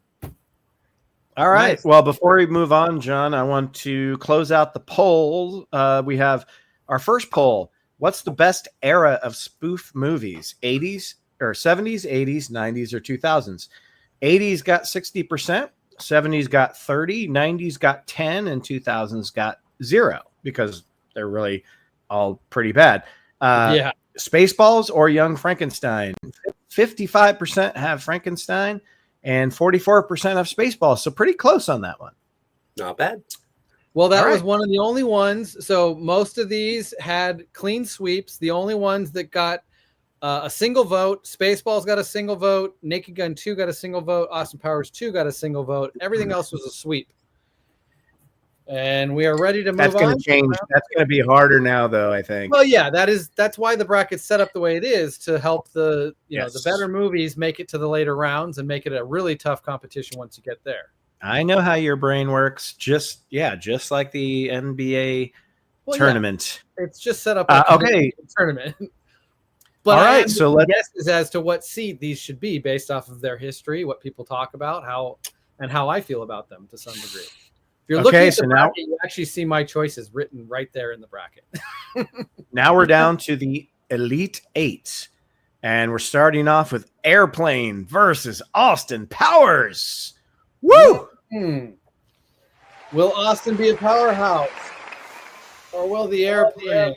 All right. Nice. Well, before we move on, John, I want to close out the poll. We have our first poll. What's the best era of spoof movies? 80s or 70s, 80s, 90s, or 2000s? 80s got 60%, 70s got 30, 90s got 10, and 2000s got 0 because they're really all pretty bad. Spaceballs or Young Frankenstein? 55% have Frankenstein and 44% have Spaceballs. So pretty close on that one. Not bad. Well, that was one of the only ones. So most of these had clean sweeps. The only ones that got a single vote, Spaceballs got a single vote, Naked Gun 2 got a single vote, Austin Powers 2 got a single vote. Everything else was a sweep. And we are ready to move on. That's going to change. That's going to be harder now, though, I think. Well, yeah, that's why the bracket's set up the way it is, to help the better movies make it to the later rounds and make it a really tough competition once you get there. I know how your brain works. Just like the NBA tournament. Yeah. It's just set up a tournament. But all right, so let's guess as to what seed these should be based off of their history, what people talk about, how I feel about them to some degree. If you're looking at the bracket, you actually see my choices written right there in the bracket. Now we're down to the Elite Eight, and we're starting off with Airplane versus Austin Powers. Woo! Will Austin be a powerhouse, or will the airplane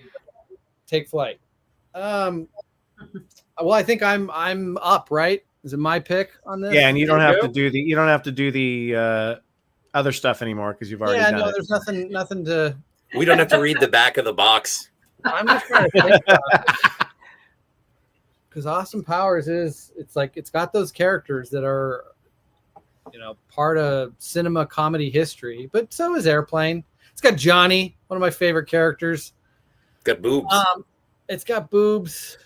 take flight? Well, I think I'm up, right? Is it my pick on this? Yeah, and you don't have to do the other stuff anymore because you've already done it. There's nothing to. We don't have to read the back of the box. I'm just trying to think because Austin Powers it's got those characters that are, part of cinema comedy history, but so is Airplane. It's got Johnny, one of my favorite characters. It's got boobs. It's got boobs.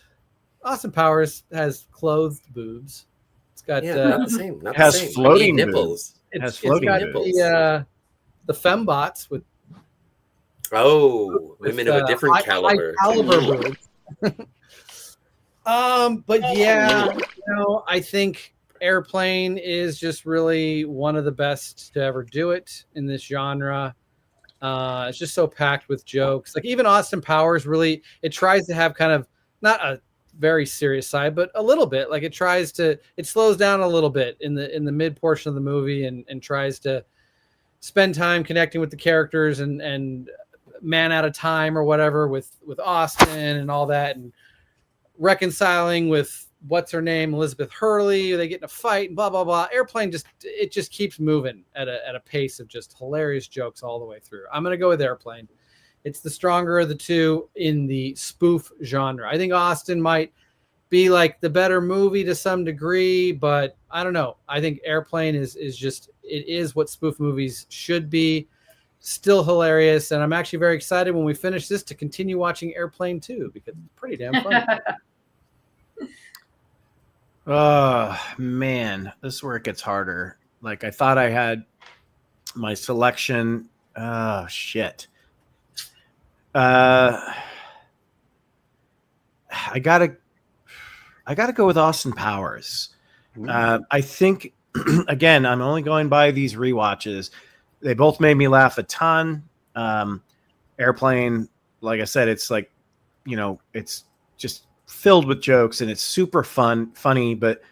Austin Powers has clothed boobs. It's got not the same. Has floating nipples. It's got nipples. The fembots with Oh, women of a different caliber. High caliber boobs. But yeah, I think Airplane is just really one of the best to ever do it in this genre. It's just so packed with jokes. Like even Austin Powers really, it tries to have kind of not a very serious side, but a little bit. Like it slows down a little bit in the mid portion of the movie and tries to spend time connecting with the characters and man at a time or whatever with Austin and all that, and reconciling with what's her name, Elizabeth Hurley. They get in a fight and blah blah blah. Airplane just keeps moving at a pace of just hilarious jokes all the way through. I'm gonna go with Airplane. It's the stronger of the two in the spoof genre. I think Austin might be like the better movie to some degree, but I don't know. I think Airplane is what spoof movies should be. Still hilarious, and I'm actually very excited when we finish this to continue watching Airplane 2 because it's pretty damn fun. Oh man, this is where it gets harder. Like I thought I had my selection. Oh shit. I gotta go with Austin Powers. I think again, I'm only going by these rewatches. They both made me laugh a ton. Airplane, like I said, it's like, it's just filled with jokes and it's super funny, but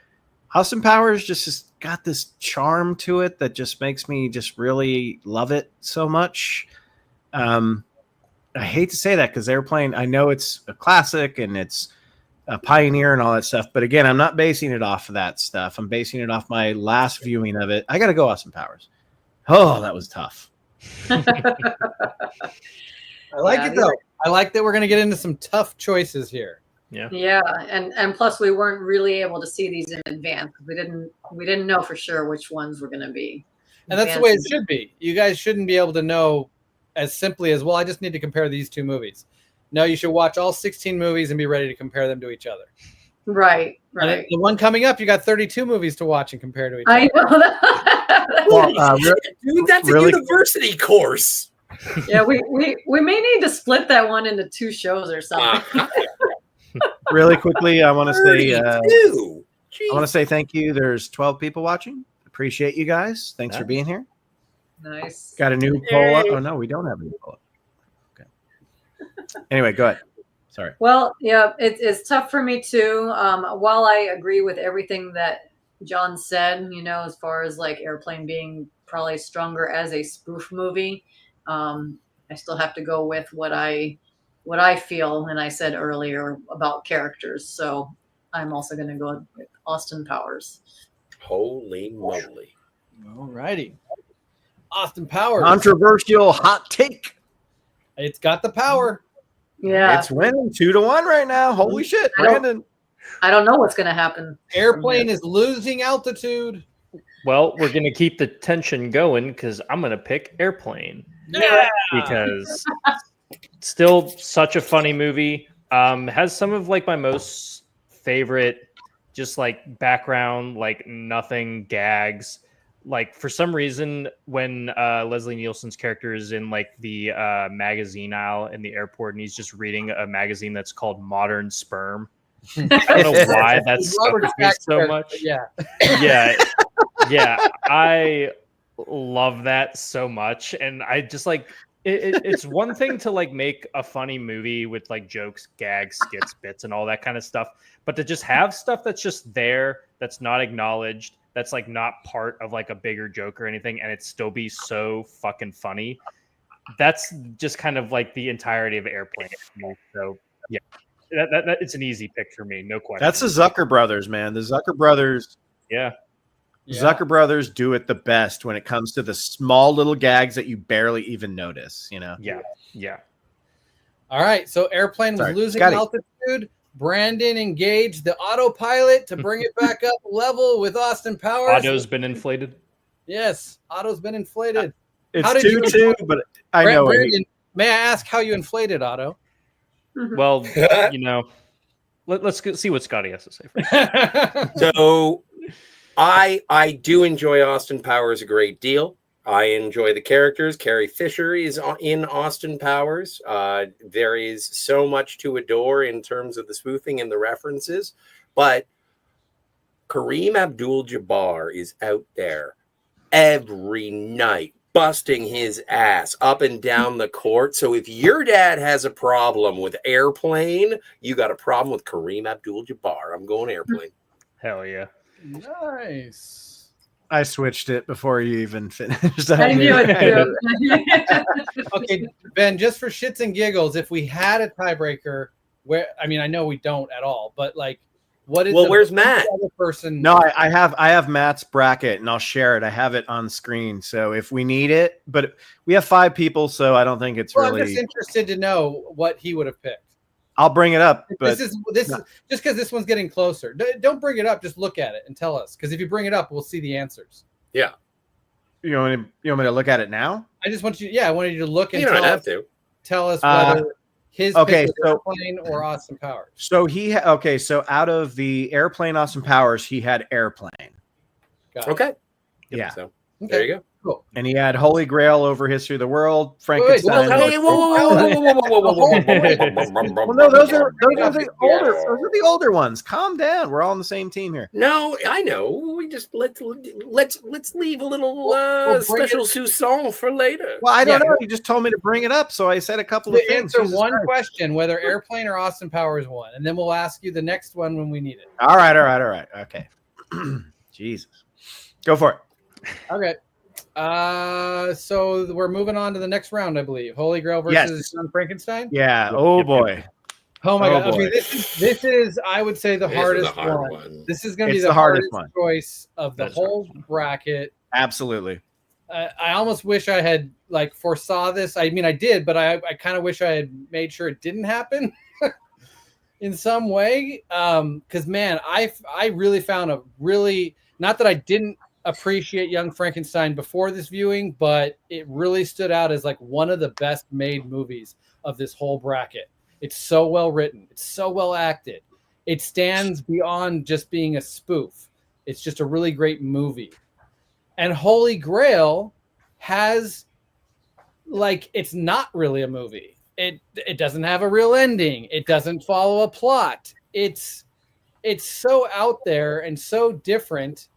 Austin Powers just got this charm to it that just makes me just really love it so much. I hate to say that because Airplane, I know it's a classic and it's a pioneer and all that stuff, but again, I'm not basing it off of that stuff. I'm basing it off my last viewing of it. I got to go Austin Powers. Oh, that was tough. I like it though. I like that we're going to get into some tough choices here. Yeah, and plus we weren't really able to see these in advance. We didn't know for sure which ones were going to be. And that's the way it should be. You guys shouldn't be able to know as simply as, well, I just need to compare these two movies. No, you should watch all 16 movies and be ready to compare them to each other. Right. And the one coming up, you got 32 movies to watch and compare to each other. I know that. Well, dude, that's a university course. Yeah, we may need to split that one into 2 shows or something. Really quickly, I want to say thank you. There's 12 people watching. Appreciate you guys. Thanks for being here. Nice. Got a new poll up. Oh no, we don't have a new poll up. Okay. Anyway, go ahead. Sorry. Well, yeah, it's tough for me too. While I agree with everything that John said, as far as like Airplane being probably stronger as a spoof movie, I still have to go with what I feel, and I said earlier about characters. So I'm also going to go with Austin Powers. Holy moly! All righty, Austin Powers. Controversial hot take. It's got the power. Yeah, it's winning 2-1 right now. Holy shit, Brandon! I don't know what's going to happen. Airplane is losing altitude. Well, we're going to keep the tension going because I'm going to pick Airplane. Yeah, because still such a funny movie. Has some of like my most favorite just like background, like nothing gags. Like for some reason when Leslie Nielsen's character is in like the magazine aisle in the airport and he's just reading a magazine that's called Modern Sperm. I don't know why that's stuck with me so much. Yeah. I love that so much. And I just like it's one thing to like make a funny movie with like jokes, gags, skits, bits, and all that kind of stuff. But to just have stuff that's just there, that's not acknowledged, that's like not part of like a bigger joke or anything, and it still be so fucking funny. That's just kind of like the entirety of Airplane. So yeah, that it's an easy pick for me, no question. That's the Zucker brothers, man. The Zucker brothers. Yeah. Zucker brothers do it the best when it comes to the small little gags that you barely even notice, Yeah. All right. So Airplane was losing altitude. Brandon engaged the autopilot to bring it back up level with Austin Powers. Auto's been inflated. Yes, Auto's been inflated. It's 2-2, but I know. Brandon, may I ask how you inflated, Otto? Well, let's see what Scotty has to say first. So I do enjoy Austin Powers a great deal. I enjoy the characters. Carrie Fisher is in Austin Powers. There is so much to adore in terms of the spoofing and the references, but Kareem Abdul-Jabbar is out there every night busting his ass up and down the court. So if your dad has a problem with Airplane, you got a problem with Kareem Abdul-Jabbar. I'm going Airplane. Hell yeah. Nice. I switched it before you even finished. I knew it too. Okay, Ben, just for shits and giggles, if we had a tiebreaker, where I mean, I know we don't at all, but like, what is? Well, where's Matt? Other person? No, I have Matt's bracket, and I'll share it. I have it on screen, so if we need it, but we have 5 people, so I don't think it's Well, really. I'm just interested to know what he would have picked. I'll bring it up, but This is just because this one's getting closer. Don't bring it up. Just look at it and tell us. Because if you bring it up, we'll see the answers. Yeah. You want me to look at it now? I just want you. Yeah, I wanted you to look and You don't have to. tell us whether his okay, pick was Airplane or Austin Powers. So so out of the Airplane, Austin Powers, he had Airplane. Got it. Okay. Yeah. So Okay. there you go. Cool. And he had Holy Grail over History of the World, Frankenstein. Well, no, those are the older ones. Calm down. We're all on the same team here. No, I know. We just let's leave a little special sous for later. Well, I don't know. You just told me to bring it up, so I said a couple of To things. answer one question, whether Airplane or Austin Powers won, and then we'll ask you the next one when we need it. All right. Okay. Jesus. Go for it. Okay. So we're moving on to the next round, I believe. Holy Grail versus Young Frankenstein. Yeah. Oh boy. Oh my god. Boy. Okay, this is I would say the hardest one. This is going to be the hardest choice of the whole bracket. Absolutely. I almost wish I had like foresaw this. I mean, I did, but I kind of wish I had made sure it didn't happen in some way. Because man, I really found a really, not that I didn't appreciate Young Frankenstein before this viewing, but it really stood out as like one of the best made movies of this whole bracket. It's so well written. It's so well acted. It stands beyond just being a spoof. It's just a really great movie. And Holy Grail has, like, it's not really a movie. It doesn't have a real ending. It doesn't follow a plot. It's so out there and so different.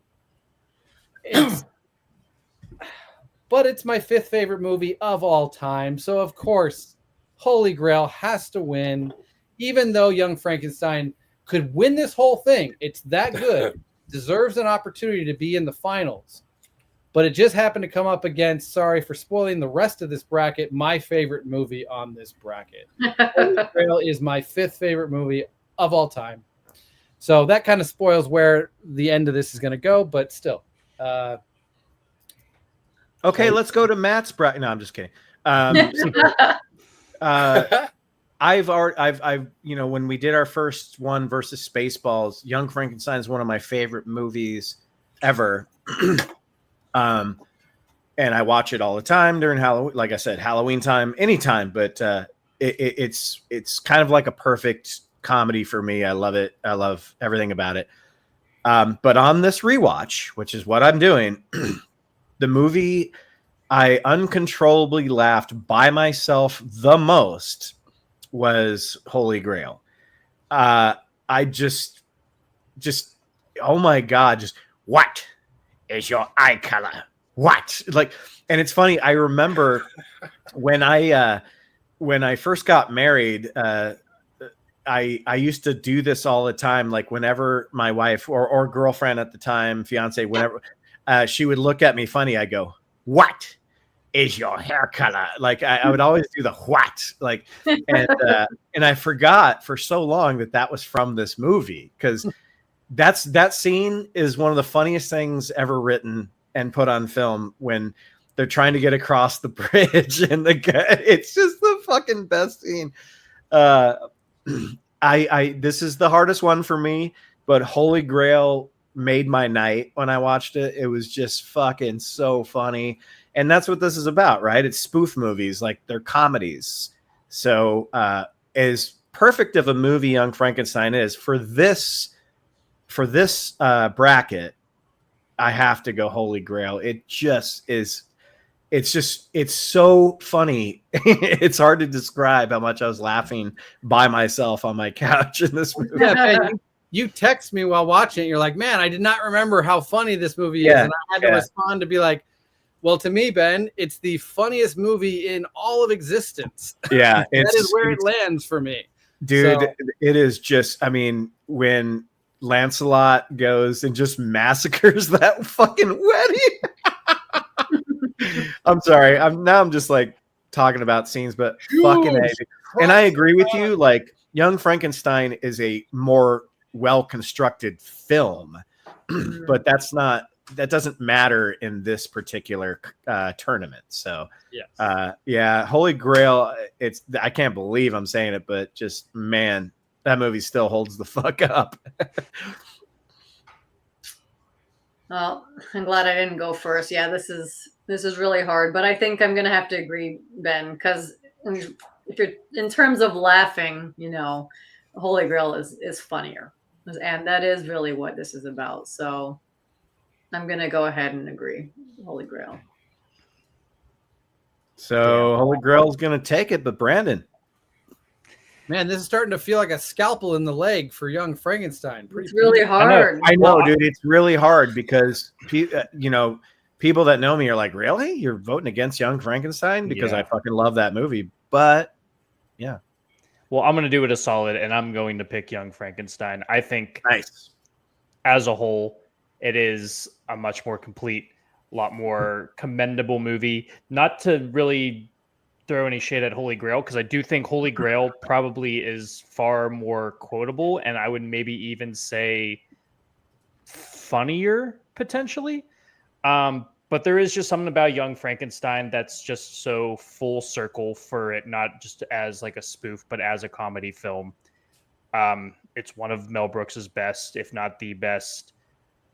But it's my 5th favorite movie of all time. So of course, Holy Grail has to win, even though Young Frankenstein could win this whole thing. It's that good. Deserves an opportunity to be in the finals. But it just happened to come up against, sorry for spoiling the rest of this bracket, my favorite movie on this bracket. Holy Grail is my 5th favorite movie of all time. So that kind of spoils where the end of this is going to go, but still. Okay, let's go to Matt's bracket. No, I'm just kidding. I've when we did our first one versus Spaceballs, Young Frankenstein is one of my favorite movies ever. And I watch it all the time during Halloween. Like I said, Halloween time, anytime. But it's kind of like a perfect comedy for me. I love it. I love everything about it. But on this rewatch, which is what I'm doing, the movie I uncontrollably laughed by myself the most was Holy Grail. I just, oh my God, just what is your eye color? What? Like, and it's funny. I remember when I first got married, I used to do this all the time. Like whenever my wife or girlfriend at the time, fiance, whenever she would look at me funny, I go, "What is your hair color?" Like I would always do the what, like, and I forgot for so long that was from this movie, because that scene is one of the funniest things ever written and put on film when they're trying to get across the bridge and it's just the fucking best scene. This is the hardest one for me, but Holy Grail made my night when I watched it. It was just fucking so funny. And that's what this is about, right? It's spoof movies, like they're comedies. So as perfect of a movie Young Frankenstein is, for this bracket, I have to go Holy Grail. It just is. it's so funny. It's hard to describe how much I was laughing by myself on my couch in this movie. Yeah, Ben, you text me while watching it. You're like, man, I did not remember how funny this movie is. And I had to respond to be like, well, to me, Ben, it's the funniest movie in all of existence. Yeah. That is where it lands for me. Dude, it is just, I mean, when Lancelot goes and just massacres that fucking wedding. I'm sorry. I'm just like talking about scenes, but fucking A. And I agree with you. Like, Young Frankenstein is a more well-constructed film, but that doesn't matter in this particular tournament. So yeah, Holy Grail. I can't believe I'm saying it, but just, man, that movie still holds the fuck up. Well, I'm glad I didn't go first. Yeah, this is really hard, but I think I'm gonna have to agree, Ben, because if you're in terms of laughing, Holy Grail is funnier, and that is really what this is about. So I'm gonna go ahead and agree, Holy Grail. So Holy Grail is gonna take it, but Brandon. Man, this is starting to feel like a scalpel in the leg for Young Frankenstein. It's really hard. I know, dude. It's really hard because people that know me are like, "Really? You're voting against Young Frankenstein?" Because I fucking love that movie. But yeah. Well, I'm going to do it a solid, and I'm going to pick Young Frankenstein. I think as a whole, it is a much more complete, a lot more commendable movie. Not to really throw any shade at Holy Grail, because I do think Holy Grail probably is far more quotable, and I would maybe even say funnier potentially. But there is just something about Young Frankenstein that's just so full circle for it, not just as like a spoof, but as a comedy film. It's one of Mel Brooks's best, if not the best.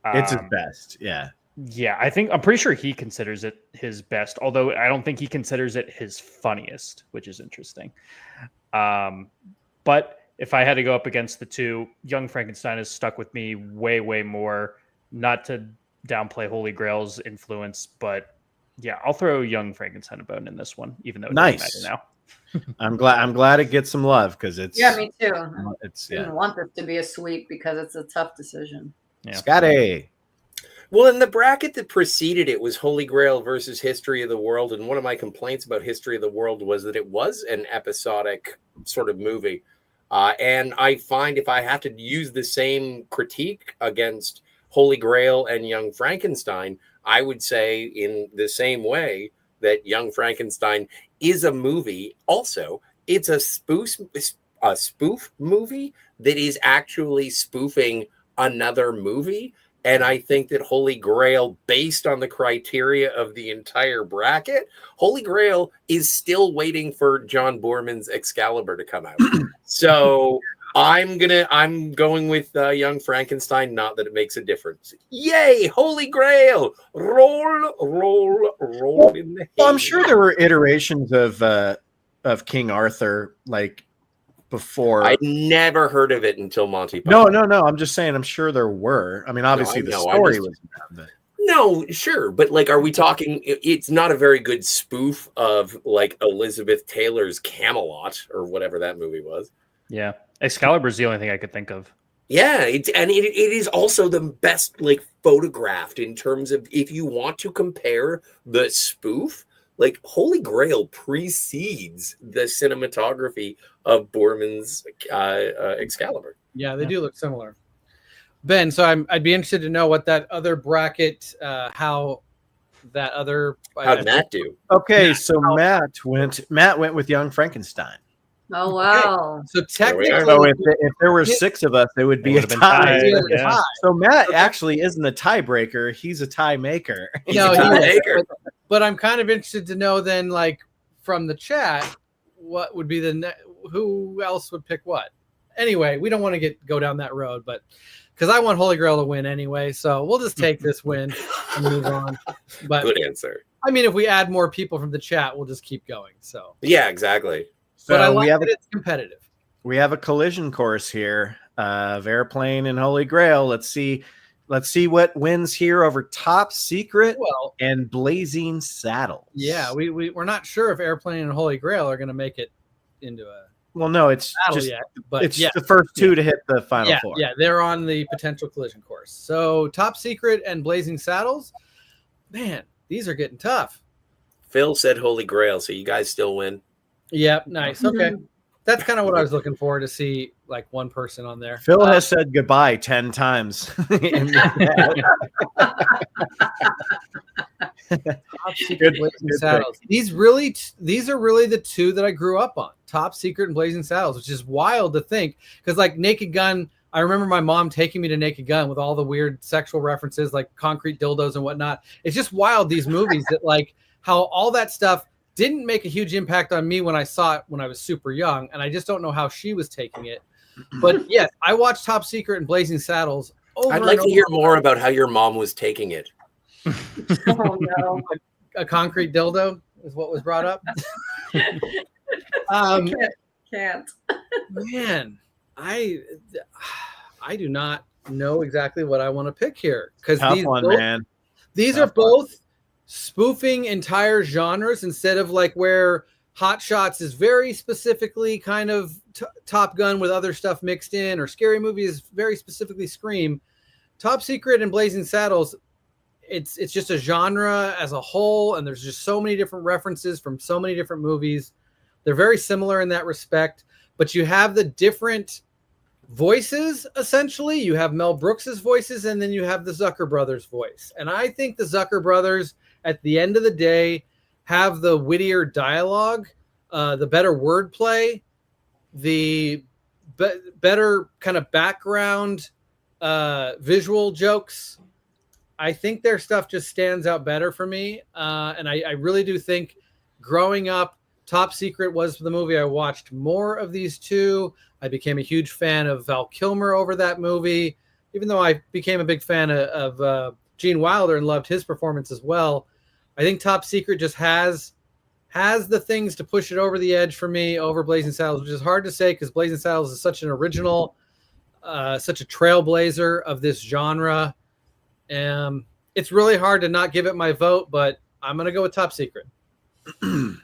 It's his best, yeah. Yeah, I'm pretty sure he considers it his best, although I don't think he considers it his funniest, which is interesting. But if I had to go up against the two, Young Frankenstein has stuck with me way, way more. Not to downplay Holy Grail's influence, but yeah, I'll throw Young Frankenstein a bone in this one, even though it doesn't matter now. I'm glad it gets some love because it's me too. I didn't want this to be a sweep because it's a tough decision. Yeah. Scotty. Well, in the bracket that preceded it was Holy Grail versus History of the World. And one of my complaints about History of the World was that it was an episodic sort of movie. And I find if I have to use the same critique against Holy Grail and Young Frankenstein, I would say in the same way that Young Frankenstein is a movie. Also, it's a spoof movie that is actually spoofing another movie. And I think that Holy Grail, based on the criteria of the entire bracket, Holy Grail is still waiting for John Boorman's Excalibur to come out. So I'm going with Young Frankenstein. Not that it makes a difference. Yay, Holy Grail! Roll in the hay. Well, I'm sure there were iterations of King Arthur, like, before. I never heard of it until Monty Python. No. I'm just saying, I'm sure there were. I mean, obviously the story was bad, but. No, sure. But like, are we talking, it's not a very good spoof of like Elizabeth Taylor's Camelot or whatever that movie was. Yeah. Excalibur is the only thing I could think of. Yeah. It is also the best like photographed in terms of if you want to compare the spoof, like Holy Grail precedes the cinematography of Boorman's Excalibur. Yeah, they do look similar. Ben, so I'd be interested to know what that other bracket, how did Matt do? Okay, so Matt went with Young Frankenstein. Oh wow! Okay. So technically, so if there were six of us, it would be a tie. Yeah. So Matt actually isn't a tiebreaker; he's a tie maker. No, but I'm kind of interested to know then, like from the chat, what would be who else would pick what? Anyway, we don't want to go down that road, but because I want Holy Grail to win anyway, so we'll just take this win and move on. But good answer. I mean, if we add more people from the chat, we'll just keep going. So yeah, exactly. So but I like that it's competitive. We have a collision course here of Airplane and Holy Grail. Let's see. let's see what wins here over Top Secret Well, and Blazing Saddles. Yeah, we're not sure if Airplane and Holy Grail are going to make it into a Well, no, it's battle just yet, but it's yeah, the first two to hit the final four. Yeah, they're on the potential collision course. So Top Secret and Blazing Saddles, man, these are getting tough. Phil said Holy Grail, so you guys still win. Yep, nice. Okay. That's kind of what I was looking for, to see like one person on there. Phil has said goodbye 10 times. Top Secret, Blazing Saddles. These are really the two that I grew up on. Top Secret and Blazing Saddles, which is wild to think, because like Naked Gun, I remember my mom taking me to Naked Gun with all the weird sexual references like concrete dildos and whatnot. It's just wild, these movies, that like how all that stuff didn't make a huge impact on me when I saw it when I was super young, and I just don't know how she was taking it. But yes, I watched Top Secret and Blazing Saddles over. I'd like to hear more about how your mom was taking it. Oh no. A concrete dildo is what was brought up. Can't. Man, I do not know exactly what I want to pick here, because these are both spoofing entire genres, instead of like where Hot Shots is very specifically kind of Top Gun with other stuff mixed in, or Scary Movie is very specifically Scream. Top Secret and Blazing Saddles, it's just a genre as a whole, and there's just so many different references from so many different movies. They're very similar in that respect, but you have the different voices. Essentially, you have Mel Brooks's voices, and then you have the Zucker brothers' voice. And I think the Zucker brothers, at the end of the day, have the wittier dialogue, the better wordplay, the better kind of background visual jokes. I think their stuff just stands out better for me. And I really do think growing up, Top Secret was the movie I watched more of these two. I became a huge fan of Val Kilmer over that movie, even though I became a big fan of Gene Wilder and loved his performance as well. I think Top Secret just has the things to push it over the edge for me over Blazing Saddles, which is hard to say because Blazing Saddles is such an original, such a trailblazer of this genre. It's really hard to not give it my vote, but I'm going to go with Top Secret. This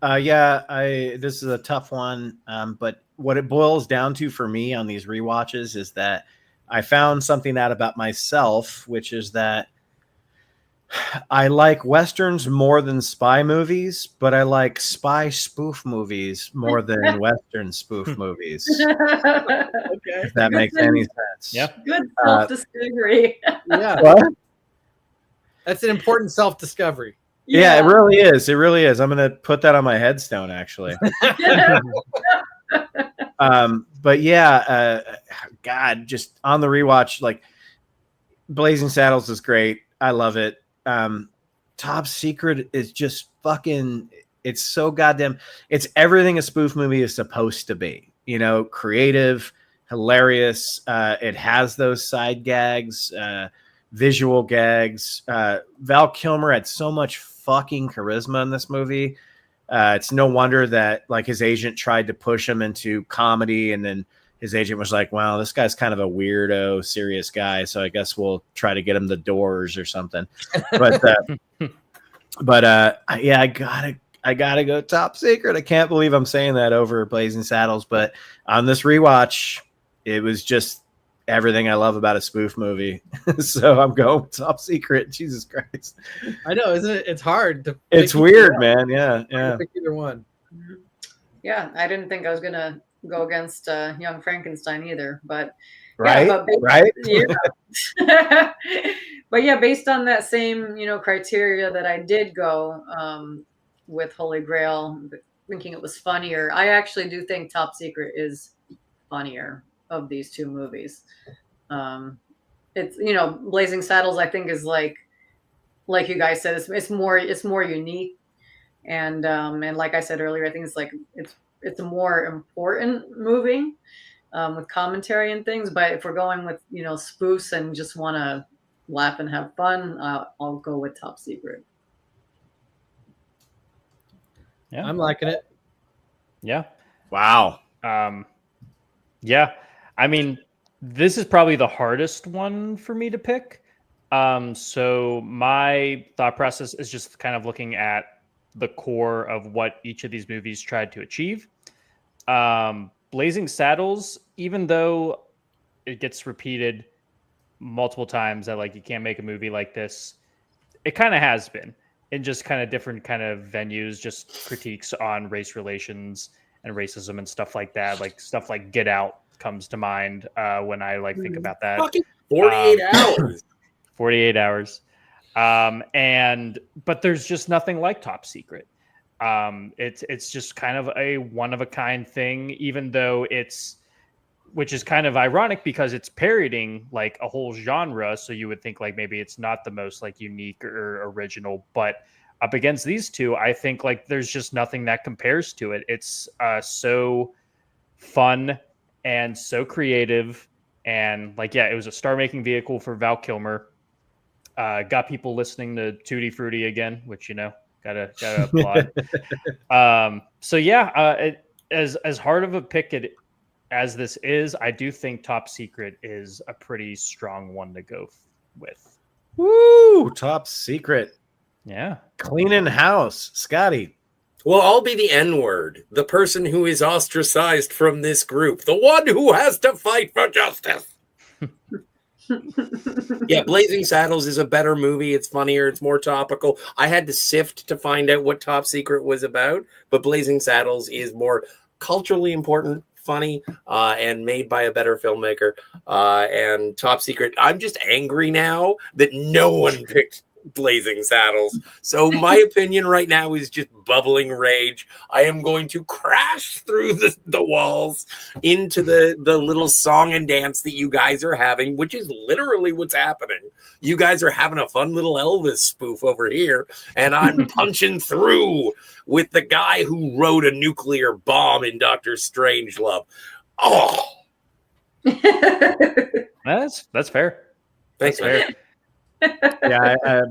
is a tough one. But what it boils down to for me on these rewatches is that I found something out about myself, which is that I like Westerns more than spy movies, but I like spy spoof movies more than Western spoof movies. Okay. If that makes any sense. Yeah. Good self-discovery. Yeah. What? That's an important self-discovery. Yeah, it really is. It really is. I'm going to put that on my headstone, actually. But yeah, God, just on the rewatch, like Blazing Saddles is great. I love it. Top Secret is just fucking, it's so goddamn, it's everything a spoof movie is supposed to be, you know, creative, hilarious. It has those side gags, visual gags. Val Kilmer had so much fucking charisma in this movie. It's no wonder that like his agent tried to push him into comedy, and then his agent was like, well, this guy's kind of a weirdo, serious guy, so I guess we'll try to get him the Doors or something. But yeah, I gotta go Top Secret. I can't believe I'm saying that over Blazing Saddles, but on this rewatch, it was just everything I love about a spoof movie. So I'm going with Top Secret. Jesus Christ. I know, isn't it? It's hard to. It's weird, man. Yeah. Pick either one. Yeah, I didn't think I was gonna go against Young Frankenstein either, but right, yeah, right. Yeah. But yeah, based on that same criteria that I did go with Holy Grail, thinking it was funnier. I actually do think Top Secret is funnier of these two movies. It's Blazing Saddles, I think, is like you guys said, it's more unique, and like I said earlier, I think it's a more important movie with commentary and things. But if we're going with spoofs and just want to laugh and have fun, I'll go with Top Secret. Yeah, I'm liking it. Yeah. Wow. Yeah. I mean, This is probably the hardest one for me to pick. So my thought process is just kind of looking at the core of what each of these movies tried to achieve. Blazing Saddles, even though it gets repeated multiple times that like you can't make a movie like this, it kind of has been in just kind of different kind of venues, just critiques on race relations and racism and stuff like that. Like stuff like Get Out comes to mind when I like think about that. Fucking 48 hours. 48 hours. But there's just nothing like Top Secret. It's just kind of a one of a kind thing, even though which is kind of ironic because it's parodying like a whole genre. So you would think like maybe it's not the most like unique or original, but up against these two, I think like there's just nothing that compares to it. It's so fun and so creative, and like it was a star-making vehicle for Val Kilmer. Got people listening to Tutti Frutti again, which gotta applaud. As hard of a pick as this is, I do think Top Secret is a pretty strong one to go with. Woo! Top Secret. Yeah. Cleaning house. Scotty. Well, I'll be the N-word, the person who is ostracized from this group, the one who has to fight for justice. Yeah, Blazing Saddles is a better movie. It's funnier. It's more topical. I had to sift to find out what Top Secret was about, but Blazing Saddles is more culturally important, funny, and made by a better filmmaker. And Top Secret, I'm just angry now that no one picked Blazing Saddles. So my opinion right now is just bubbling rage. I am going to crash through the walls into the little song and dance that you guys are having, which is literally what's happening. You guys are having a fun little Elvis spoof over here, and I'm punching through with the guy who wrote a nuclear bomb in Dr. Strangelove. Oh, that's fair. Thanks, man.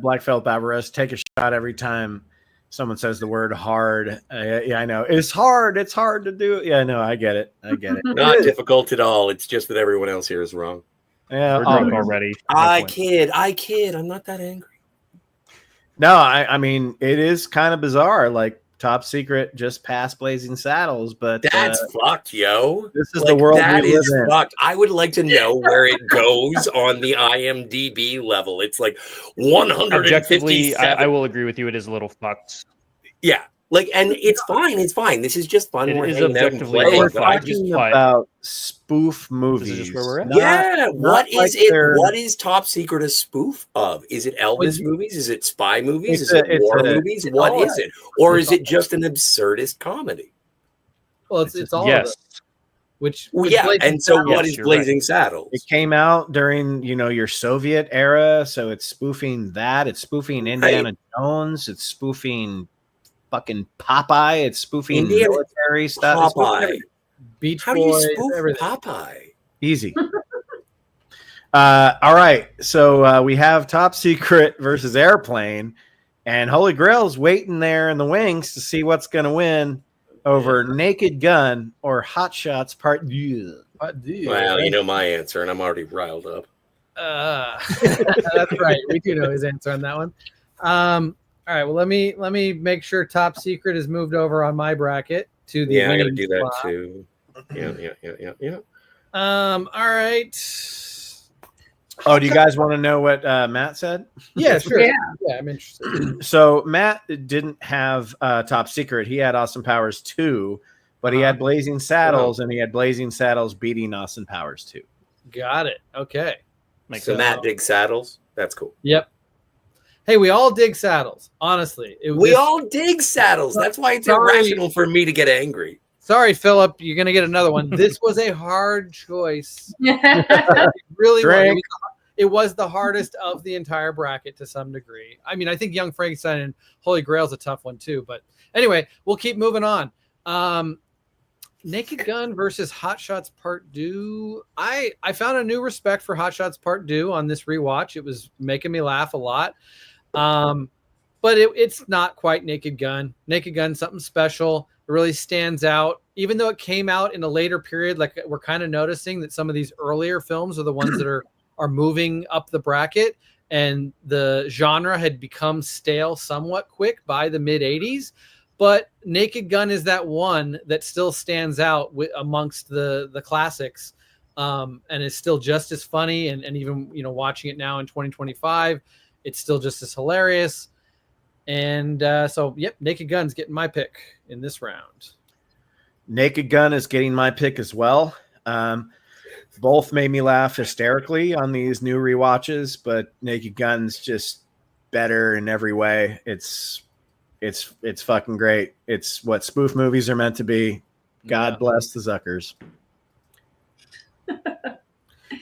Black Felt Barbaros, take a shot every time someone says the word hard. I know it's hard to do. Yeah, no, I get it. Not difficult at all. It's just that everyone else here is wrong. Yeah, we're drunk already. I kid. I'm not that angry. No, I mean it is kind of bizarre. Like Top Secret just passed Blazing Saddles, but that's fucked, yo. This is the world that we live is in. Fucked. I would like to know where it goes on the IMDb level. It's like 157. Objectively, I will agree with you. It is a little fucked. Yeah, and it's fine. It's fine. This is just fun. It is objectively we're talking about spoof movies. This is just where we're at. What is it? What is Top Secret a spoof of? Is it Elvis movies? Is it spy movies? Is it war movies? What is it? Or is it just an absurdist comedy? Well, it's all of it. Which and so what is Blazing Saddles? It came out during your Soviet era, so it's spoofing that. It's spoofing Indiana Jones. It's spoofing fucking Popeye. It's spoofing military stuff. Popeye. Beach How Boys, do you spoof everything. Popeye? Easy. All right, so we have Top Secret versus Airplane, and Holy Grail's waiting there in the wings to see what's going to win over Naked Gun or Hot Shots Part 2. Well, you know my answer, and I'm already riled up. That's right. We do know his answer on that one. All right. Well, let me make sure Top Secret is moved over on my bracket to the. Yeah, I got to do that too. Yeah. All right. Oh, do you guys want to know what Matt said? Yeah, sure. Yeah, I'm interested. So Matt didn't have Top Secret. He had Austin Powers 2, but he had Blazing Saddles, and he had Blazing Saddles beating Austin Powers 2. Got it. Okay. So Matt digs Saddles. That's cool. Yep. Hey, we all dig Saddles. Honestly, we all dig Saddles. That's why it's irrational for me to get angry. Sorry, Philip. You're gonna get another one. This was a hard choice. It really was. It was the hardest of the entire bracket to some degree. I mean, I think Young Frankenstein and Holy Grail is a tough one too. But anyway, we'll keep moving on. Naked Gun versus Hot Shots Part 2. I found a new respect for Hot Shots Part 2 on this rewatch. It was making me laugh a lot. But it's not quite Naked Gun. Naked Gun, something special. really stands out, even though it came out in a later period. Like we're kind of noticing that some of these earlier films are the ones that are moving up the bracket, and the genre had become stale somewhat quick by the mid 80s. But Naked Gun is that one that still stands out amongst the classics, and is still just as funny. And even, watching it now in 2025, it's still just as hilarious. And so, yep, Naked Gun's getting my pick in this round. Naked Gun is getting my pick as well. Both made me laugh hysterically on these new rewatches, but Naked Gun's just better in every way. It's fucking great. It's what spoof movies are meant to be. God bless the Zuckers.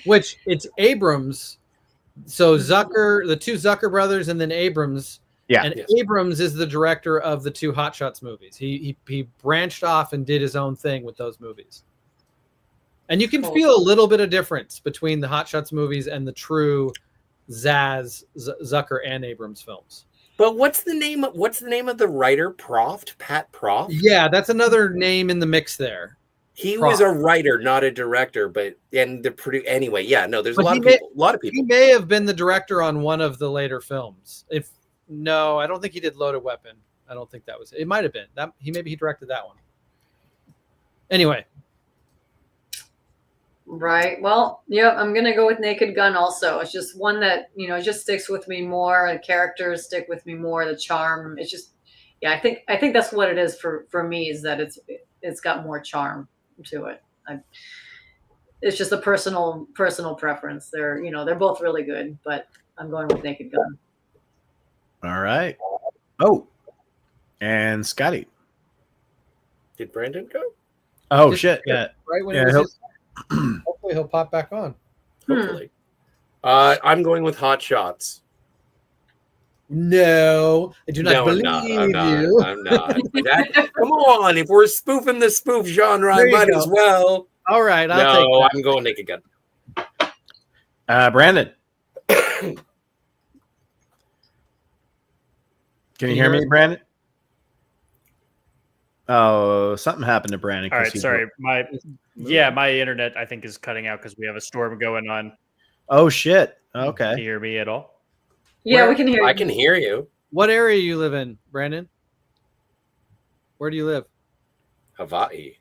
Which it's Abrams. So Zucker, the two Zucker brothers, and then Abrams. Yeah. And Abrams is the director of the two Hot Shots movies. He branched off and did his own thing with those movies. And you can feel a little bit of difference between the Hot Shots movies and the true Zucker and Abrams films. But what's the name of the writer? Pat Proft? Yeah, that's another name in the mix there. He was a writer, not a director, anyway, yeah, no, there's a lot of people. He may have been the director on one of the later films. No, I don't think he did Loaded Weapon. I don't think that was it. Might have been. Maybe he directed that one. Anyway. Right. Well, yeah, I'm going to go with Naked Gun also. It's just one that, it just sticks with me more. The characters stick with me more. The charm. It's just, I think that's what it is for me, is that it's got more charm to it. It's just a personal preference. They're both really good, but I'm going with Naked Gun. All right. Oh, and Scotty. Did Brandon go? Oh, shit. Yeah. Right when hopefully he'll pop back on. Hopefully. I'm going with Hot Shots. No, I do not believe you. I'm not. Come on, if we're spoofing the spoof genre, I might as well. All right, I'll take that. I'm going Naked Gun. Brandon. Can you hear me, Brandon? Oh, something happened to Brandon. All right, sorry. My internet, I think, is cutting out because we have a storm going on. Oh, shit. Okay. Can you hear me at all? Yeah, we can hear you. I can hear you. What area you live in, Brandon? Where do you live? Hawaii.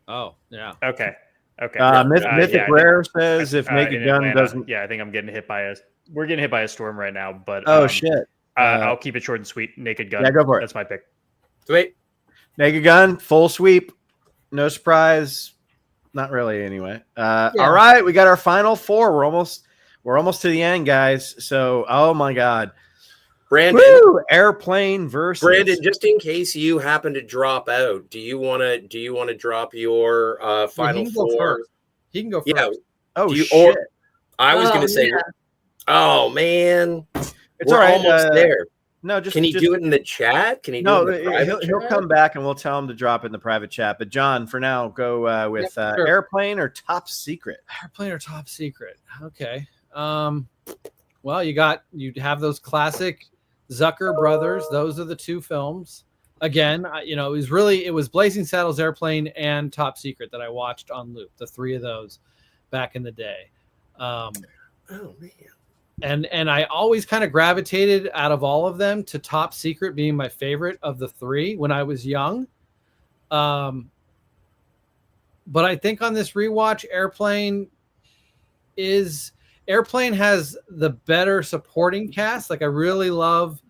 Oh, yeah. Okay. Mythic Rare says if Naked Gun Atlanta, doesn't. Yeah, I think we're getting hit by a storm right now, but shit. I'll keep it short and sweet. Naked Gun. Yeah, go for it. That's my pick. Sweet. Naked Gun, full sweep. No surprise. Not really, anyway. All right, we got our final four. We're almost to the end, guys. So, oh my God. Brandon. Woo! Airplane versus Brandon, just in case you happen to drop out, do you want to drop your final four? He can go first. Yeah. Oh, shit. I was going to say, oh, man. It's all right. Almost there. No, can you do it in the chat? Can he? He'll come back and we'll tell him to drop it in the private chat. But John, for now, go with sure. Airplane or Top Secret. Airplane or Top Secret. Okay. Well, you have those classic Zucker brothers. Those are the two films. Again, it was Blazing Saddles, Airplane, and Top Secret that I watched on loop. The three of those back in the day. Oh man. And I always kind of gravitated out of all of them to Top Secret being my favorite of the three when I was young. But I think on this rewatch, Airplane has the better supporting cast. Like I really love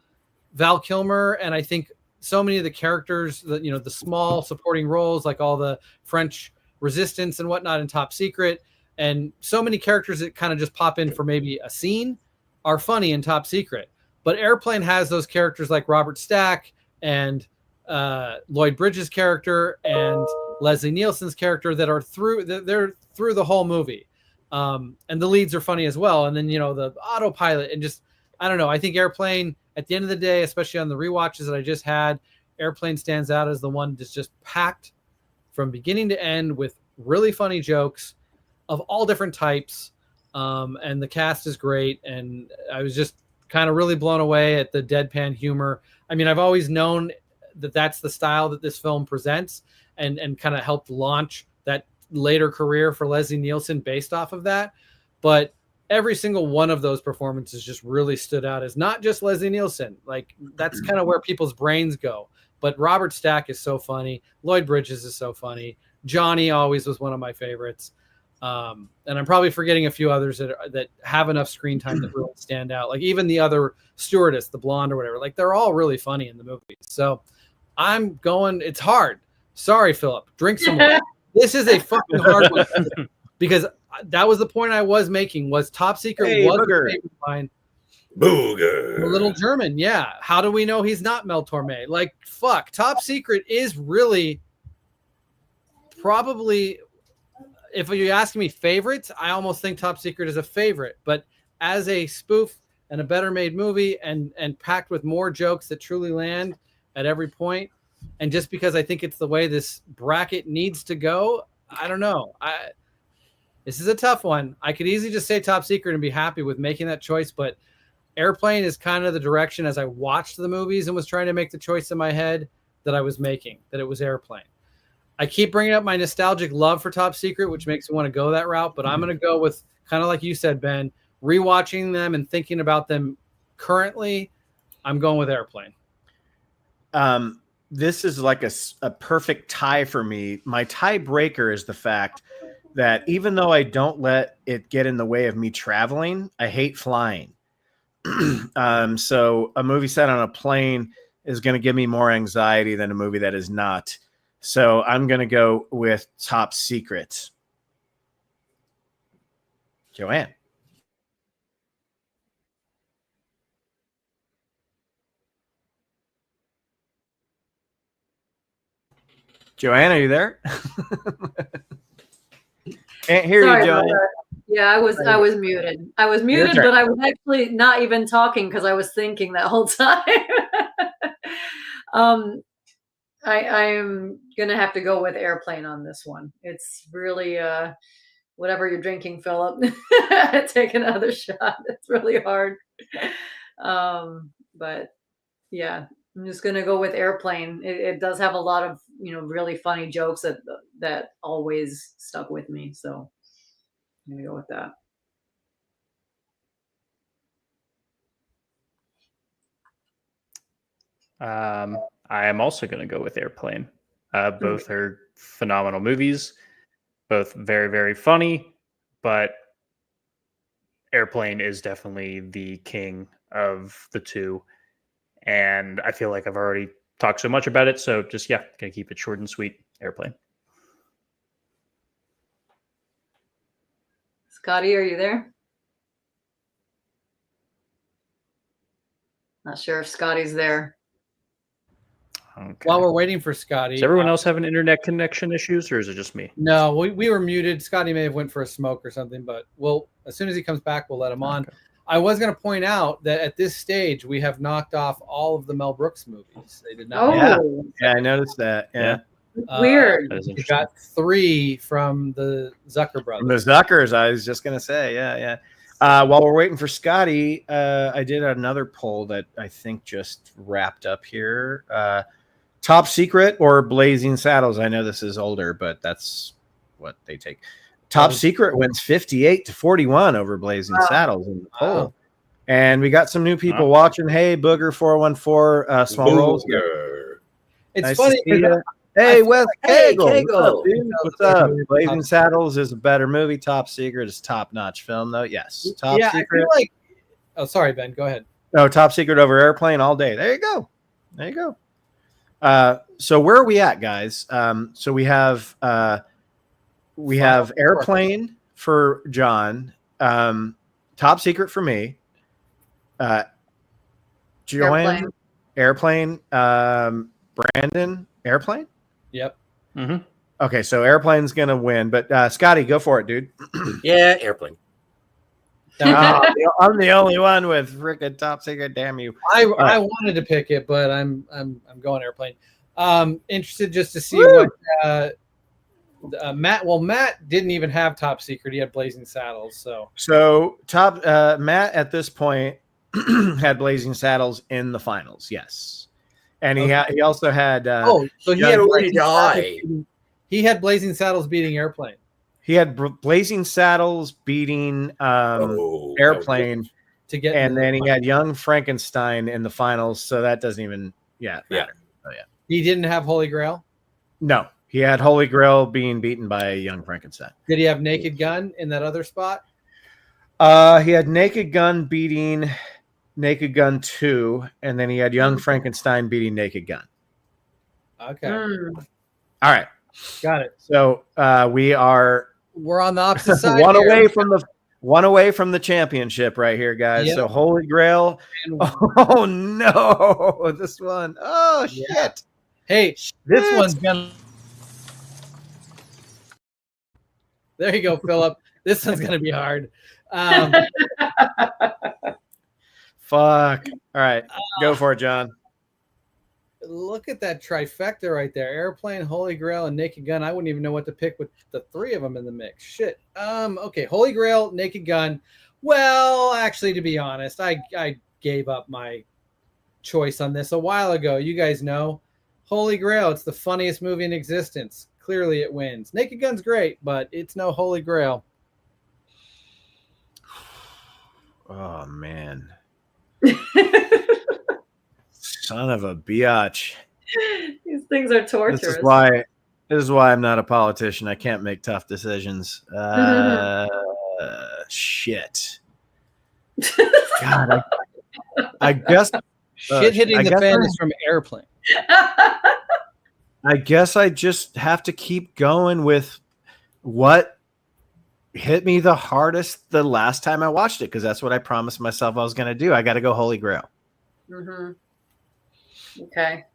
Val Kilmer, and I think so many of the characters, the small supporting roles, like all the French resistance and whatnot in Top Secret, and so many characters that kind of just pop in for maybe a scene are funny in Top Secret. But Airplane has those characters like Robert Stack and Lloyd Bridges' character and Leslie Nielsen's character that are through the whole movie. And the leads are funny as well. And then, the autopilot and just, I don't know. I think Airplane at the end of the day, especially on the rewatches that I just had, Airplane stands out as the one that's just packed from beginning to end with really funny jokes of all different types. And the cast is great. And I was just kind of really blown away at the deadpan humor. I mean, I've always known that's the style that this film presents, and kind of helped launch that later career for Leslie Nielsen based off of that. But every single one of those performances just really stood out as not just Leslie Nielsen. Like, that's kind of where people's brains go. But Robert Stack is so funny. Lloyd Bridges is so funny. Johnny always was one of my favorites. And I'm probably forgetting a few others that have enough screen time that really stand out. Like even the other stewardess, the blonde or whatever, like they're all really funny in the movie. So I'm going, it's hard. Sorry, Philip, drink some more. This is a fucking hard one because that was the point I was making, was Top Secret was a favorite of mine. Booger. The little German. Yeah. How do we know he's not Mel Torme? Like, fuck. Top Secret is really probably, if you ask me favorites, I almost think Top Secret is a favorite. But as a spoof and a better made movie and packed with more jokes that truly land at every point, and just because I think it's the way this bracket needs to go, I don't know. This is a tough one. I could easily just say Top Secret and be happy with making that choice, but Airplane is kind of the direction, as I watched the movies and was trying to make the choice in my head, that I was making, that it was Airplane. I keep bringing up my nostalgic love for Top Secret, which makes me want to go that route, but I'm going to go with, kind of like you said, Ben, rewatching them and thinking about them currently, I'm going with Airplane. This is like a perfect tie for me. My tiebreaker is the fact that even though I don't let it get in the way of me traveling, I hate flying. So a movie set on a plane is going to give me more anxiety than a movie that is not. So I'm going to go with Top Secret. Joanne. Joanne, are you there? Can't hear Sorry you, Joanne. Yeah, I was muted. I was muted, but I was actually not even talking because I was thinking that whole time. I am gonna have to go with Airplane on this one. It's really whatever you're drinking, Philip. Take another shot. It's really hard. But yeah, I'm just gonna go with Airplane. It does have a lot of really funny jokes that always stuck with me. So I'm gonna go with that. I am also going to go with Airplane. Both are phenomenal movies, both very, very funny, but Airplane is definitely the king of the two. And I feel like I've already talked so much about it. So just, going to keep it short and sweet. Airplane. Scotty, are you there? Not sure if Scotty's there. Okay. While we're waiting for Scotty, does everyone else have an internet connection issues, or is it just me? No, we were muted. Scotty may have went for a smoke or something, but as soon as he comes back, we'll let him on. I was going to point out that at this stage, we have knocked off all of the Mel Brooks movies. They did not. Yeah, I noticed that. Yeah. Weird. We got 3 from the Zucker brothers. From the Zuckers, I was just going to say. Yeah. While we're waiting for Scotty, I did another poll that I think just wrapped up here. Top Secret or Blazing Saddles? I know this is older, but that's what they take. Top Secret wins 58-41 over Blazing Saddles in the poll. And we got some new people watching. Hey, Booger 414, small rolls. It's nice funny. Hey, Wes Cagle. Cagle. What's up? Blazing Saddles is a better movie. Top Secret is top-notch film, though. Yes. Top Secret. I feel like. Oh, sorry, Ben. Go ahead. No, Top Secret over Airplane all day. There you go. So where are we at, guys? So we have Airplane for John, Top Secret for me, Joanne, Airplane, Brandon, Airplane. Yep. Mm-hmm. Okay, so Airplane's gonna win, but Scotty, go for it, dude. Yeah, Airplane. I'm the only one with freaking Top Secret. Damn you! I wanted to pick it, but I'm going Airplane. Interested just to see what Matt. Well, Matt didn't even have Top Secret. He had Blazing Saddles. So Matt at this point had Blazing Saddles in the finals. Yes, And he also had so he Young had So Blazing did I. he had Blazing Saddles beating Airplane. He had Blazing Saddles beating Airplane to get, and then he had Young Frankenstein in the finals. So that doesn't even matter. Oh, yeah. He didn't have Holy Grail. No, he had Holy Grail being beaten by Young Frankenstein. Did he have Naked Gun in that other spot? He had Naked Gun beating Naked Gun 2, and then he had Young Frankenstein beating Naked Gun. Okay. All right. Got it. So we're on the opposite side. one away from the championship right here, guys. Yep. So Holy Grail. Oh no, this one. Oh shit. Hey, this one's gonna. There you go, Philip. This one's gonna be hard. Fuck. All right, go for it, John. Look at that trifecta right there: Airplane, Holy Grail, and Naked Gun. I wouldn't even know what to pick with the three of them in the mix. Shit. Okay, Holy Grail, Naked Gun. Well, actually, to be honest, I gave up my choice on this a while ago. You guys know Holy Grail. It's the funniest movie in existence. Clearly, it wins. Naked Gun's great, but it's no Holy Grail. Oh man. Son of a biatch. These things are torturous. This is why I'm not a politician. I can't make tough decisions. Shit. God, I guess shit hitting the fan is from Airplane. I guess I just have to keep going with what hit me the hardest the last time I watched it, because that's what I promised myself I was going to do. I got to go Holy Grail. Okay.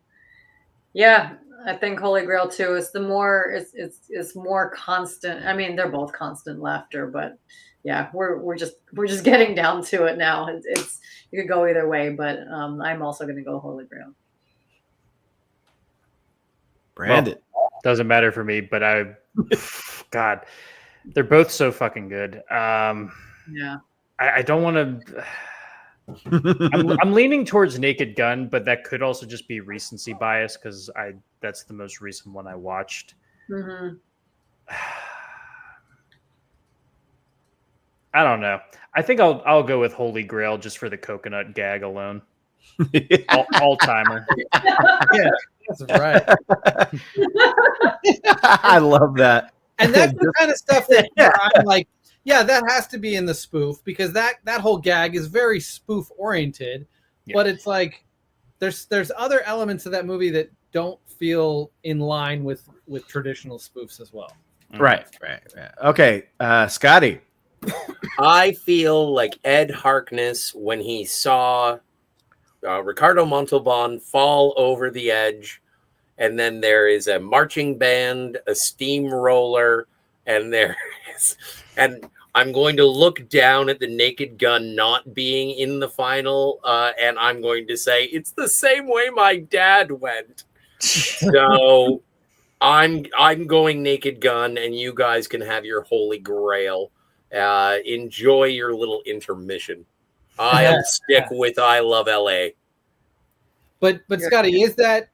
Yeah, I think Holy Grail too is the more it's more constant. I mean, they're both constant laughter, but yeah, we're just getting down to it now. It's you could go either way, but I'm also going to go Holy Grail. Brandon. Well, doesn't matter for me, but God, they're both so fucking good. Yeah. I don't want to. I'm leaning towards Naked Gun, but that could also just be recency bias because that's the most recent one I watched. Mm-hmm. I don't know. I think I'll go with Holy Grail just for the coconut gag alone. All timer. Yeah, that's right. I love that. And that's the kind of stuff that I'm like, yeah, that has to be in the spoof because that whole gag is very spoof oriented. Yeah. But it's like there's other elements of that movie that don't feel in line with traditional spoofs as well. Right. Okay, Scotty. I feel like Ed Harkness when he saw Ricardo Montalban fall over the edge, and then there is a marching band, a steamroller, and I'm going to look down at the Naked Gun not being in the final, and I'm going to say it's the same way my dad went. So I'm going Naked Gun, and you guys can have your Holy Grail. Enjoy your little intermission. I'll stick with I Love LA. But Scotty, is that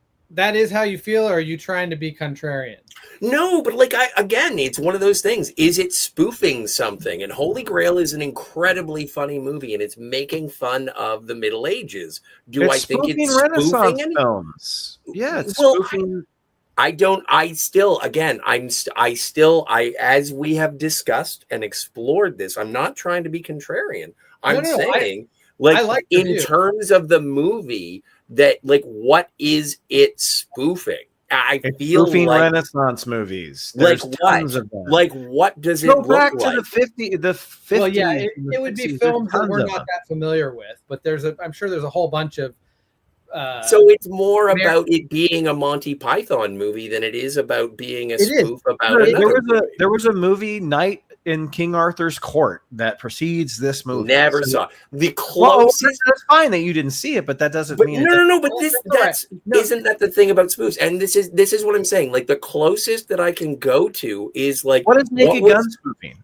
is how you feel, or are you trying to be contrarian? No, but again, it's one of those things. Is it spoofing something? And Holy Grail is an incredibly funny movie, and it's making fun of the Middle Ages. I think it's Renaissance spoofing films? Yeah, it's spoofing. As we have discussed and explored this, I'm not trying to be contrarian. I'm saying, in terms of the movie, that what is it spoofing? It's spoofing Renaissance movies. There's tons of them. What does it look like? Go back to the 50s. Well, yeah, it would be films that we're not that familiar with, but I'm sure there's a whole bunch of. So it's more about it being a Monty Python movie than it is about being a spoof about another movie. There was a movie, Night in King Arthur's Court, that precedes this movie. Never saw the closest. Well, that's fine that you didn't see it, but that doesn't mean no. But isn't that the thing about spoofs? And this is what I'm saying. Like the closest that I can go to is what is Naked Gun spoofing?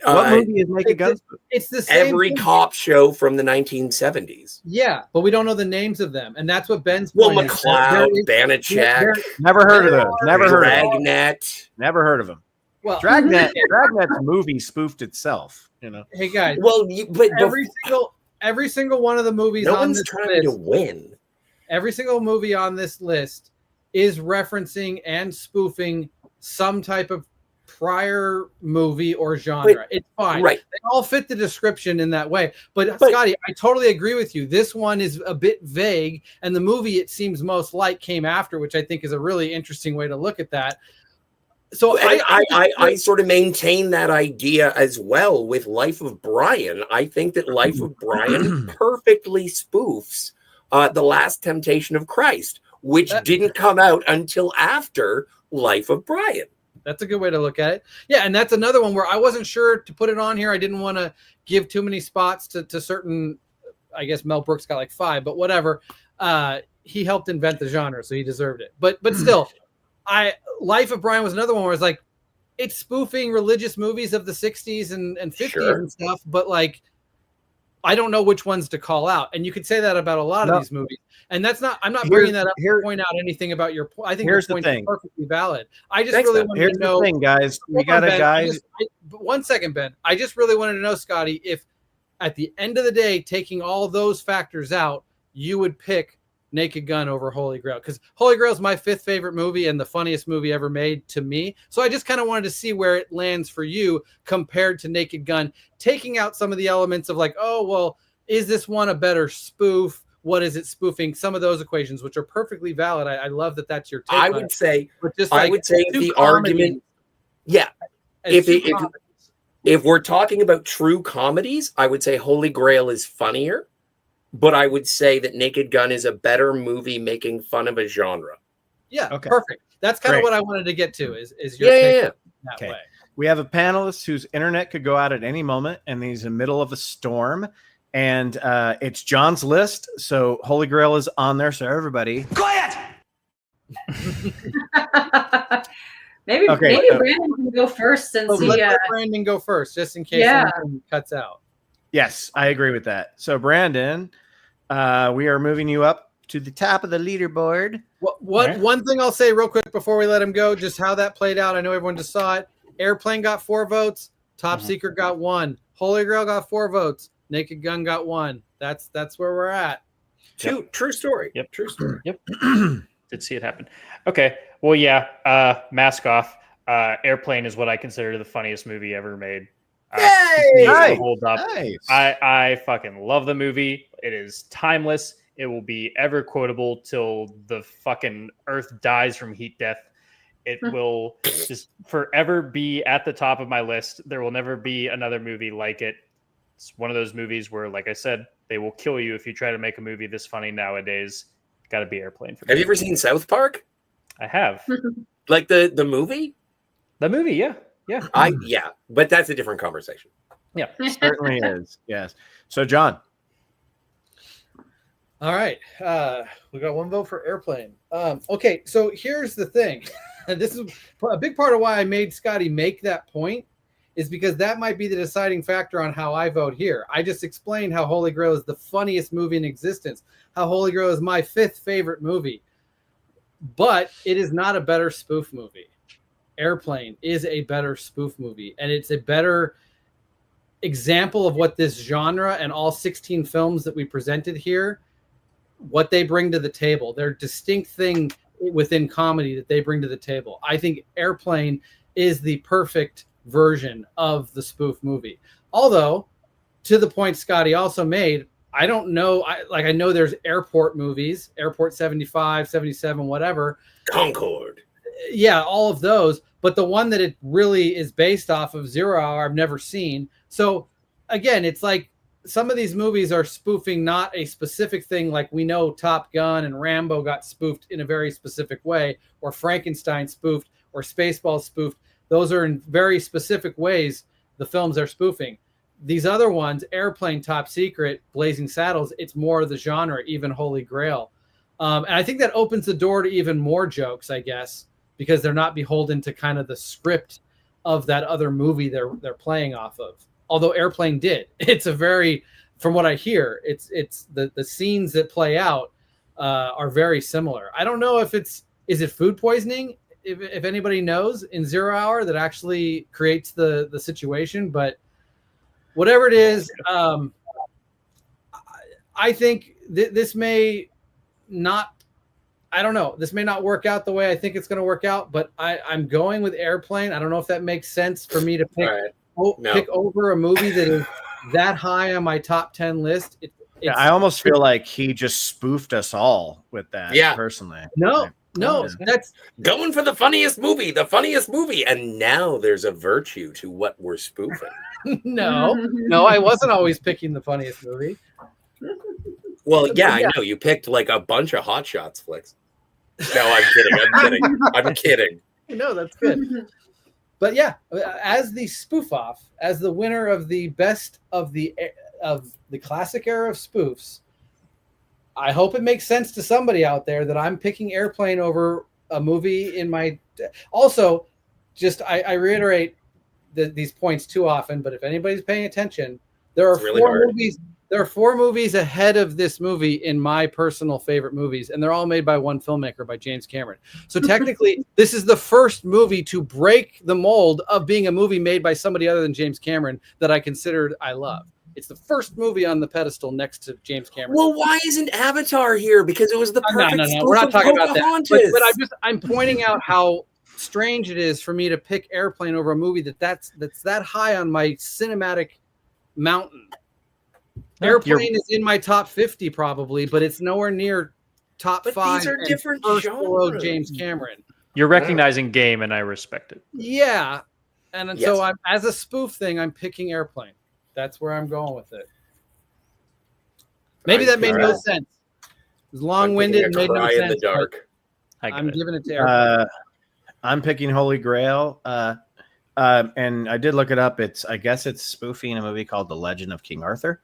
What movie is Naked Gun? It's the same every thing. cop show from the 1970s. Yeah, but we don't know the names of them, and that's what Ben's Well, point is. McLeod, Banachek, Never heard of them. Never heard of them. Dragnet. Never heard of them. Well, Dragnet's movie spoofed itself. You know. Hey guys. Well, but every single one of the movies no on one's this trying list, to win. Every single movie on this list is referencing and spoofing some type of prior movie or genre. It's fine. Right. They all fit the description in that way. But Scotty, I totally agree with you. This one is a bit vague, and the movie it seems most like came after, which I think is a really interesting way to look at that. So I sort of maintain that idea as well with Life of Brian. I think that Life of Brian perfectly spoofs The Last Temptation of Christ, which didn't come out until after Life of Brian. That's a good way to look at it. Yeah, and that's another one where I wasn't sure to put it on here. I didn't want to give too many spots to certain. I guess Mel Brooks got like 5, but whatever. He helped invent the genre, so he deserved it. But still, Life of Brian was another one where it's like it's spoofing religious movies of the 60s and 50s and stuff, but like I don't know which ones to call out. And you could say that about a lot of these movies. And that's not, I'm not bringing that up to point out anything about your point. I think your point is perfectly valid. I just really wanted to know. Here's the thing, guys. We got a guy. One second, Ben. I just really wanted to know, Scotty, if at the end of the day, taking all those factors out, you would pick Naked Gun over Holy Grail, because Holy Grail is my 5th favorite movie and the funniest movie ever made to me. So I just kind of wanted to see where it lands for you compared to Naked Gun, taking out some of the elements of like, oh, well, is this one a better spoof? What is it spoofing? Some of those equations, which are perfectly valid. I love that that's your take. I would say the comedies, argument. Yeah. If we're talking about true comedies, I would say Holy Grail is funnier. But I would say that Naked Gun is a better movie making fun of a genre. Yeah, perfect. That's kind of what I wanted to get to. Is your take that way? We have a panelist whose internet could go out at any moment, and he's in the middle of a storm. And it's John's list, so Holy Grail is on there. So everybody, quiet. maybe Brandon can go first and see. Let Brandon go first, just in case anything cuts out. Yes, I agree with that. So Brandon, we are moving you up to the top of the leaderboard. One thing I'll say real quick before we let him go, just how that played out. I know everyone just saw it. Airplane got 4 votes. Top Secret got 1. Holy Grail got 4 votes. Naked Gun got 1. That's where we're at. True story. Yep. True story. Yep. Did see it happen. Okay. Well, yeah. Mask Off. Airplane is what I consider the funniest movie ever made. Nice. Hold up. Nice. I fucking love the movie. It is timeless. It will be ever quotable till the fucking earth dies from heat death. It will just forever be at the top of my list. There will never be another movie like it. It's one of those movies where, like I said, they will kill you if you try to make a movie this funny nowadays. Got to be Airplane for me. Have you ever seen South Park? I have. Like the movie? The movie, yeah. Yeah. But that's a different conversation. Yeah. Certainly is. Yes. So John. All right. We got 1 vote for Airplane. Okay, so here's the thing. This is a big part of why I made Scotty make that point, is because that might be the deciding factor on how I vote here. I just explained how Holy Grail is the funniest movie in existence, how Holy Grail is my 5th favorite movie, but it is not a better spoof movie. Airplane is a better spoof movie, and it's a better example of what this genre and all 16 films that we presented here, what they bring to the table, their distinct thing within comedy that they bring to the table. I think Airplane is the perfect version of the spoof movie. Although, to the point Scotty also made, I don't know. I know there's airport movies, Airport 75, 77, whatever. Concorde. Yeah, all of those. But the one that it really is based off of, 0 Hour, I've never seen. So again, it's like some of these movies are spoofing not a specific thing. Like we know Top Gun and Rambo got spoofed in a very specific way, or Frankenstein spoofed, or Spaceballs spoofed. Those are in very specific ways the films are spoofing. These other ones, Airplane, Top Secret, Blazing Saddles, it's more of the genre, even Holy Grail. And I think that opens the door to even more jokes, I guess, because they're not beholden to kind of the script of that other movie they're playing off of. Although Airplane did. It's a very, from what I hear, it's the scenes that play out are very similar. I don't know if is it food poisoning? If anybody knows in 0 Hour that actually creates the situation, but whatever it is, I think this may not. I don't know. This may not work out the way I think it's going to work out, but I'm going with Airplane. I don't know if that makes sense for me to pick pick over a movie that is that high on my top 10 list. I almost feel like he just spoofed us all with that. Yeah. Personally. No, that's going for the funniest movie, and now there's a virtue to what we're spoofing. no, I wasn't always picking the funniest movie. Well, yeah, I know you picked like a bunch of Hot Shots flicks. No, I'm kidding. No, that's good. But yeah, as the spoof off, as the winner of the best of the classic era of spoofs, I hope it makes sense to somebody out there that I'm picking Airplane over a movie in my. Also, just I reiterate these points too often, but if anybody's paying attention, there are four movies. There are 4 movies ahead of this movie in my personal favorite movies, and they're all made by one filmmaker, by James Cameron. So technically, this is the first movie to break the mold of being a movie made by somebody other than James Cameron that I considered I love. It's the first movie on the pedestal next to James Cameron. Well, why isn't Avatar here? Because it was the perfect. No. We're not talking about that. But I'm pointing out how strange it is for me to pick Airplane over a movie that's that high on my cinematic mountain. Airplane is in my top 50 probably, but it's nowhere near top 5. These are different genres. James Cameron. You're recognizing game, and I respect it. Yeah, and so I'm as a spoof thing, I'm picking Airplane. That's where I'm going with it. Maybe that made no sense. It was long-winded and made no sense. In the dark. I'm giving it to Airplane. I'm picking Holy Grail. And I did look it up. I guess it's spoofing a movie called The Legend of King Arthur.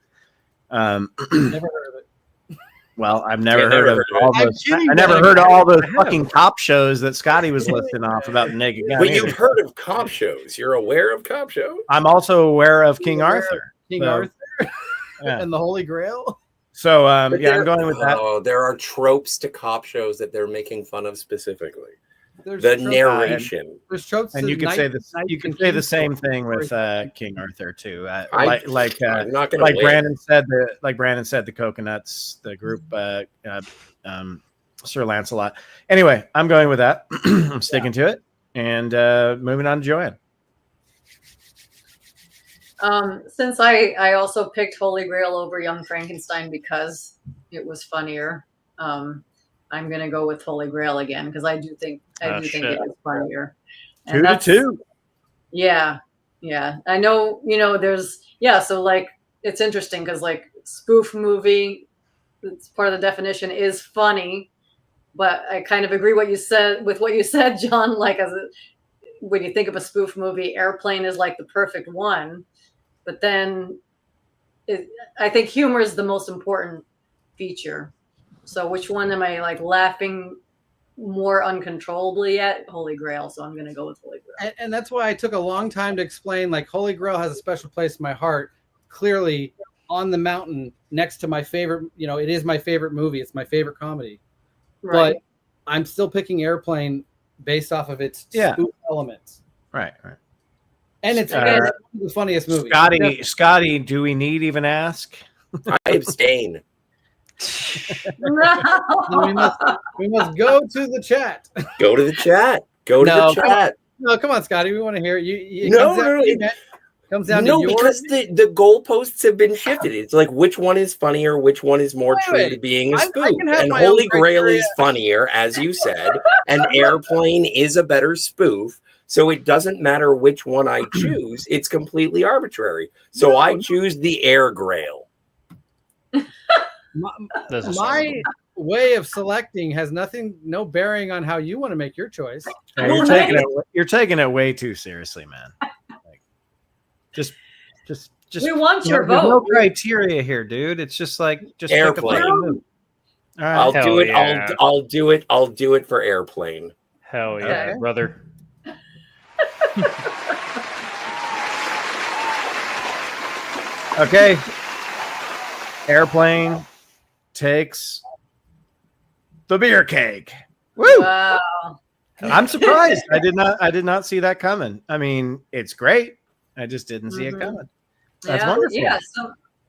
Never heard of it. Well, I've never heard of all those. I never heard of all those fucking cop shows that Scotty was listing off about the Naked Gun. But you've heard of cop shows. You're aware of cop shows. I'm also aware of King Arthur. Arthur and the Holy Grail. So I'm going with that. Oh, there are tropes to cop shows that they're making fun of specifically. There's the narration. There's tropes, and you can say this. You can say the same thing with King Arthur too. Like Brandon said, the Coconuts, the group, Sir Lancelot. Anyway, I'm going with that. I'm sticking to it, and moving on to Joanne. Since I also picked Holy Grail over Young Frankenstein because it was funnier. I'm gonna go with Holy Grail again because I do think it is funnier. And 2-2. Yeah. I know. So like it's interesting because like spoof movie, it's part of the definition is funny, but I kind of agree with what you said, John. Like when you think of a spoof movie, Airplane is like the perfect one, but then I think humor is the most important feature. So which one am I like laughing more uncontrollably at? Holy Grail. So I'm going to go with Holy Grail. And that's why I took a long time to explain, like Holy Grail has a special place in my heart, clearly on the mountain next to my favorite, it is my favorite movie. It's my favorite comedy, right. But I'm still picking Airplane based off of its spoof elements. Right. And it's the funniest movie. Scotty, do we need even ask? I abstain. we must go to the chat. Go to the chat. The chat. No, come on, Scotty. We want to hear it. Comes down to because the goalposts have been shifted. It's like which one is funnier, which one is more true to being a spoof. And Holy Grail is funnier, as you said, and Airplane is a better spoof. So it doesn't matter which one I choose. It's completely arbitrary. So I choose the Air Grail. My way of selecting has no bearing on how you want to make your choice. You're taking it way too seriously, man. Like, just we want your vote. There's no criteria here, dude. It's just Airplane. All right. I'll do it. Yeah. I'll do it. I'll do it for Airplane. Hell yeah, brother. Okay. Airplane takes the beer keg. Woo! Wow. I'm surprised. I did not see that coming. I mean, it's great. I just didn't see it coming. That's wonderful. Yeah.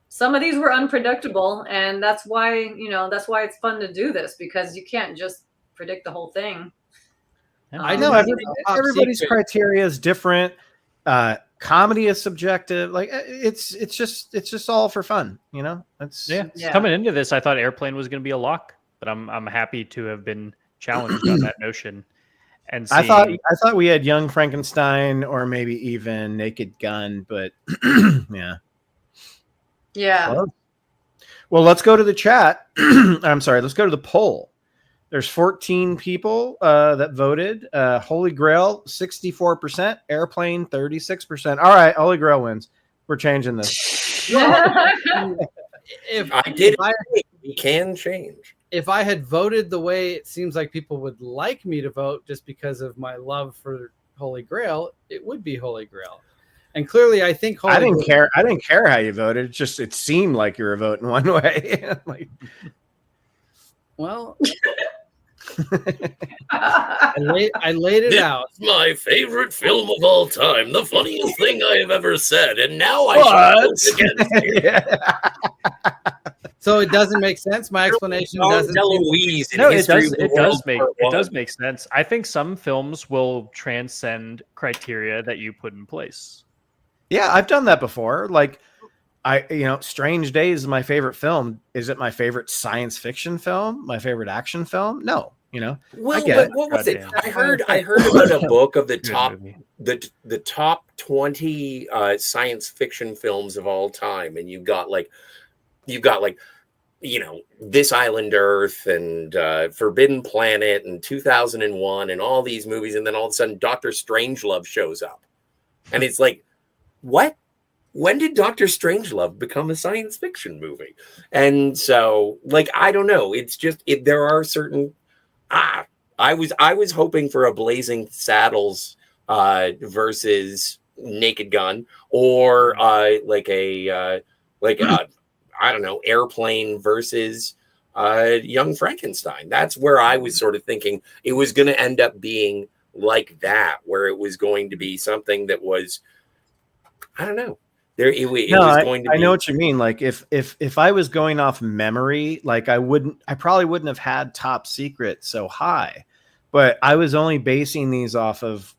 Some of these were unpredictable, and that's why it's fun to do this, because you can't just predict the whole thing. I know everybody's criteria is different. Comedy is subjective. Like it's just all for fun, you know. Coming into this, I thought Airplane was going to be a lock, but I'm happy to have been challenged on that notion. And I thought we had Young Frankenstein or maybe even Naked Gun, but yeah. Well, let's go to the chat. I'm sorry. Let's go to the poll. There's 14 people that voted. Holy Grail, 64%. Airplane, 36%. All right, Holy Grail wins. We're changing this. We can change. If I had voted the way it seems like people would like me to vote, just because of my love for Holy Grail, it would be Holy Grail. And clearly, I think I didn't care. I didn't care how you voted. It seemed like you were voting one way. Well. I laid it out. It's my favorite film of all time. The funniest thing I have ever said. And now I should vote against it. So it doesn't make sense. My explanation doesn't. It does make sense. I think some films will transcend criteria that you put in place. Yeah, I've done that before. Like, Strange Days is my favorite film. Is it my favorite science fiction film? My favorite action film? No. Well, but what was it? I heard about a book of the top 20 science fiction films of all time, and you've got This Island Earth and Forbidden Planet and 2001 and all these movies, and then all of a sudden Dr. Strangelove shows up, and it's like, what? When did Dr. Strangelove become a science fiction movie? And so, I don't know. It's just there are certain. I was hoping for a Blazing Saddles versus Naked Gun, or I don't know, Airplane versus Young Frankenstein. That's where I was sort of thinking it was going to end up being like that, where it was going to be something that was, I don't know. I know what you mean. Like if I was going off memory, I probably wouldn't have had Top Secret so high, but I was only basing these off of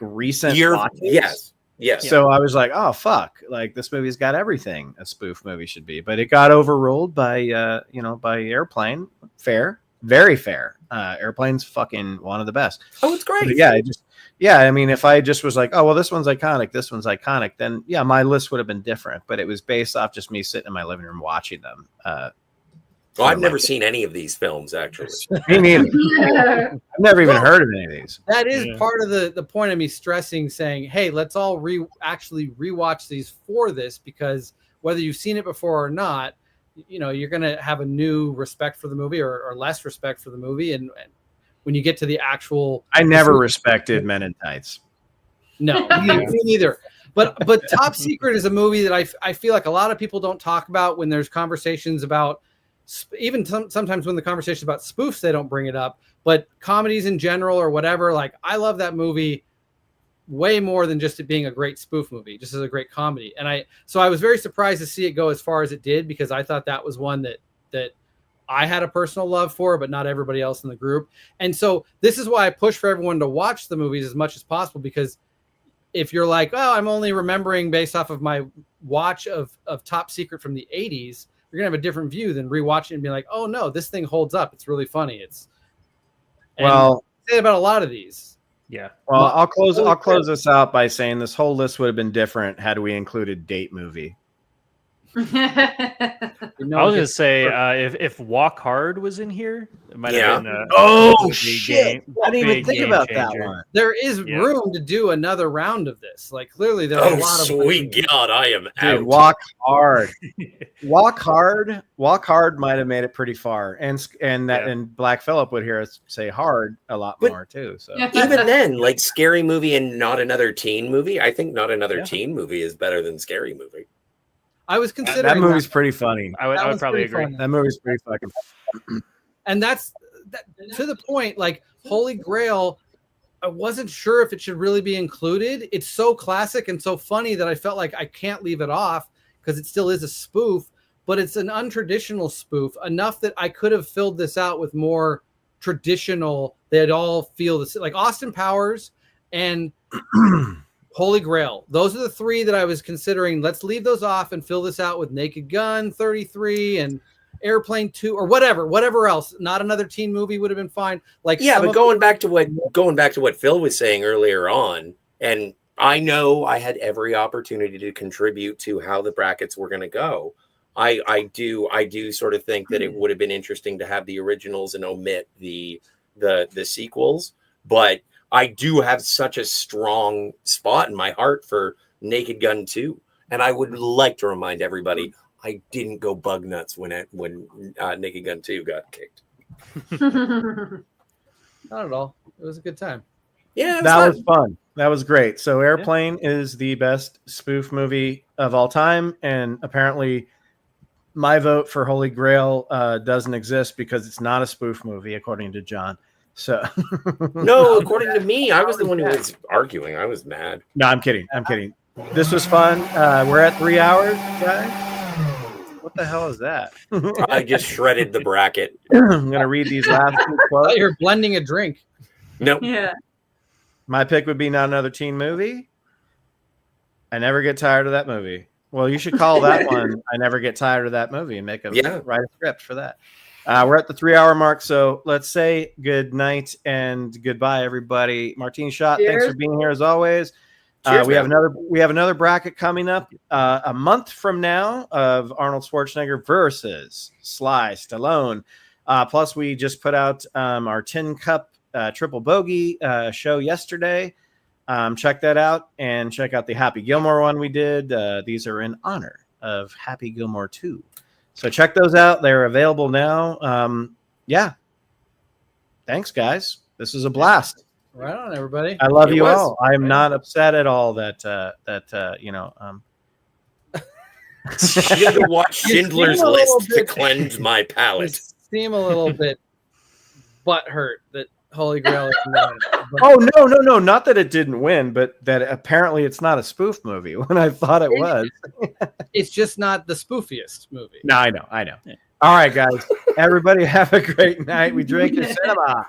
recent watches. Yes. So I was like, oh fuck, this movie's got everything a spoof movie should be, but it got overruled by by Airplane. Fair, very fair. Airplane's fucking one of the best. Oh, it's great. But I mean, if I just was like, oh, well, this one's iconic, then my list would have been different. But it was based off just me sitting in my living room watching them. I've never seen any of these films, actually. Me neither. I've never even heard of any of these. That is part of the point of me stressing, saying, hey, let's all actually rewatch these for this, because whether you've seen it before or not, you're going to have a new respect for the movie or less respect for the movie. And when you get to the actual, I never respected Men in Tights. No, me neither. But Top Secret is a movie that I feel like a lot of people don't talk about when there's conversations about, even sometimes when the conversation about spoofs, they don't bring it up, but comedies in general or whatever. I love that movie way more than just it being a great spoof movie, just as a great comedy. And I was very surprised to see it go as far as it did, because I thought that was one that I had a personal love for, but not everybody else in the group. And so this is why I push for everyone to watch the movies as much as possible, because if you're like, oh, I'm only remembering based off of my watch of Top Secret from the 80s, you're going to have a different view than rewatching and being like, oh no, this thing holds up. It's really funny. I say about a lot of these. Yeah. Well, I'll close this out by saying this whole list would have been different had we included Date Movie. I was going to say, if Walk Hard was in here, it might have been shit! I didn't even think about that one. There is room to do another round of this. Clearly, there's a lot of. Sweet God, I am out. Walk Hard. Walk Hard might have made it pretty far, and Black Phillip would hear us say hard a lot more too. So even then, Scary Movie and Not Another Teen Movie, I think Not Another Teen Movie is better than Scary Movie. I was considering that movie's pretty funny. I would probably agree. Funny. That movie's pretty fucking. And that's to the point. Like Holy Grail, I wasn't sure if it should really be included. It's so classic and so funny that I felt like I can't leave it off because it still is a spoof, but it's an untraditional spoof enough that I could have filled this out with more traditional. They'd all feel the same, like Austin Powers and Holy Grail. Those are the three that I was considering. Let's leave those off and fill this out with Naked Gun 33 and Airplane 2 or whatever else. Not another teen movie would have been fine. Like, yeah, but going back to what Phil was saying earlier on, and I know I had every opportunity to contribute to how the brackets were going to go. I do sort of think that it would have been interesting to have the originals and omit the sequels, but I do have such a strong spot in my heart for Naked Gun 2. And I would like to remind everybody, I didn't go bug nuts when Naked Gun 2 got kicked. Not at all. It was a good time. Yeah, that was fun. That was great. So Airplane is the best spoof movie of all time. And apparently my vote for Holy Grail doesn't exist because it's not a spoof movie, according to John. So no, according to me, I was the one who was arguing. I was mad. No, I'm kidding. This was fun. We're at 3 hours, guys. What the hell is that? I just shredded the bracket. I'm gonna read these last two quotes. You're blending a drink. Nope. Yeah. My pick would be Not Another Teen Movie. I never get tired of that movie. Well, you should call that one I Never Get Tired of That Movie and write a script for that. We're at the 3 hour mark, so let's say good night and goodbye, everybody. Martine Schott, thanks for being here as always. Cheers, we have another bracket coming up a month from now of Arnold Schwarzenegger versus Sly Stallone. Plus, we just put out our Tin Cup Triple Bogey show yesterday. Check that out and check out the Happy Gilmore one we did. These are in honor of Happy Gilmore 2. So check those out. They're available now. Yeah. Thanks, guys. This was a blast. Right on, everybody. I love you all. I am not upset at all that you know. You had to watch Schindler's List to cleanse my palate. Seem a little bit butthurt that Holy Grail is not. Oh no! Not that it didn't win, but that apparently it's not a spoof movie when I thought it was. It's just not the spoofiest movie. No, I know. Yeah. All right, guys. Everybody have a great night. We drink your cinema.